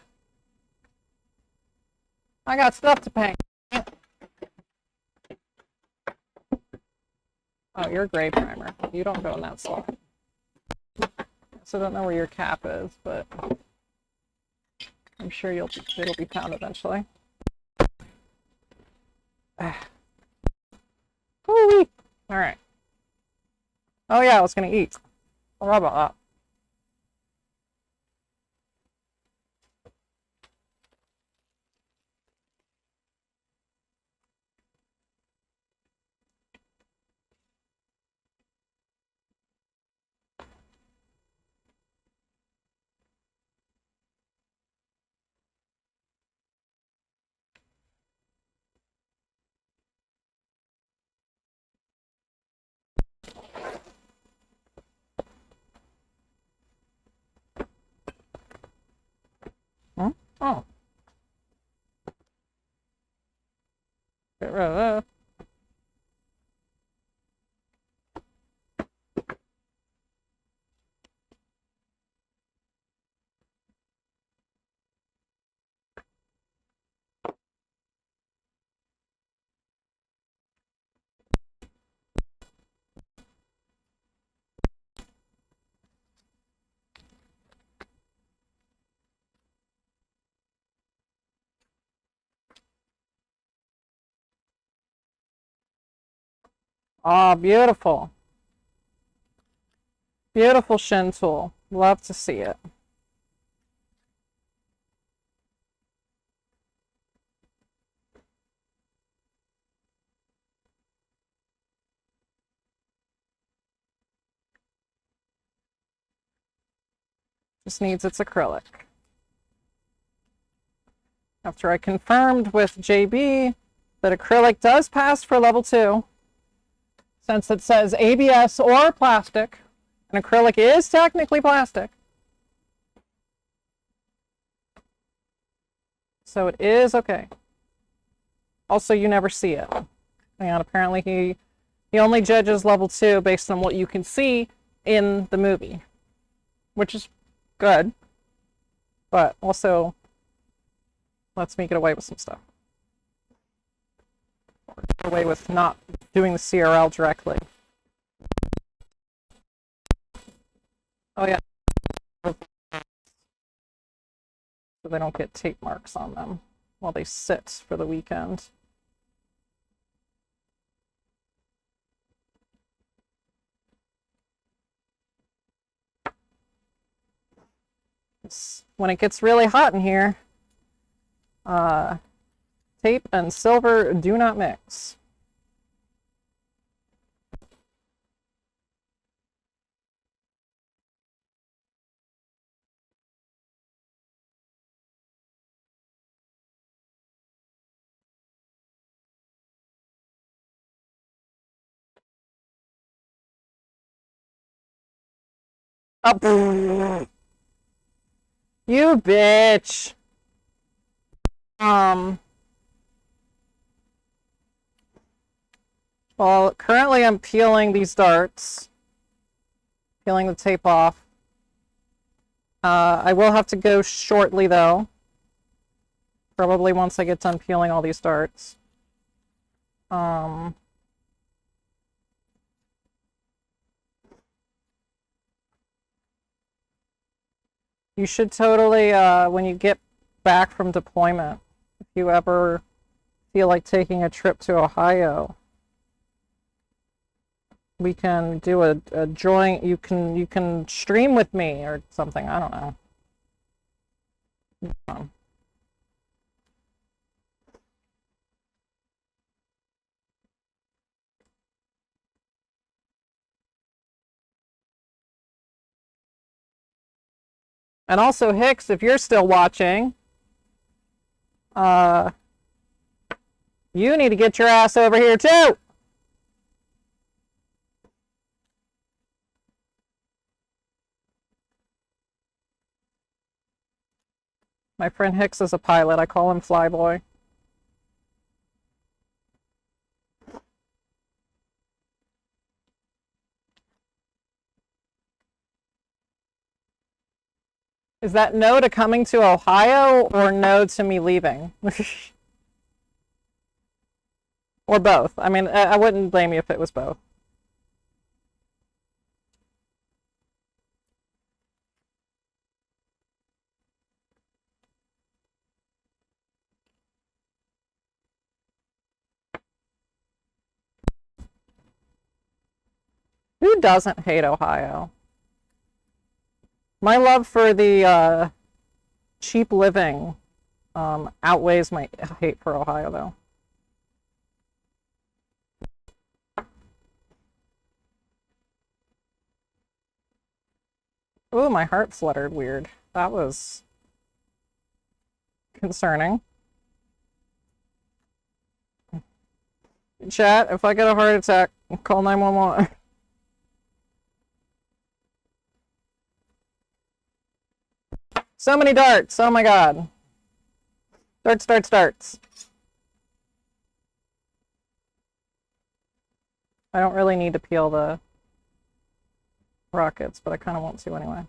I got stuff to paint. Oh, you're a gray primer. You don't go in that slot. So I don't know where your cap is, but I'm sure it'll be found eventually. Woo-wee. All right. Oh yeah, I was gonna eat. How about that? Oh. Get rid of that. Oh, beautiful. Beautiful shin tool. Love to see it. Just needs its acrylic. After I confirmed with JB that acrylic does pass for level 2, since it says ABS or plastic, and acrylic is technically plastic. So it is okay. Also, you never see it. And apparently he only judges level 2 based on what you can see in the movie, which is good, but also lets me get away with some stuff. Or get away with not doing the CRL directly. Oh yeah. So they don't get tape marks on them while they sit for the weekend. When it gets really hot in here, tape and silver do not mix. Oh, you bitch. Well, currently I'm peeling these darts. Peeling the tape off. I will have to go shortly, though. Probably once I get done peeling all these darts. You should totally, when you get back from deployment, if you ever feel like taking a trip to Ohio, we can do a joint. You can stream with me or something. I don't know. And also, Hicks, if you're still watching, you need to get your ass over here too. My friend Hicks is a pilot. I call him Flyboy. Is that no to coming to Ohio or no to me leaving? Or both. I mean, I wouldn't blame you if it was both. Who doesn't hate Ohio? My love for the cheap living outweighs my hate for Ohio, though. Ooh, my heart fluttered weird. That was concerning. Chat, if I get a heart attack, call 911. So many darts, oh my god. Darts, darts, darts. I don't really need to peel the rockets, but I kind of want to anyway.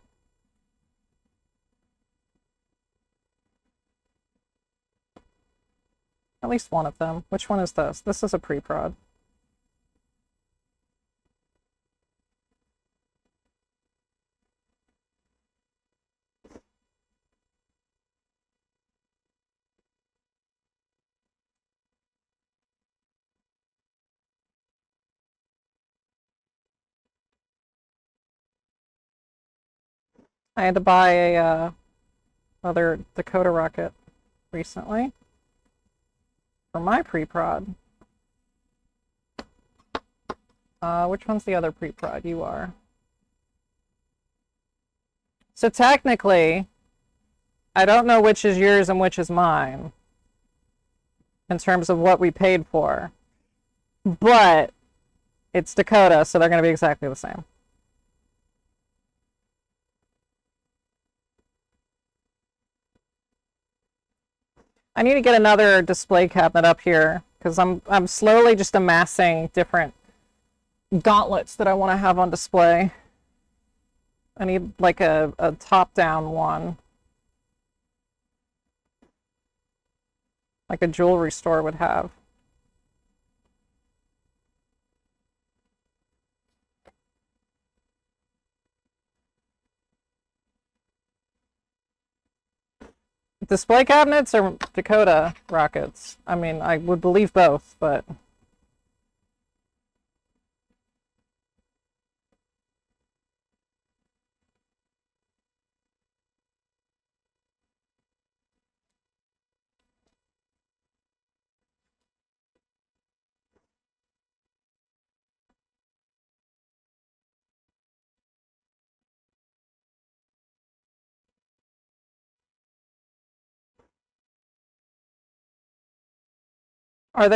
At least one of them. Which one is this? This is a pre-prod. I had to buy a other Dakota rocket recently for my pre-prod. Which one's the other pre-prod? You are. So technically, I don't know which is yours and which is mine in terms of what we paid for, but it's Dakota, so they're going to be exactly the same. I need to get another display cabinet up here because I'm slowly just amassing different gauntlets that I want to have on display. I need like a top-down one, like a jewelry store would have. Display cabinets or Dakota rockets? I mean, I would believe both, but... Are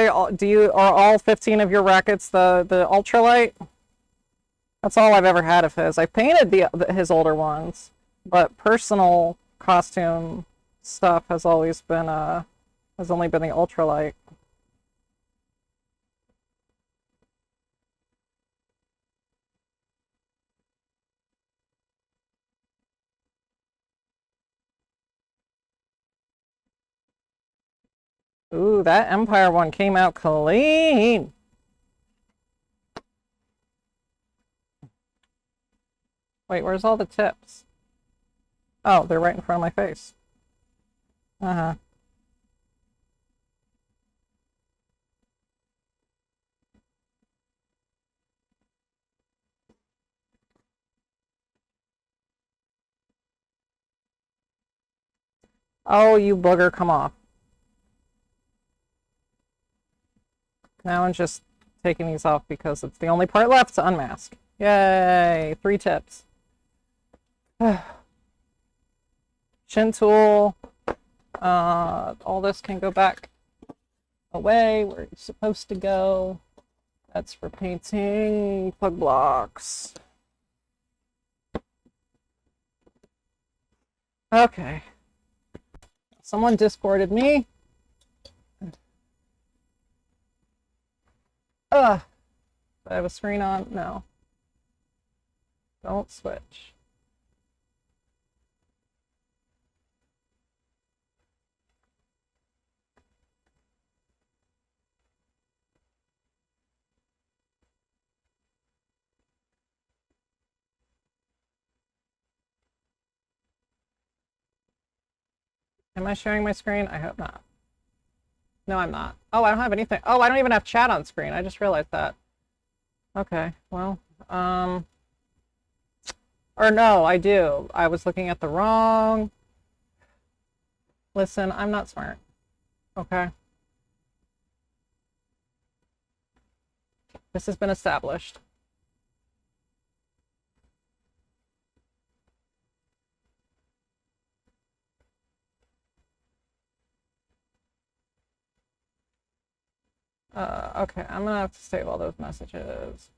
all 15 of your rackets the ultralight? That's all I've ever had of his. I painted his older ones, but personal costume stuff has always been has only been the ultralight. Ooh, that Empire one came out clean. Wait, where's all the tips? Oh, they're right in front of my face. Uh-huh. Oh, you booger, come off. Now I'm just taking these off because it's the only part left to unmask. Yay! 3 tips. chin tool. All this can go back away where it's supposed to go. That's for painting plug blocks. Okay. Someone Discorded me. Ugh. Do I have a screen on? No. Don't switch. Am I sharing my screen? I hope not. No, I'm not. Oh, I don't have anything. Oh, I don't even have chat on screen. I just realized that. Okay, well, or no, I do. I was looking at the wrong. Listen, I'm not smart. Okay. This has been established. Okay, I'm gonna have to save all those messages.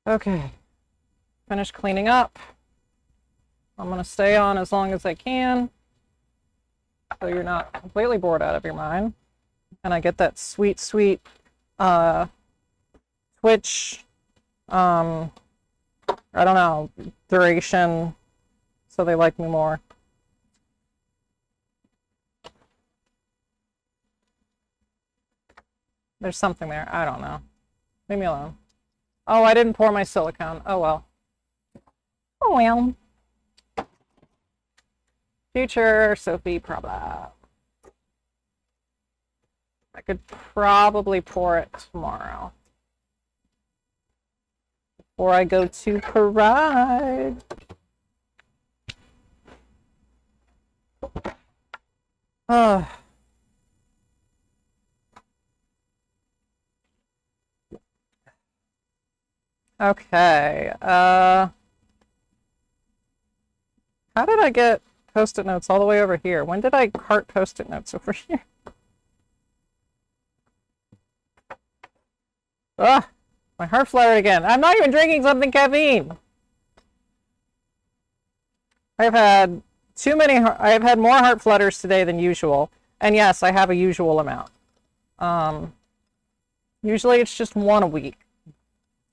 Okay, finish cleaning up. I'm gonna stay on as long as I can, so you're not completely bored out of your mind. And I get that sweet, sweet Twitch, I don't know, duration, so they like me more. There's something there. I don't know. Leave me alone. Oh, I didn't pour my silicone. Oh, well. Oh, well. Future Sophie problem. I could probably pour it tomorrow. Before I go to Pride. Okay. How did I get Post-it notes all the way over here? When did I cart Post-it notes over here? Ugh, my heart fluttered again. I'm not even drinking something caffeine. I've had too many. I've had more heart flutters today than usual. And yes, I have a usual amount. Usually it's just one a week.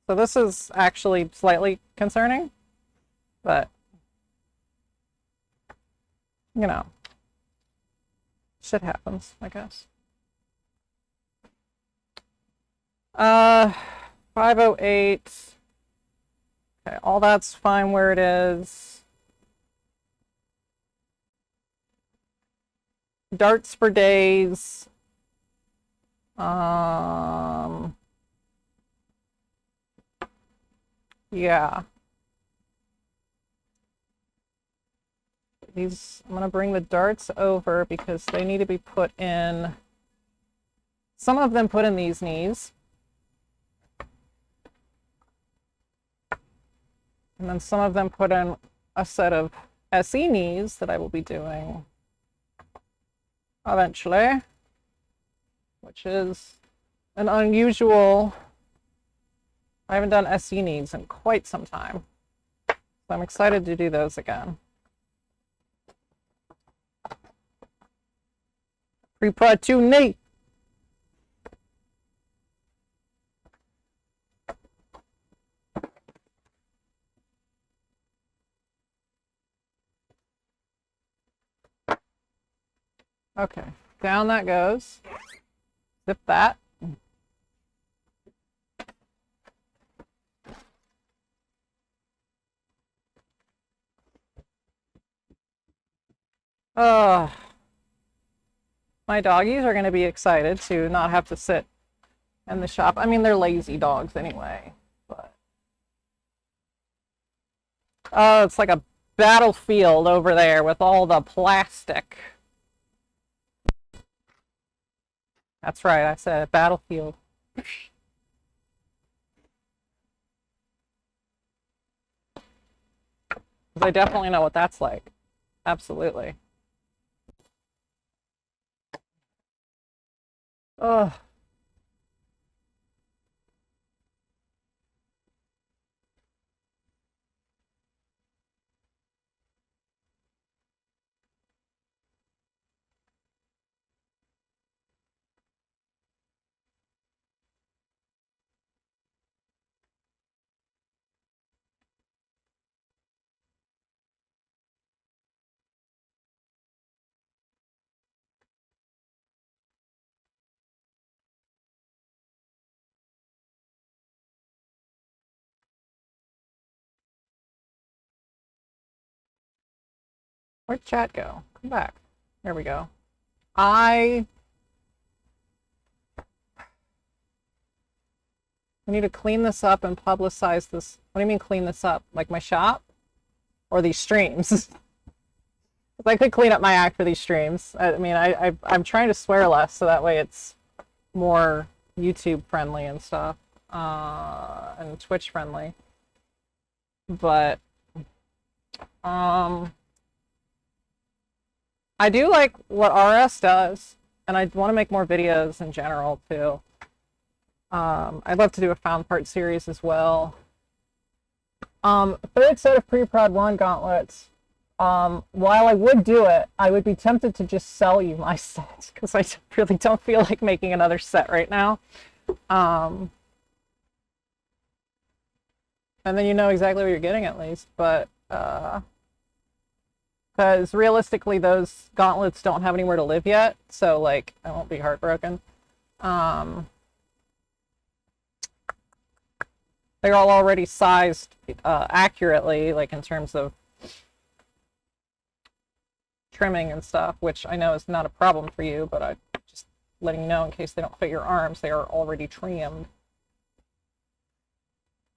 So this is actually slightly concerning, but you know, shit happens, I guess. 508. Okay, all that's fine where it is. Darts for days. Yeah. These, I'm gonna bring the darts over because they need to be put in. Some of them put in these knees. And then some of them put in a set of SE knees that I will be doing eventually, which is an unusual. I haven't done SE knees in quite some time, so I'm excited to do those again. Pre-prod 2 knee. Okay, down that goes. Zip that. My doggies are going to be excited to not have to sit in the shop. I mean, they're lazy dogs anyway, but oh, it's like a battlefield over there with all the plastic. That's right, I said battlefield. Because I definitely know what that's like. Absolutely. Ugh. Where'd chat go? Come back. There we go. I need to clean this up and publicize this. What do you mean clean this up? Like my shop? Or these streams? I could clean up my act for these streams. I mean, I'm trying to swear less so that way it's more YouTube friendly and stuff, and Twitch friendly. But I do like what RS does, and I want to make more videos in general too. I'd love to do a found part series as well. Third set of pre-prod 1 gauntlets. While I would do it, I would be tempted to just sell you my set because I really don't feel like making another set right now. And then you know exactly what you're getting at least, but because realistically those gauntlets don't have anywhere to live yet, so like I won't be heartbroken. They're all already sized accurately, like in terms of trimming and stuff, which I know is not a problem for you, but I'm just letting you know in case they don't fit your arms, they are already trimmed.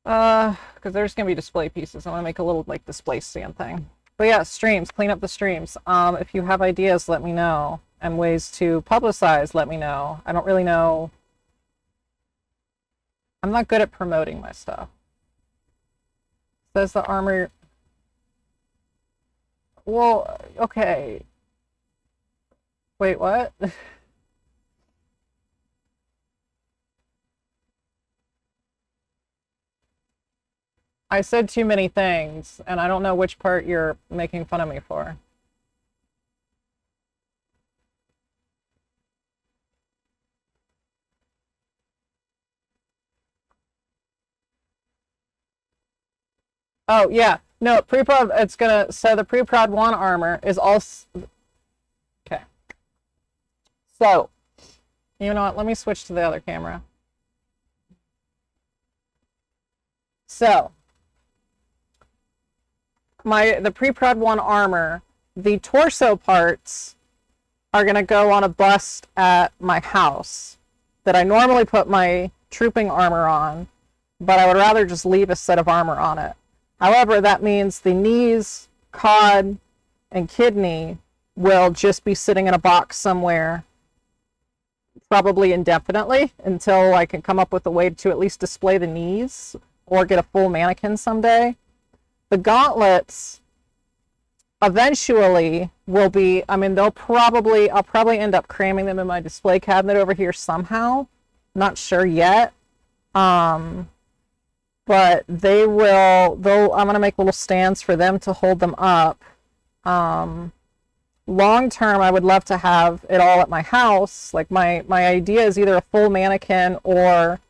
Because they're just gonna be display pieces. I want to make a little like display stand thing. But yeah, streams, clean up the streams. If you have ideas, let me know, and ways to publicize, let me know. I don't really know. I'm not good at promoting my stuff. Says the armor. Well, okay. Wait, what? I said too many things, and I don't know which part you're making fun of me for. Oh, yeah. No, pre-prod, it's gonna, so the pre-prod 1 armor is also, okay. So, you know what, let me switch to the other camera. So, the pre-prod 1 armor, the torso parts are gonna go on a bust at my house that I normally put my trooping armor on, but I would rather just leave a set of armor on it. However, that means the knees, cod, and kidney will just be sitting in a box somewhere, probably indefinitely, until I can come up with a way to at least display the knees or get a full mannequin someday. The gauntlets eventually will be, I mean, I'll probably end up cramming them in my display cabinet over here somehow. Not sure yet. But I'm going to make little stands for them to hold them up. Long term, I would love to have it all at my house. Like my idea is either a full mannequin or,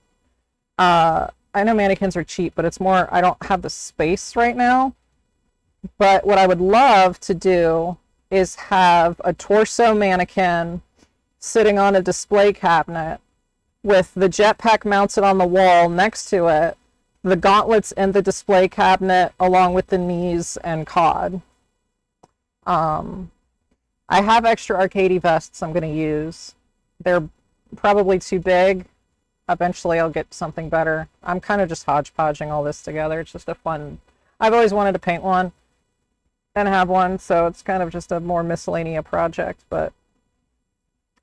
I know mannequins are cheap, but it's more, I don't have the space right now. But what I would love to do is have a torso mannequin sitting on a display cabinet with the jetpack mounted on the wall next to it, the gauntlets in the display cabinet along with the knees and cod. I have extra arcady vests I'm going to use. They're probably too big. Eventually I'll get something better. I'm kind of just hodgepodging all this together. It's just a fun... I've always wanted to paint one and have one, so it's kind of just a more miscellaneous project. But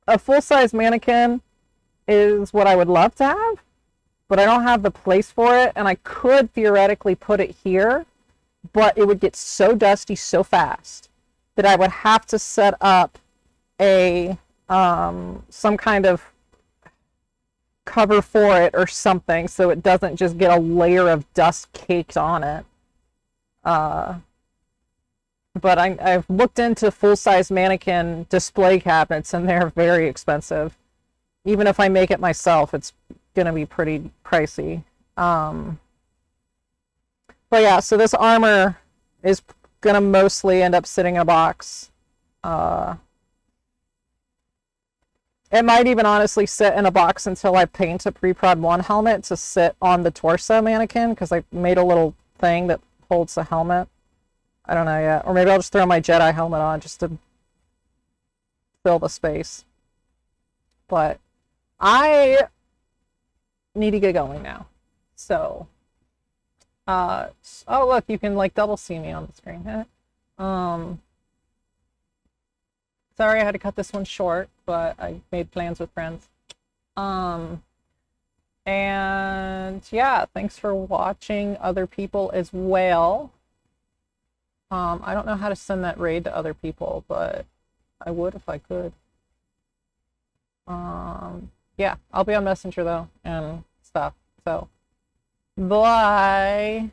a full-size mannequin is what I would love to have, but I don't have the place for it, and I could theoretically put it here but it would get so dusty so fast that I would have to set up a some kind of cover for it or something so it doesn't just get a layer of dust caked on it. But I've looked into full-size mannequin display cabinets, and they're very expensive. Even if I make it myself, it's gonna be pretty pricey. But yeah, so this armor is gonna mostly end up sitting in a box. It might even honestly sit in a box until I paint a pre-prod 1 helmet to sit on the torso mannequin, because I made a little thing that holds the helmet. I don't know yet. Or maybe I'll just throw my Jedi helmet on just to fill the space. But I need to get going now. So, oh look, you can like double see me on the screen. Sorry I had to cut this one short, but I made plans with friends. And yeah, thanks for watching other people as well. I don't know how to send that raid to other people, but I would if I could. Yeah, I'll be on Messenger though and stuff. So, bye.